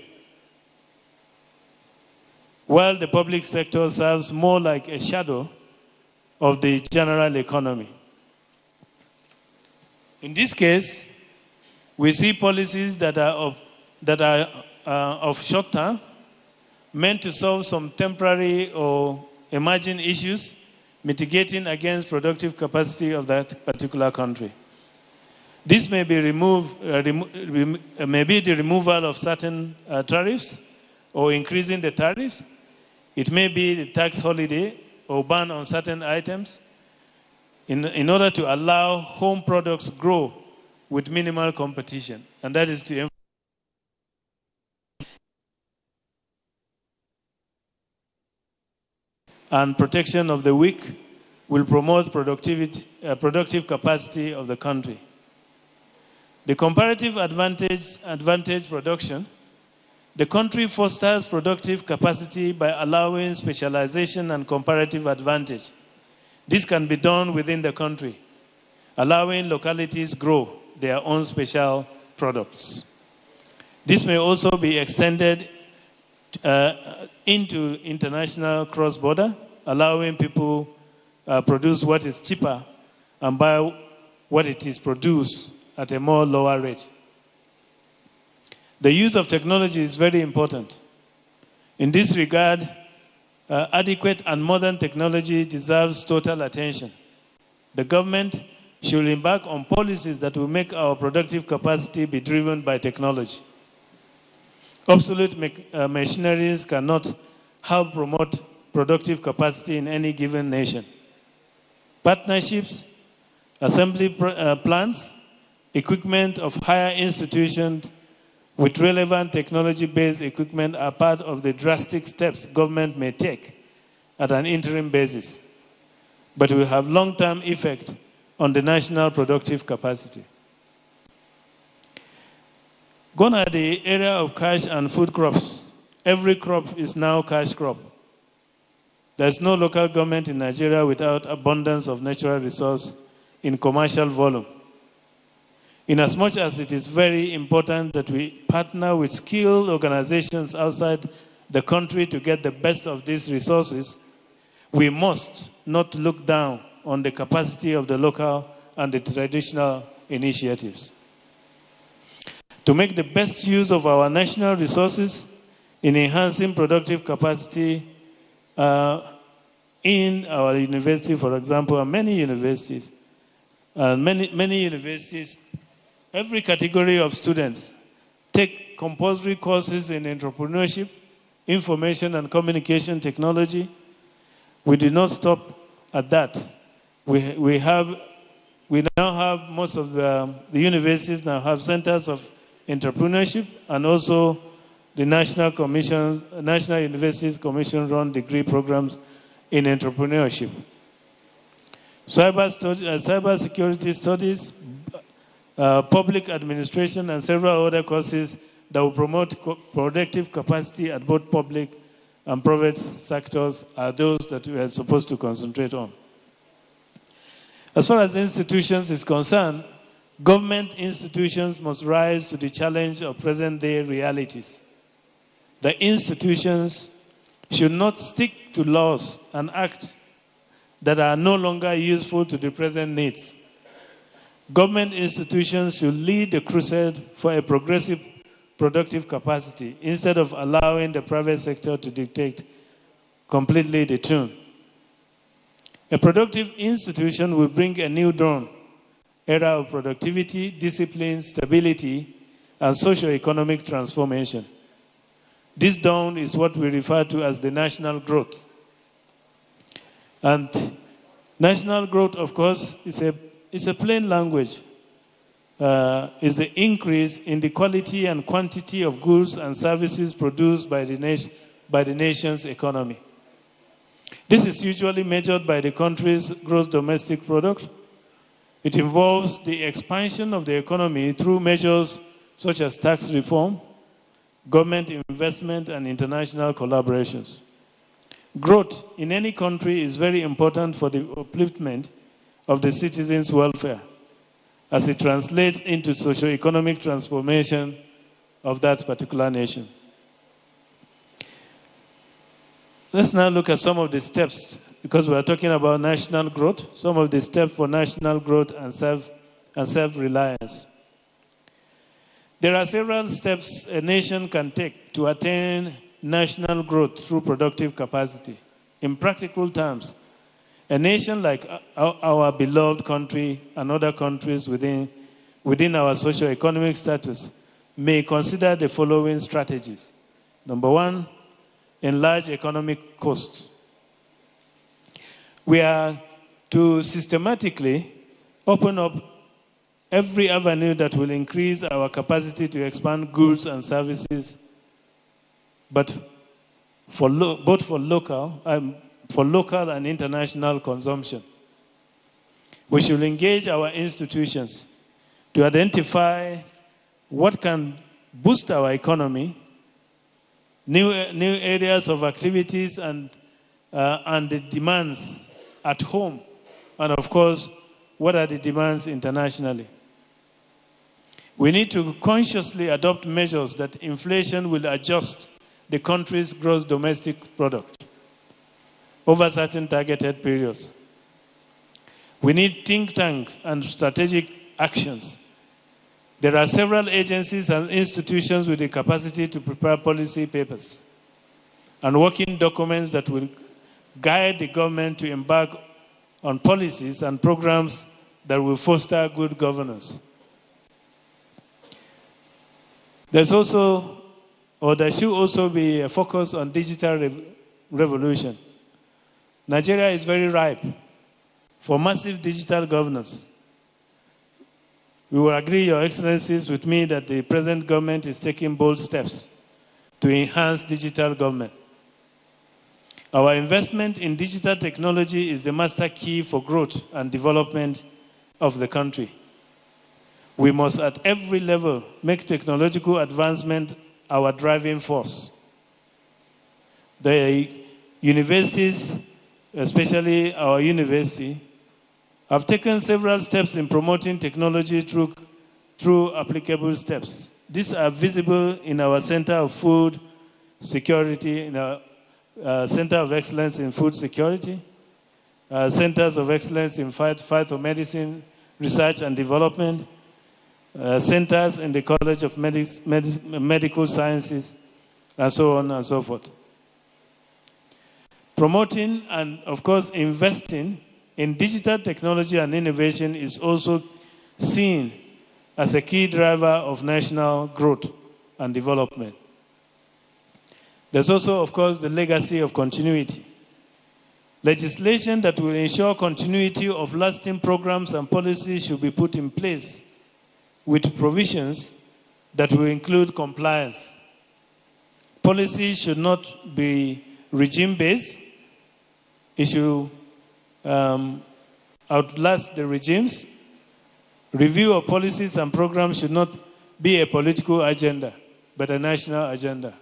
while the public sector serves more like a shadow of the general economy. In this case, we see policies that are of short term, meant to solve some temporary or emerging issues, mitigating against productive capacity of that particular country. This may be maybe the removal of certain tariffs or increasing the tariffs. It may be the tax holiday or ban on certain items in order to allow home products grow with minimal competition. And that is to and protection of the weak will promote productive capacity of the country. The comparative advantage production, the country fosters productive capacity by allowing specialization and comparative advantage. This can be done within the country, allowing localities grow their own special products. This may also be extended into international cross-border, allowing people produce what is cheaper and buy what it is produced at a more lower rate. The use of technology is very important. In this regard, adequate and modern technology deserves total attention. The government should embark on policies that will make our productive capacity be driven by technology. Obsolete machineries cannot help promote productive capacity in any given nation. Partnerships, assembly plants, equipment of higher institutions with relevant technology-based equipment are part of the drastic steps government may take at an interim basis, but will have long-term effect on the national productive capacity. Gone are the area of cash and food crops. Every crop is now cash crop. There's no local government in Nigeria without abundance of natural resource in commercial volume. Inasmuch as it is very important that we partner with skilled organizations outside the country to get the best of these resources, we must not look down on the capacity of the local and the traditional initiatives. To make the best use of our national resources in enhancing productive capacity in our university, for example, and many universities, every category of students take compulsory courses in entrepreneurship, information and communication technology. We do not stop at that. We now have most of the universities now have centers of entrepreneurship, and also the National Universities Commission run degree programs in entrepreneurship. Cyber security studies, public administration, and several other courses that will promote productive capacity at both public and private sectors are those that we are supposed to concentrate on. As far as institutions is concerned, government institutions must rise to the challenge of present-day realities. The institutions should not stick to laws and acts that are no longer useful to the present needs. Government institutions should lead the crusade for a progressive, productive capacity instead of allowing the private sector to dictate completely the tune. A productive institution will bring a new dawn, era of productivity, discipline, stability, and socio-economic transformation. This dawn is what we refer to as the national growth. And national growth, of course, is a plain language. Is the increase in the quality and quantity of goods and services produced by the nation's economy. This is usually measured by the country's gross domestic product. It involves the expansion of the economy through measures such as tax reform, government investment, and international collaborations. Growth in any country is very important for the upliftment of the citizens' welfare as it translates into socio-economic transformation of that particular nation. let's now look at some of the steps, because we are talking about national growth, some of the steps for national growth and self-reliance. There are several steps a nation can take to attain national growth through productive capacity. In practical terms, a nation like our beloved country and other countries within our socio-economic status may consider the following strategies. Number one, enlarge economic costs. We are to systematically open up every avenue that will increase our capacity to expand goods and services, but both for local and international consumption. We should engage our institutions to identify what can boost our economy, new areas of activities, and the demands at home, and of course, what are the demands internationally. We need to consciously adopt measures that inflation will adjust the country's gross domestic product over certain targeted periods. We need think tanks and strategic actions. There are several agencies and institutions with the capacity to prepare policy papers and working documents that will guide the government to embark on policies and programs that will foster good governance. There should also be a focus on digital revolution. Nigeria is very ripe for massive digital governance. We will agree, Your Excellencies, with me that the present government is taking bold steps to enhance digital government. Our investment in digital technology is the master key for growth and development of the country. We must at every level make technological advancement our driving force. The universities, especially our university, have taken several steps in promoting technology through applicable steps. These are visible in our Center of Food Security, in our Center of Excellence in Food Security, Centers of Excellence in Phytomedicine Research and Development, centers in the College of Medical Sciences, and so on and so forth. Promoting and, of course, investing in digital technology and innovation is also seen as a key driver of national growth and development. There's also, of course, the legacy of continuity. Legislation that will ensure continuity of lasting programs and policies should be put in place with provisions that will include compliance. Policy should not be regime-based. It should outlast the regimes. Review of policies and programs should not be a political agenda, but a national agenda.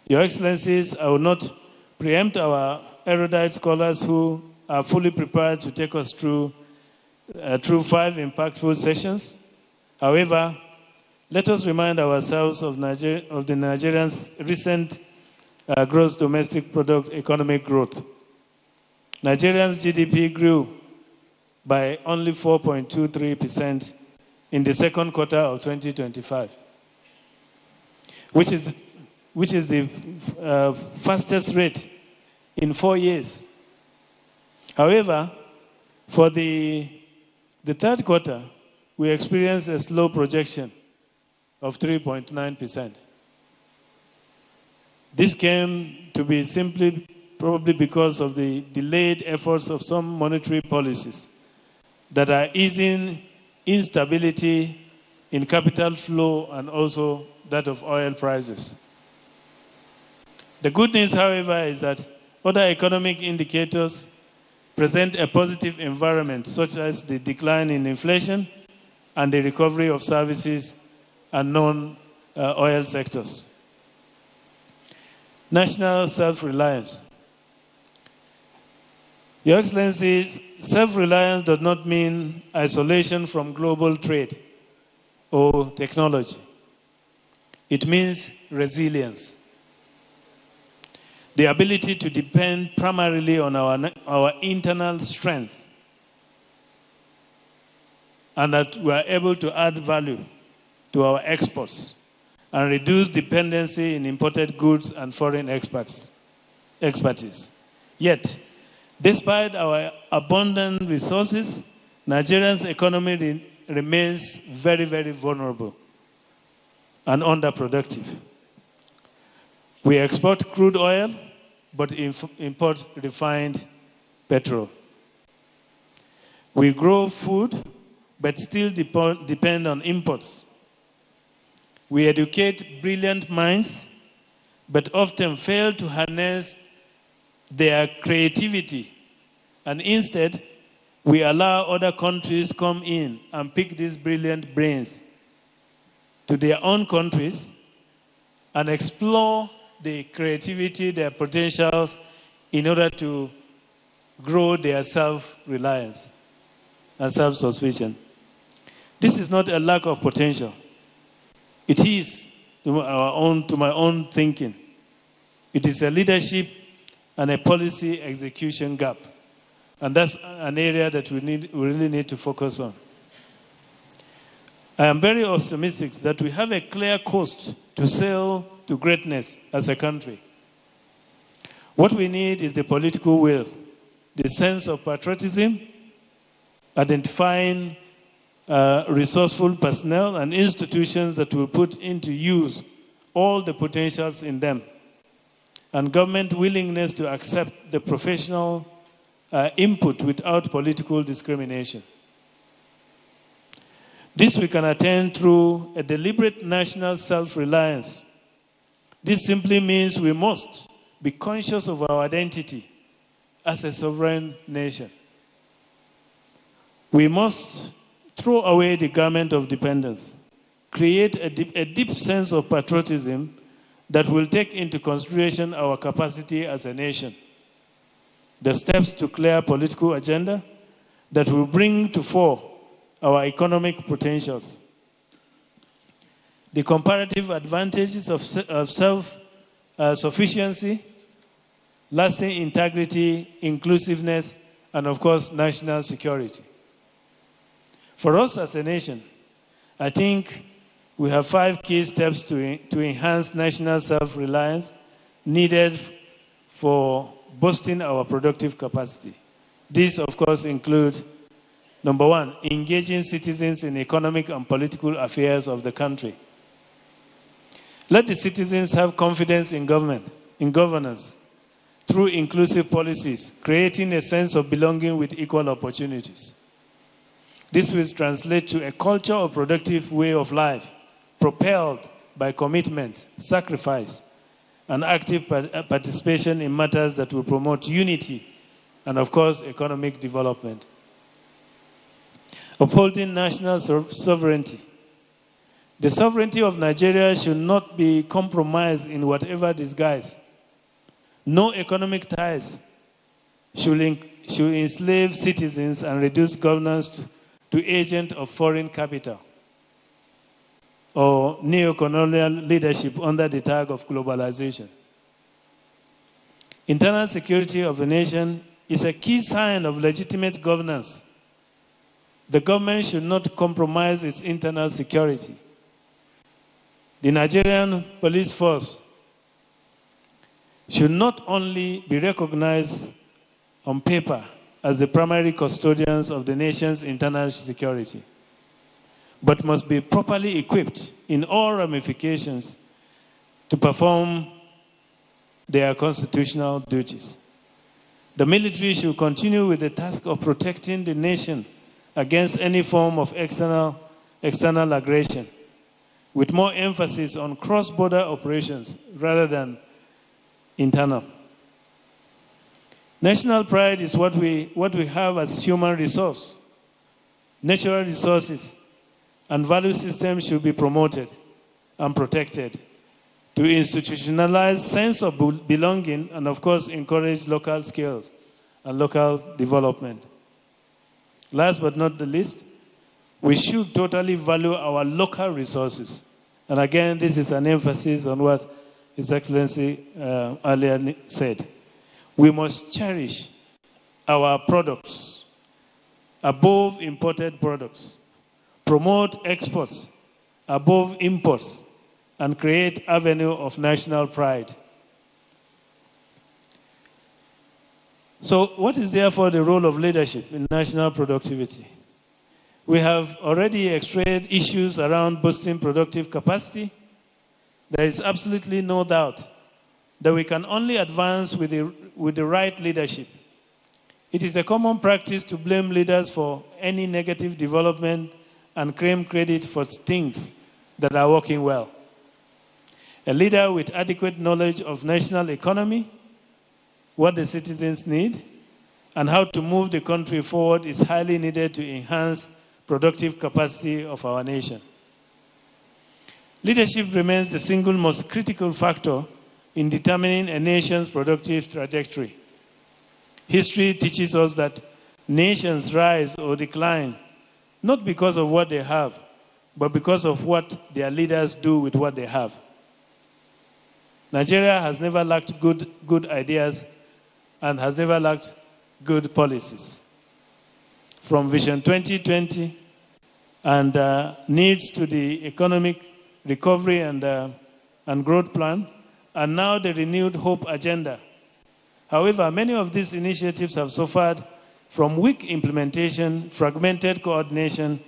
Your Excellencies, I will not preempt our erudite scholars who are fully prepared to take us through 5 impactful sessions. However, let us remind ourselves of the Nigerians' recent gross domestic product economic growth. Nigerians' GDP grew by only 4.23% in the second quarter of 2025, which is the fastest rate in 4 years. However, for the third quarter, we experienced a slow projection of 3.9%. This came to be simply probably because of the delayed efforts of some monetary policies that are easing instability in capital flow and also that of oil prices. The good news, however, is that other economic indicators present a positive environment, such as the decline in inflation and the recovery of services and non-oil sectors. National self-reliance. Your Excellencies, self-reliance does not mean isolation from global trade or technology. It means resilience. the ability to depend primarily on our internal strength, and that we are able to add value to our exports and reduce dependency in imported goods and foreign expertise. Yet, despite our abundant resources, Nigeria's economy remains very, very vulnerable and underproductive. We export crude oil, but import refined petrol. We grow food, but still depend on imports. We educate brilliant minds, but often fail to harness their creativity. And instead, we allow other countries come in and pick these brilliant brains to their own countries and explore the creativity, their potentials, in order to grow their self-reliance and self-sufficiency. This is not a lack of potential. It is, to my own thinking, it is a leadership and a policy execution gap. And that's an area that we really need to focus on. I am very optimistic that we have a clear course to sail to greatness as a country. What we need is the political will, the sense of patriotism, identifying resourceful personnel and institutions that will put into use all the potentials in them, and government willingness to accept the professional input without political discrimination. This we can attain through a deliberate national self-reliance. This simply means we must be conscious of our identity as a sovereign nation. We must throw away the garment of dependence, create a deep sense of patriotism that will take into consideration our capacity as a nation, the steps to clear political agenda that will bring to fore our economic potentials, the comparative advantages of self-sufficiency, lasting integrity, inclusiveness, and of course, national security. For us as a nation, I think we have 5 key steps to enhance national self-reliance needed for boosting our productive capacity. These, of course, include, number 1, engaging citizens in economic and political affairs of the country. Let the citizens have confidence in government, in governance, through inclusive policies, creating a sense of belonging with equal opportunities. This will translate to a culture of productive way of life, propelled by commitment, sacrifice, and active participation in matters that will promote unity and, of course, economic development. Upholding national sovereignty. The sovereignty of Nigeria should not be compromised in whatever disguise. No economic ties should enslave citizens and reduce governance to agent of foreign capital or neo-colonial leadership under the tag of globalization. Internal security of the nation is a key sign of legitimate governance. The government should not compromise its internal security. The Nigerian police force should not only be recognized on paper as the primary custodians of the nation's internal security, but must be properly equipped in all ramifications to perform their constitutional duties. The military should continue with the task of protecting the nation against any form of external aggression, with more emphasis on cross-border operations rather than internal. National pride is what we have as human resource. Natural resources and value systems should be promoted and protected to institutionalize sense of belonging and, of course, encourage local skills and local development. Last but not the least, we should totally value our local resources. And again, this is an emphasis on what His Excellency earlier said. We must cherish our products above imported products, promote exports above imports, and create avenue of national pride. So what is therefore the role of leadership in national productivity? We have already extracted issues around boosting productive capacity. There is absolutely no doubt that we can only advance with the right leadership. It is a common practice to blame leaders for any negative development and claim credit for things that are working well. A leader with adequate knowledge of national economy, what the citizens need, and how to move the country forward is highly needed to enhance productive capacity of our nation. Leadership remains the single most critical factor in determining a nation's productive trajectory. History teaches us that nations rise or decline not because of what they have, but because of what their leaders do with what they have. Nigeria has never lacked good ideas and has never lacked good policies. From Vision 2020 and needs to the economic recovery and growth plan, and now the renewed hope agenda. However, many of these initiatives have suffered from weak implementation, fragmented coordination,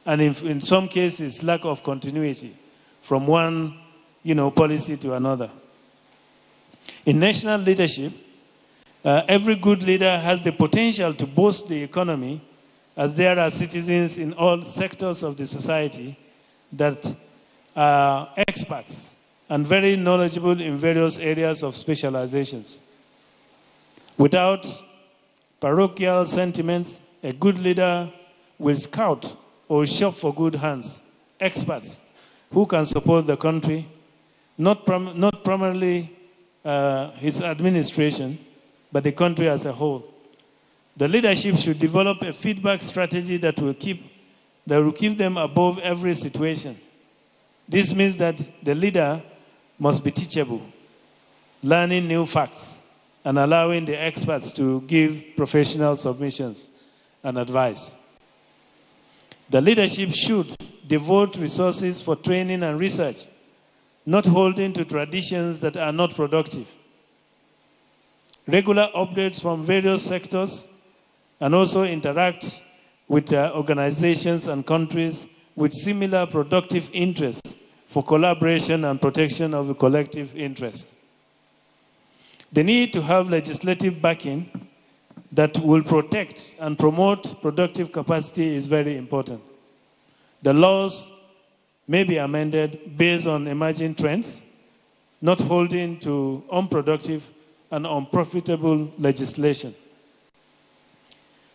and in some cases, lack of continuity from one policy to another. In national leadership, every good leader has the potential to boost the economy, as there are citizens in all sectors of the society that are experts and very knowledgeable in various areas of specializations. Without parochial sentiments, a good leader will scout or shop for good hands, experts who can support the country, not primarily his administration, but the country as a whole. The leadership should develop a feedback strategy that will keep them above every situation. This means that the leader must be teachable, learning new facts, and allowing the experts to give professional submissions and advice. The leadership should devote resources for training and research, not holding to traditions that are not productive. Regular updates from various sectors, and also interact with organizations and countries with similar productive interests for collaboration and protection of the collective interest. The need to have legislative backing that will protect and promote productive capacity is very important. The laws may be amended based on emerging trends, not holding to unproductive and unprofitable legislation.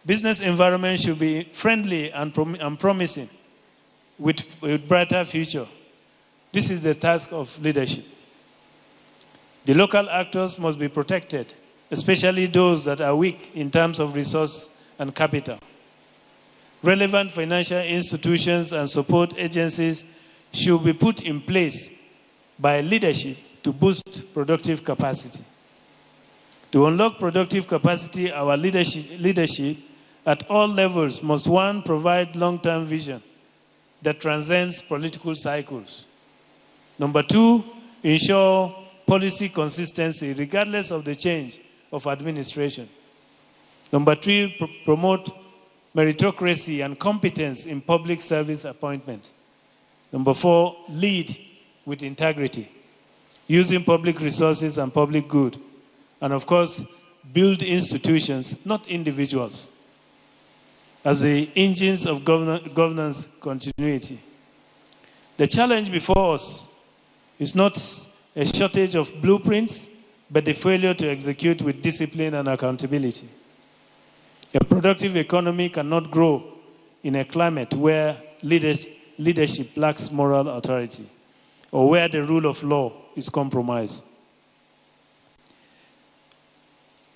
Business environment should be friendly and promising with a brighter future. This is the task of leadership. The local actors must be protected, especially those that are weak in terms of resource and capital. Relevant financial institutions and support agencies should be put in place by leadership to boost productive capacity. To unlock productive capacity, our leadership at all levels must, one, provide long-term vision that transcends political cycles. Number two, ensure policy consistency regardless of the change of administration. Number three, promote meritocracy and competence in public service appointments. Number four, lead with integrity, using public resources and public good. And of course, build institutions, not individuals, as the engines of governance continuity. The challenge before us is not a shortage of blueprints, but the failure to execute with discipline and accountability. A productive economy cannot grow in a climate where leadership lacks moral authority or where the rule of law is compromised.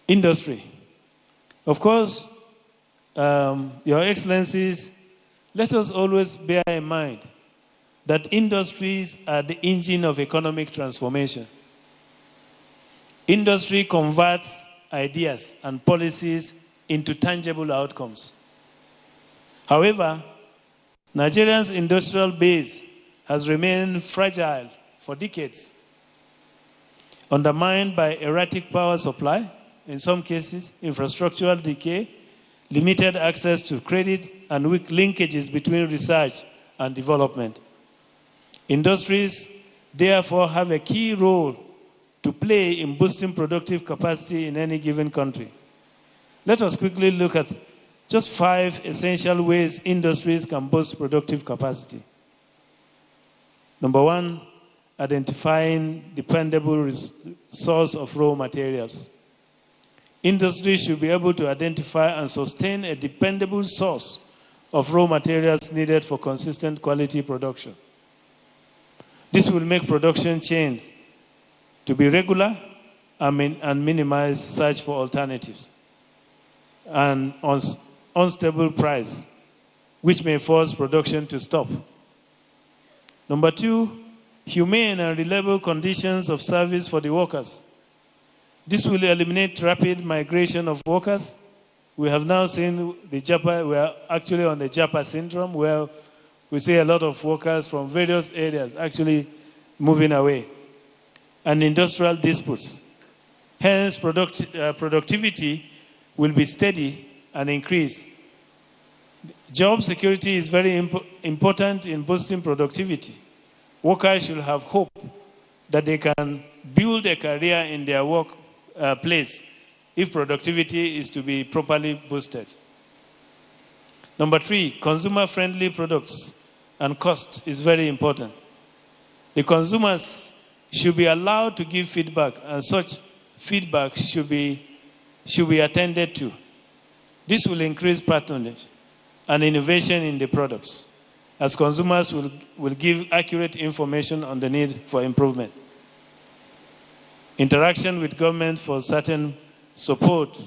Industry. Of course, Your Excellencies, let us always bear in mind that industries are the engine of economic transformation. Industry converts ideas and policies into tangible outcomes. However, Nigeria's industrial base has remained fragile for decades, undermined by erratic power supply, in some cases, infrastructural decay, limited access to credit, and weak linkages between research and development. Industries, therefore, have a key role to play in boosting productive capacity in any given country. Let us quickly look at just 5 essential ways industries can boost productive capacity. Number 1, identifying dependable source of raw materials. Industry should be able to identify and sustain a dependable source of raw materials needed for consistent quality production. This will make production chains to be regular and minimize search for alternatives and unstable price, which may force production to stop. Number 2, humane and reliable conditions of service for the workers. This will eliminate rapid migration of workers. We have now seen we are actually on the Japa syndrome, where we see a lot of workers from various areas actually moving away. And industrial disputes. Hence, productivity will be steady and increase. Job security is very important in boosting productivity. Workers should have hope that they can build a career in their workplace if productivity is to be properly boosted. Number 3, consumer-friendly products and cost is very important. The consumers should be allowed to give feedback, and such feedback should be attended to. This will increase patronage and innovation in the products, as consumers will give accurate information on the need for improvement. Interaction with government for certain support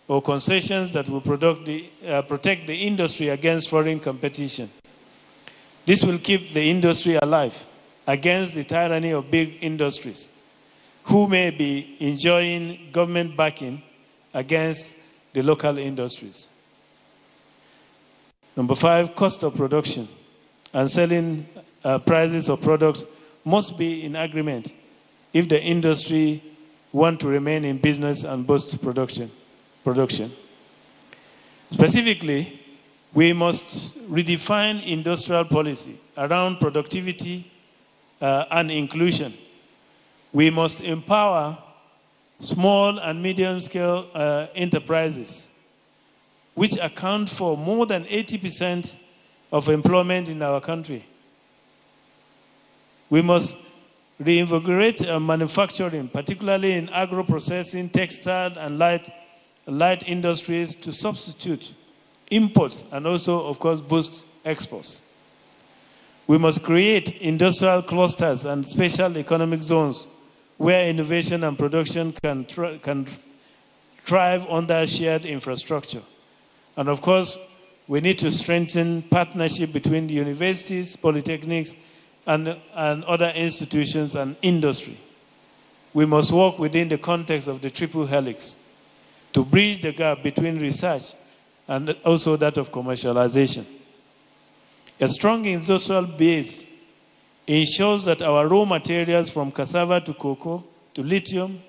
or concessions that will protect the industry against foreign competition. This will keep the industry alive against the tyranny of big industries, who may be enjoying government backing against the local industries. Number 5, cost of production and selling prices of products must be in agreement if the industry want to remain in business and boost production. Specifically, we must redefine industrial policy around productivity and inclusion. We must empower small and medium-scale enterprises, which account for more than 80% of employment in our country. We must reinvigorate manufacturing, particularly in agro-processing, textile, and light industries, to substitute imports and also, of course, boost exports. We must create industrial clusters and special economic zones where innovation and production can thrive under shared infrastructure. And of course, we need to strengthen partnership between the universities, polytechnics, and other institutions and industry. We must work within the context of the triple helix to bridge the gap between research and also that of commercialization. A strong industrial base ensures that our raw materials from cassava to cocoa to lithium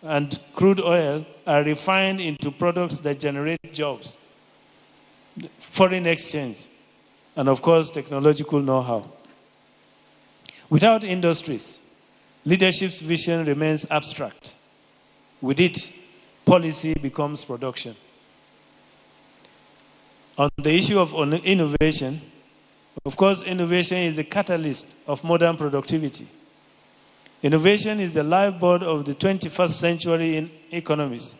and crude oil are refined into products that generate jobs, foreign exchange, and of course, technological know-how. Without industries, leadership's vision remains abstract. With it, policy becomes production. On the issue of innovation, of course, innovation is the catalyst of modern productivity. Innovation is the lifeblood of the 21st century in economies.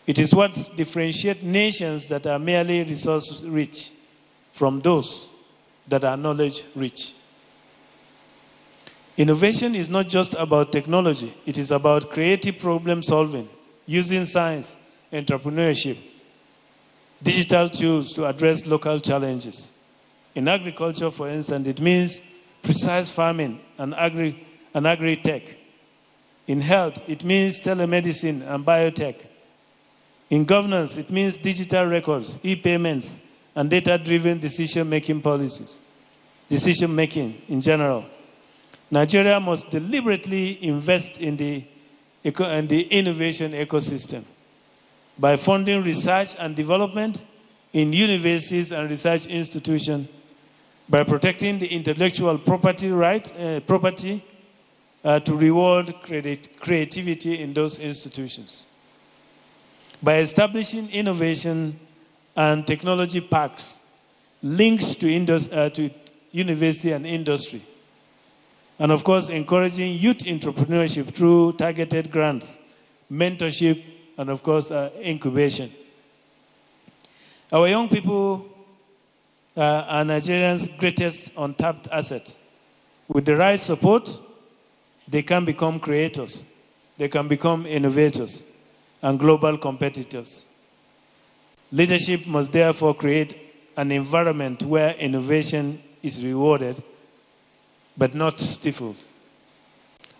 It is what differentiates nations that are merely resource-rich from those that are knowledge-rich. Innovation is not just about technology. It is about creative problem-solving, using science, entrepreneurship, digital tools to address local challenges. In agriculture, for instance, it means precise farming and agri-tech. In health, it means telemedicine and biotech. In governance, it means digital records, e-payments, and data-driven decision-making policies. Decision-making in general. Nigeria must deliberately invest in the innovation ecosystem by funding research and development in universities and research institutions, by protecting the intellectual property to reward creativity in those institutions, by establishing innovation and technology parks linked to university and industry, and of course encouraging youth entrepreneurship through targeted grants, mentorship, and of course incubation. Our young people are Nigerians' greatest untapped asset. With the right support, they can become creators, they can become innovators, and global competitors. Leadership must therefore create an environment where innovation is rewarded, but not stifled.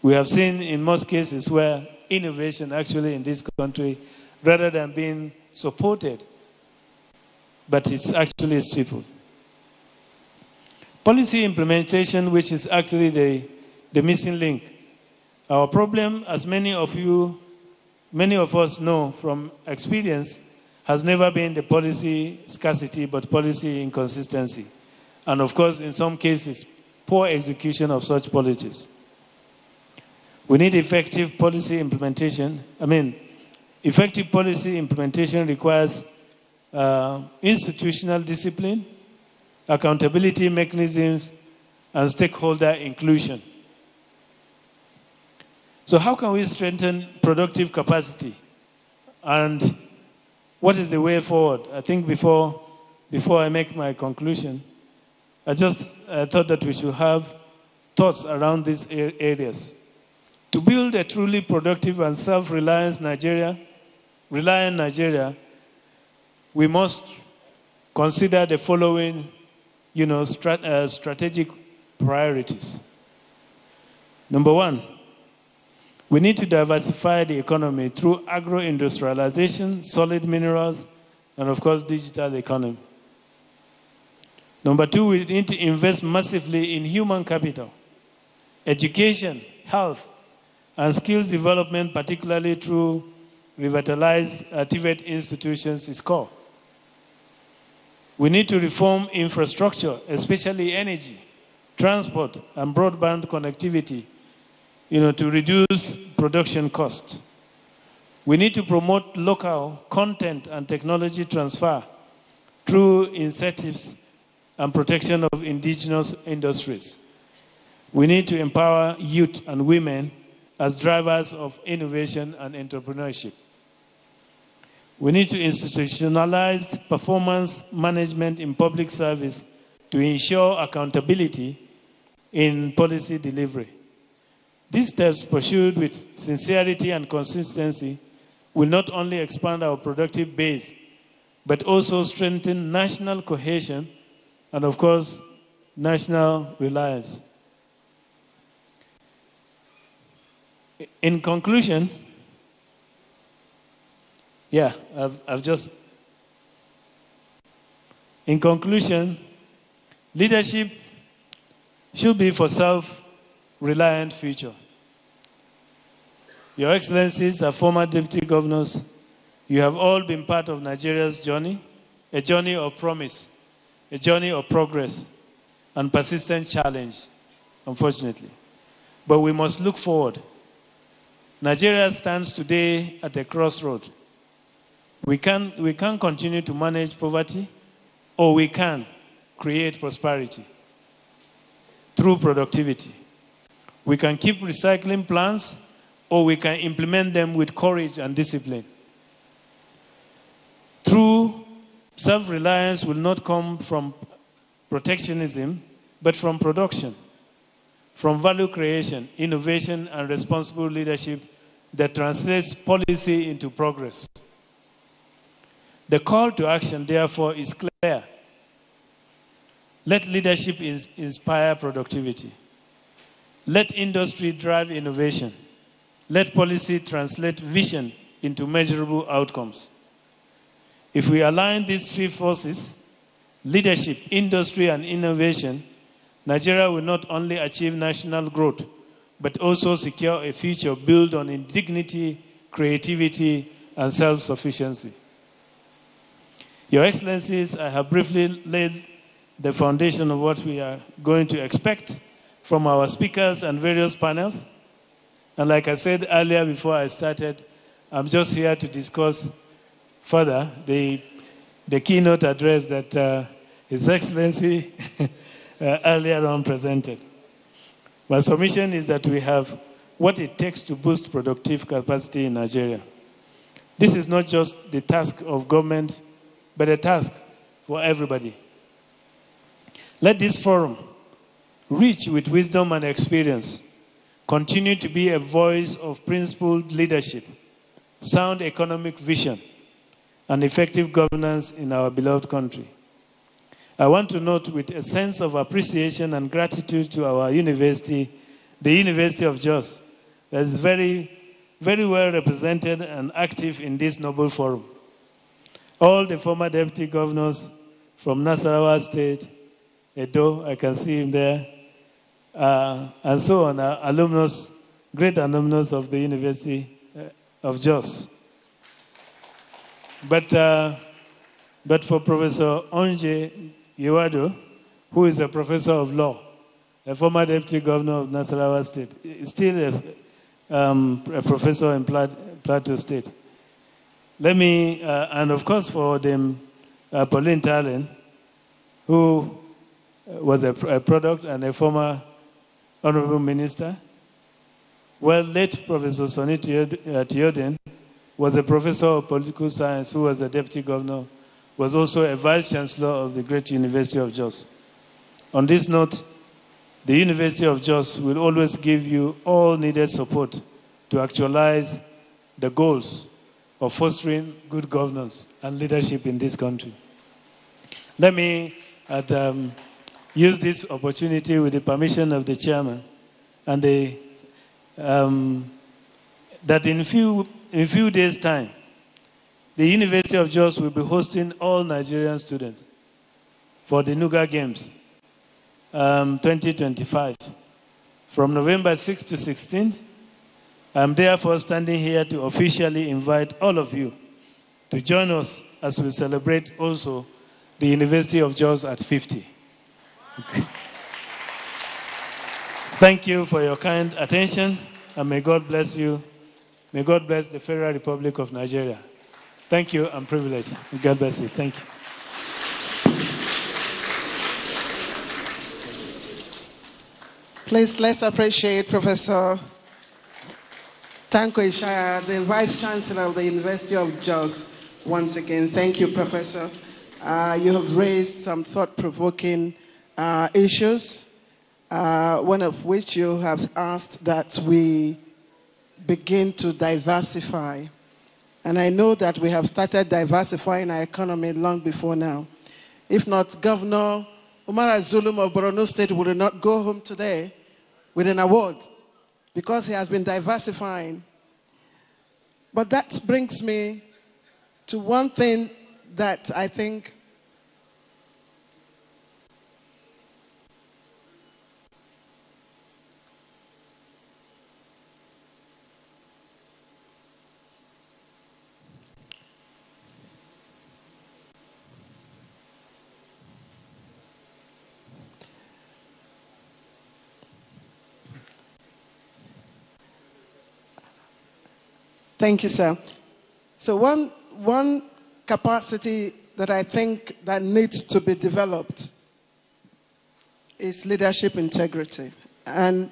We have seen in most cases where innovation actually in this country, rather than being supported, but it's actually stifled. Policy implementation, which is actually the missing link. Our problem, as many of us know from experience, has never been the policy scarcity, but policy inconsistency. And of course, in some cases, poor execution of such policies. We need effective policy implementation. Effective policy implementation requires institutional discipline, accountability mechanisms, and stakeholder inclusion. So how can we strengthen productive capacity? And what is the way forward? I think before I make my conclusion, I thought that we should have thoughts around these areas. To build a truly productive and self-reliant Nigeria, we must consider the following, strategic priorities. Number one, we need to diversify the economy through agro-industrialization, solid minerals, and of course, digital economy. Number two, we need to invest massively in human capital, education, health, and skills development, particularly through revitalized TVET institutions, is core. We need to reform infrastructure, especially energy, transport, and broadband connectivity, to reduce production costs. We need to promote local content and technology transfer through incentives and protection of indigenous industries. We need to empower youth and women as drivers of innovation and entrepreneurship. We need to institutionalize performance management in public service to ensure accountability in policy delivery. These steps, pursued with sincerity and consistency, will not only expand our productive base, but also strengthen national cohesion and, of course, national reliance. In conclusion, leadership should be for self-reliant future. Your Excellencies are former deputy governors. You have all been part of Nigeria's journey, a journey of promise, a journey of progress, and persistent challenge, unfortunately. But we must look forward. Nigeria stands today at a crossroad. We can continue to manage poverty, or we can create prosperity through productivity. We can keep recycling plants, or we can implement them with courage and discipline. True self-reliance will not come from protectionism, but from production, from value creation, innovation, and responsible leadership that translates policy into progress. The call to action, therefore, is clear. Let leadership inspire productivity. Let industry drive innovation. let policy translate vision into measurable outcomes. If we align these three forces, leadership, industry, and innovation, Nigeria will not only achieve national growth, but also secure a future built on dignity, creativity, and self-sufficiency. Your Excellencies, I have briefly laid the foundation of what we are going to expect from our speakers and various panels. And like I said earlier before I started, I'm just here to discuss further the keynote address that His Excellency earlier on presented. My submission is that we have what it takes to boost productive capacity in Nigeria. This is not just the task of government, but a task for everybody. Let this forum, rich with wisdom and experience, continue to be a voice of principled leadership, sound economic vision, and effective governance in our beloved country. I want to note with a sense of appreciation and gratitude to our university, the University of Jos, that is very, very well represented and active in this noble forum. All the former deputy governors from Nasarawa State, Edo, I can see him there, and so on, alumnus, great alumnus of the University of Jos. But for Professor Onje Yewado, who is a professor of law, a former deputy governor of Nasarawa State, still a professor in Plateau State. Let me, and of course for them, Pauline Talen, who was a product and a former honorable minister. Well, late Professor Sonny Theoden was a professor of political science who was a deputy governor, was also a vice chancellor of the great University of Jos. On this note, the University of Jos will always give you all needed support to actualize the goals of fostering good governance and leadership in this country. Let me use this opportunity with the permission of the chairman and that in few days' time, the University of Jos will be hosting all Nigerian students for the Nuga Games 2025 from November 6th to 16th. I'm therefore standing here to officially invite all of you to join us as we celebrate also the University of Jos at 50. Okay. Thank you for your kind attention, and may God bless you. May God bless the Federal Republic of Nigeria. Thank you. I'm privileged. God bless you. Thank you. Please, let's appreciate Professor Tanko Ishaya, the Vice Chancellor of the University of Jos, once again. Thank you, Professor. You have raised some thought-provoking issues, one of which you have asked that we begin to diversify. And I know that we have started diversifying our economy long before now. If not, Governor Umar Zulum of Borno State would not go home today with an award because he has been diversifying. But that brings me to one thing that I think Thank you, sir. So one capacity that I think that needs to be developed is leadership integrity. And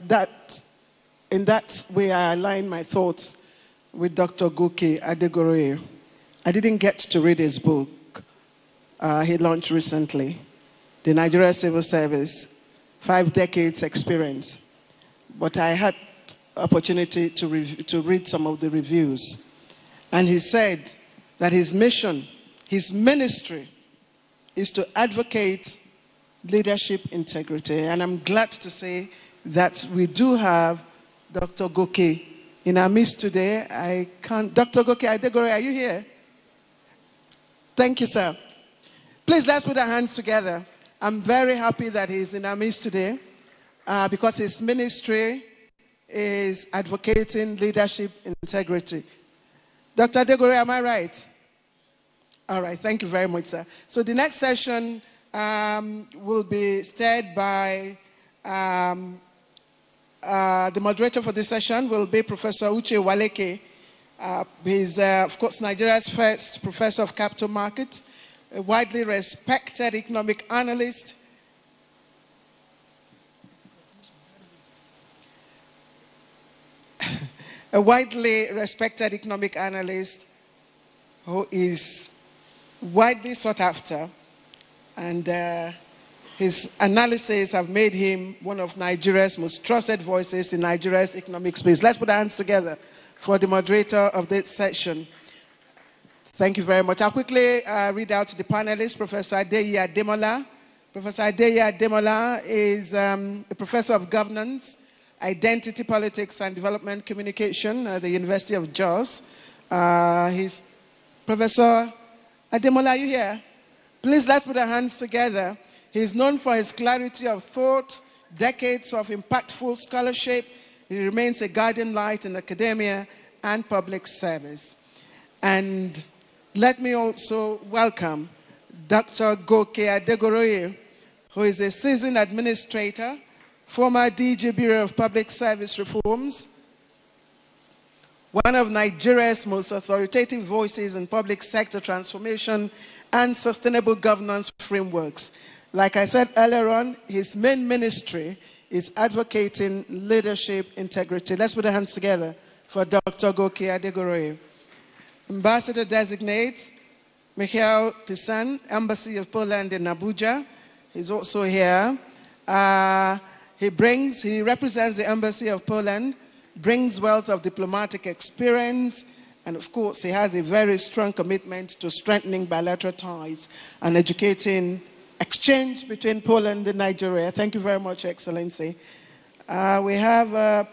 in that way, I align my thoughts with Dr. Goke Adegoroye. I didn't get to read his book. He launched recently, The Nigeria Civil Service, 5 Decades Experience. But I had opportunity to read some of the reviews. And he said that his mission, his ministry, is to advocate leadership integrity. And I'm glad to say that we do have Dr. Goke in our midst today. I can't. Dr. Goke Adegoroye, are you here? Thank you, sir. Please, let's put our hands together. I'm very happy that he's in our midst today because his ministry is advocating leadership integrity. Dr. Adegoroye, am I right? All right, thank you very much, sir. So the next session will be steered by the moderator for this session will be Professor Uche Uwaleke. He's, of course, Nigeria's first professor of capital market, a widely respected economic analyst. A widely respected economic analyst who is widely sought after, and his analysis have made him one of Nigeria's most trusted voices in Nigeria's economic space. Let's put our hands together for the moderator of this session. Thank you very much. I'll quickly read out the panelists. Professor Adeyi Ademola. Professor Adeyi Ademola is a professor of governance, identity politics and development communication at the University of Jos. He's Professor Ademola, are you here? Please, let's put our hands together. He's known for his clarity of thought, decades of impactful scholarship. He remains a guiding light in academia and public service. And let me also welcome Dr. Goke Adegoroye, who is a seasoned administrator, former DG Bureau of Public Service Reforms, one of Nigeria's most authoritative voices in public sector transformation and sustainable governance frameworks. Like I said earlier on, his main ministry is advocating leadership integrity. Let's put our hands together for Dr. Goke Adegoroye. Ambassador designate Michael Tisan, Embassy of Poland in Abuja. He's also here. He represents the Embassy of Poland, brings wealth of diplomatic experience, and of course, he has a very strong commitment to strengthening bilateral ties and educating exchange between Poland and Nigeria. Thank you very much, Excellency. We have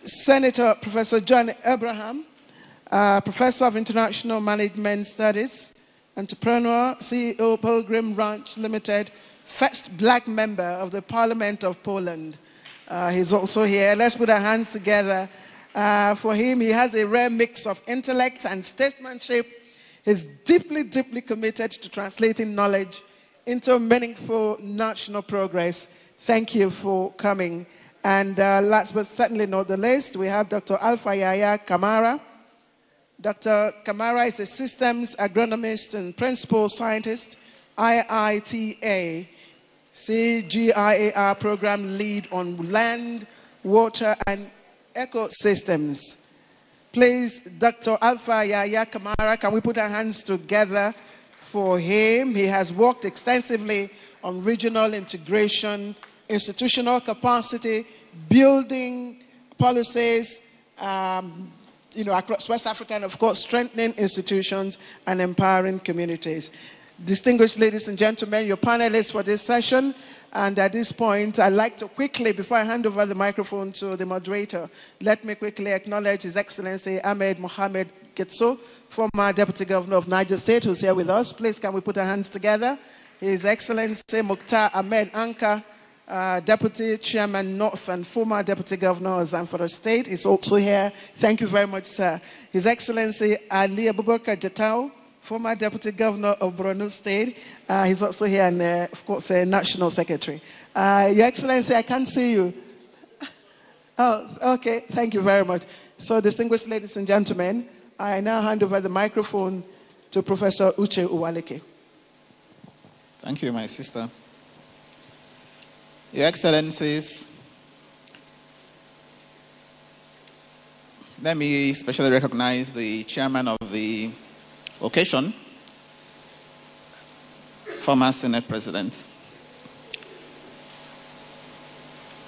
Senator Professor John Abraham, Professor of International Management Studies, entrepreneur, CEO, Pilgrim Ranch Limited, first black member of the Parliament of Poland. He's also here. Let's put our hands together for him. He has a rare mix of intellect and statesmanship. He's deeply, deeply committed to translating knowledge into meaningful national progress. Thank you for coming. And last but certainly not the least, we have Dr. Alpha Yaya Kamara. Dr. Kamara is a systems agronomist and principal scientist, IITA, CGIAR program lead on land, water, and ecosystems. Please, Dr. Alpha Yaya Kamara, can we put our hands together for him? He has worked extensively on regional integration, institutional capacity, building policies, across West Africa, and of course, strengthening institutions and empowering communities. Distinguished ladies and gentlemen, your panelists for this session. And at this point, I'd like to quickly, before I hand over the microphone to the moderator, let me quickly acknowledge His Excellency Ahmed Mohamed Getso, former Deputy Governor of Niger State, who's here with us. Please, can we put our hands together? His Excellency Mukhtar Ahmed Anka, Deputy Chairman North and former Deputy Governor of Zamfara State, is also here. Thank you very much, sir. His Excellency Ali Abubakar Jatau, former Deputy Governor of Borno State. He's also here, and of course, National Secretary. Your Excellency, I can't see you. Oh, okay. Thank you very much. So, distinguished ladies and gentlemen, I now hand over the microphone to Professor Uche Uwaleke. Thank you, my sister. Your Excellencies, let me especially recognize the chairman of the occasion, former Senate President.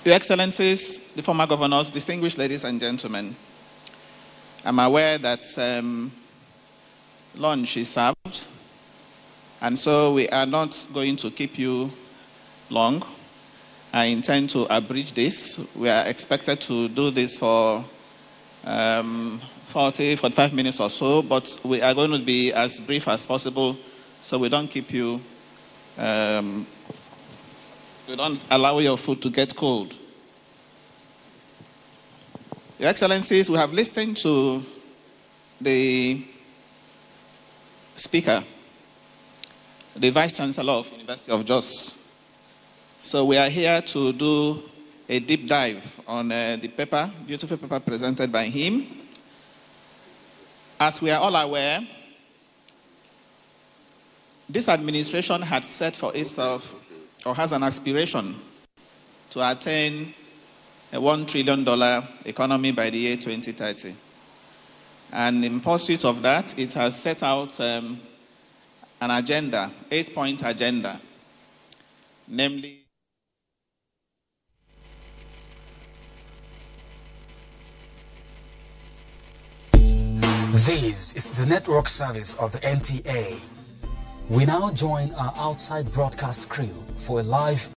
Your Excellencies, the former governors, distinguished ladies and gentlemen, I'm aware that lunch is served, and so we are not going to keep you long. I intend to abridge this. We are expected to do this for 45 minutes or so, but we are going to be as brief as possible so we don't keep you, we don't allow your food to get cold. Your Excellencies, we have listened to the speaker, the Vice Chancellor of University of Jos. So we are here to do a deep dive on the paper, beautiful paper presented by him. As we are all aware, this administration had set for itself, or has an aspiration, to attain a $1 trillion economy by the year 2030. And in pursuit of that, it has set out an agenda, 8-point agenda, namely, This is the network service of the NTA. We now join our outside broadcast crew for a live